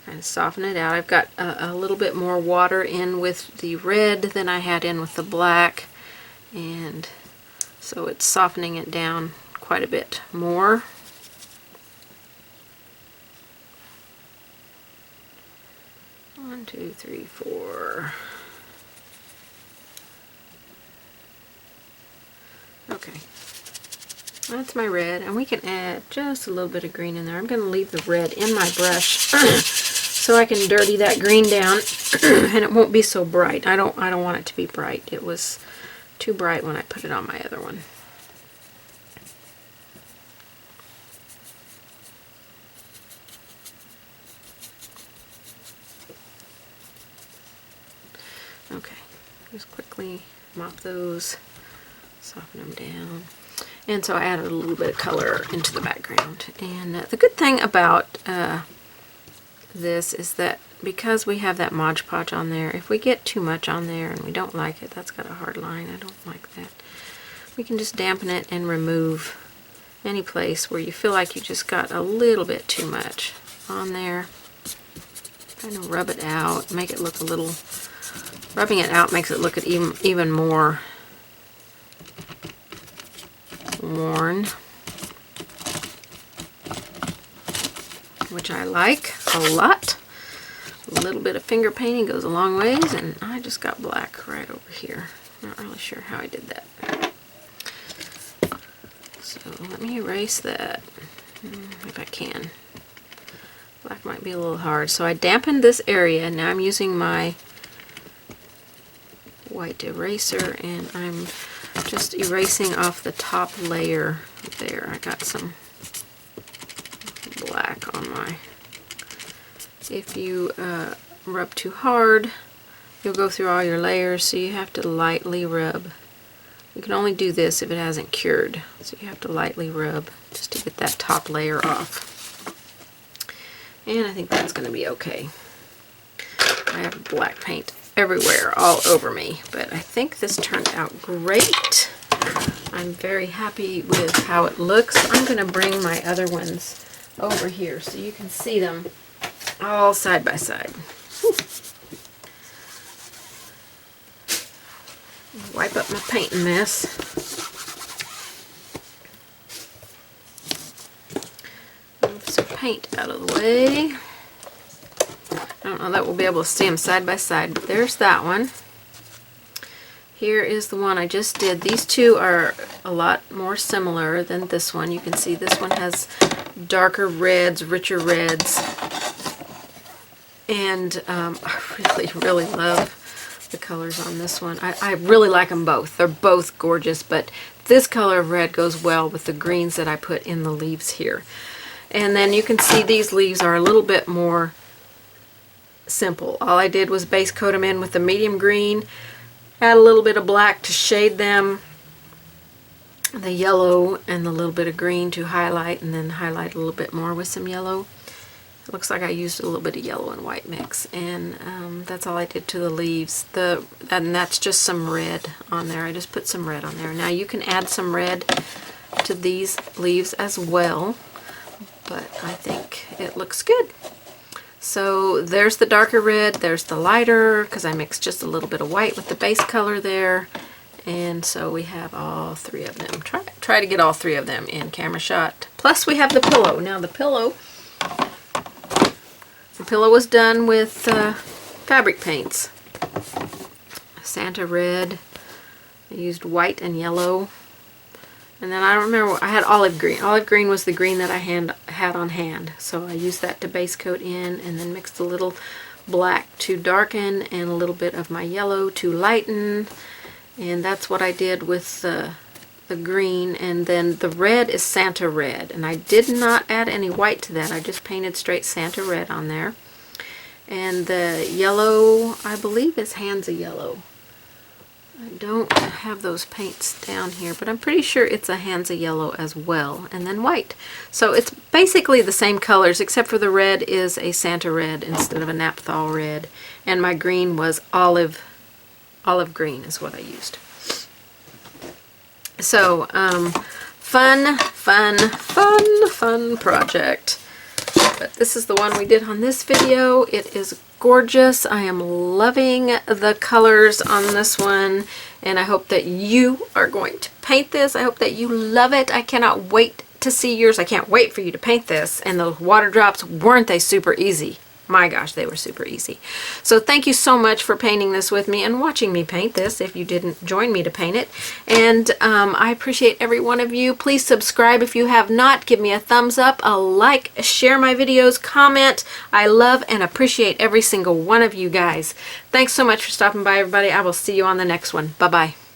kind of soften it out. I've got a little bit more water in with the red than I had in with the black, and so it's softening it down quite a bit more. One, two, three, four. That's my red, and we can add just a little bit of green in there. I'm going to leave the red in my brush so I can dirty that green down and it won't be so bright. I don't want it to be bright. It was too bright when I put it on my other one. Okay, just quickly mop those, soften them down. And so I added a little bit of color into the background. And the good thing about this is that because we have that Mod Podge on there, if we get too much on there and we don't like it, that's got a hard line, I don't like that, we can just dampen it and remove any place where you feel like you just got a little bit too much on there. Kind of rub it out, make it look a little, rubbing it out makes it look even more worn, which I like a lot. A little bit of finger painting goes a long ways, and I just got black right over here. Not really sure how I did that. So let me erase that if I can. Black might be a little hard. So I dampened this area. Now I'm using my white eraser, and I'm just erasing off the top layer there. I got some black on my... If you rub too hard, you'll go through all your layers, so you have to lightly rub. You can only do this if it hasn't cured, so you have to lightly rub just to get that top layer off. And I think that's going to be okay. I have black paint everywhere, all over me, but I think this turned out great. I'm very happy with how it looks. I'm going to bring my other ones over here so you can see them all side by side. Whew. Wipe up my painting mess. Move some paint out of the way. I don't know that we'll be able to see them side by side, but there's that one. Here is the one I just did. These two are a lot more similar than this one. You can see this one has darker reds, richer reds. And I really love the colors on this one. I really like them both. They're both gorgeous, but this color of red goes well with the greens that I put in the leaves here. And then you can see these leaves are a little bit more simple. All I did was base coat them in with the medium green, add a little bit of black to shade them, the yellow and a little bit of green to highlight, and then highlight a little bit more with some yellow. It looks like I used a little bit of yellow and white mix, and that's all I did to the leaves. And that's just some red on there. I just put some red on there. Now you can add some red to these leaves as well, but I think it looks good. So there's the darker red, there's the lighter, because I mixed just a little bit of white with the base color there. And so we have all three of them. Try to get all three of them in camera shot. Plus we have the pillow. Now the pillow was done with fabric paints. Santa red. I used white and yellow. And then I don't remember, I had olive green. Olive green was the green that I had on hand. So I used that to base coat in, and then mixed a little black to darken and a little bit of my yellow to lighten. And that's what I did with the green. And then the red is Santa red. And I did not add any white to that. I just painted straight Santa red on there. And the yellow, I believe, is Hansa yellow. I don't have those paints down here, but I'm pretty sure it's a Hansa yellow as well, and then white. So it's basically the same colors, except for the red is a Santa red instead of a Naphthol red, and my green was olive green is what I used. So fun project. But this is the one we did on this video. It is gorgeous. I am loving the colors on this one, and I hope that you are going to paint this. I hope that you love it. I cannot wait to see yours. I can't wait for you to paint this. And those water drops, weren't they super easy? My gosh, they were super easy. So thank you so much for painting this with me and watching me paint this if you didn't join me to paint it. And I appreciate every one of you. Please subscribe if you have not. Give me a thumbs up, a like, share my videos, comment. I love and appreciate every single one of you guys. Thanks so much for stopping by, everybody. I will see you on the next one. Bye-bye.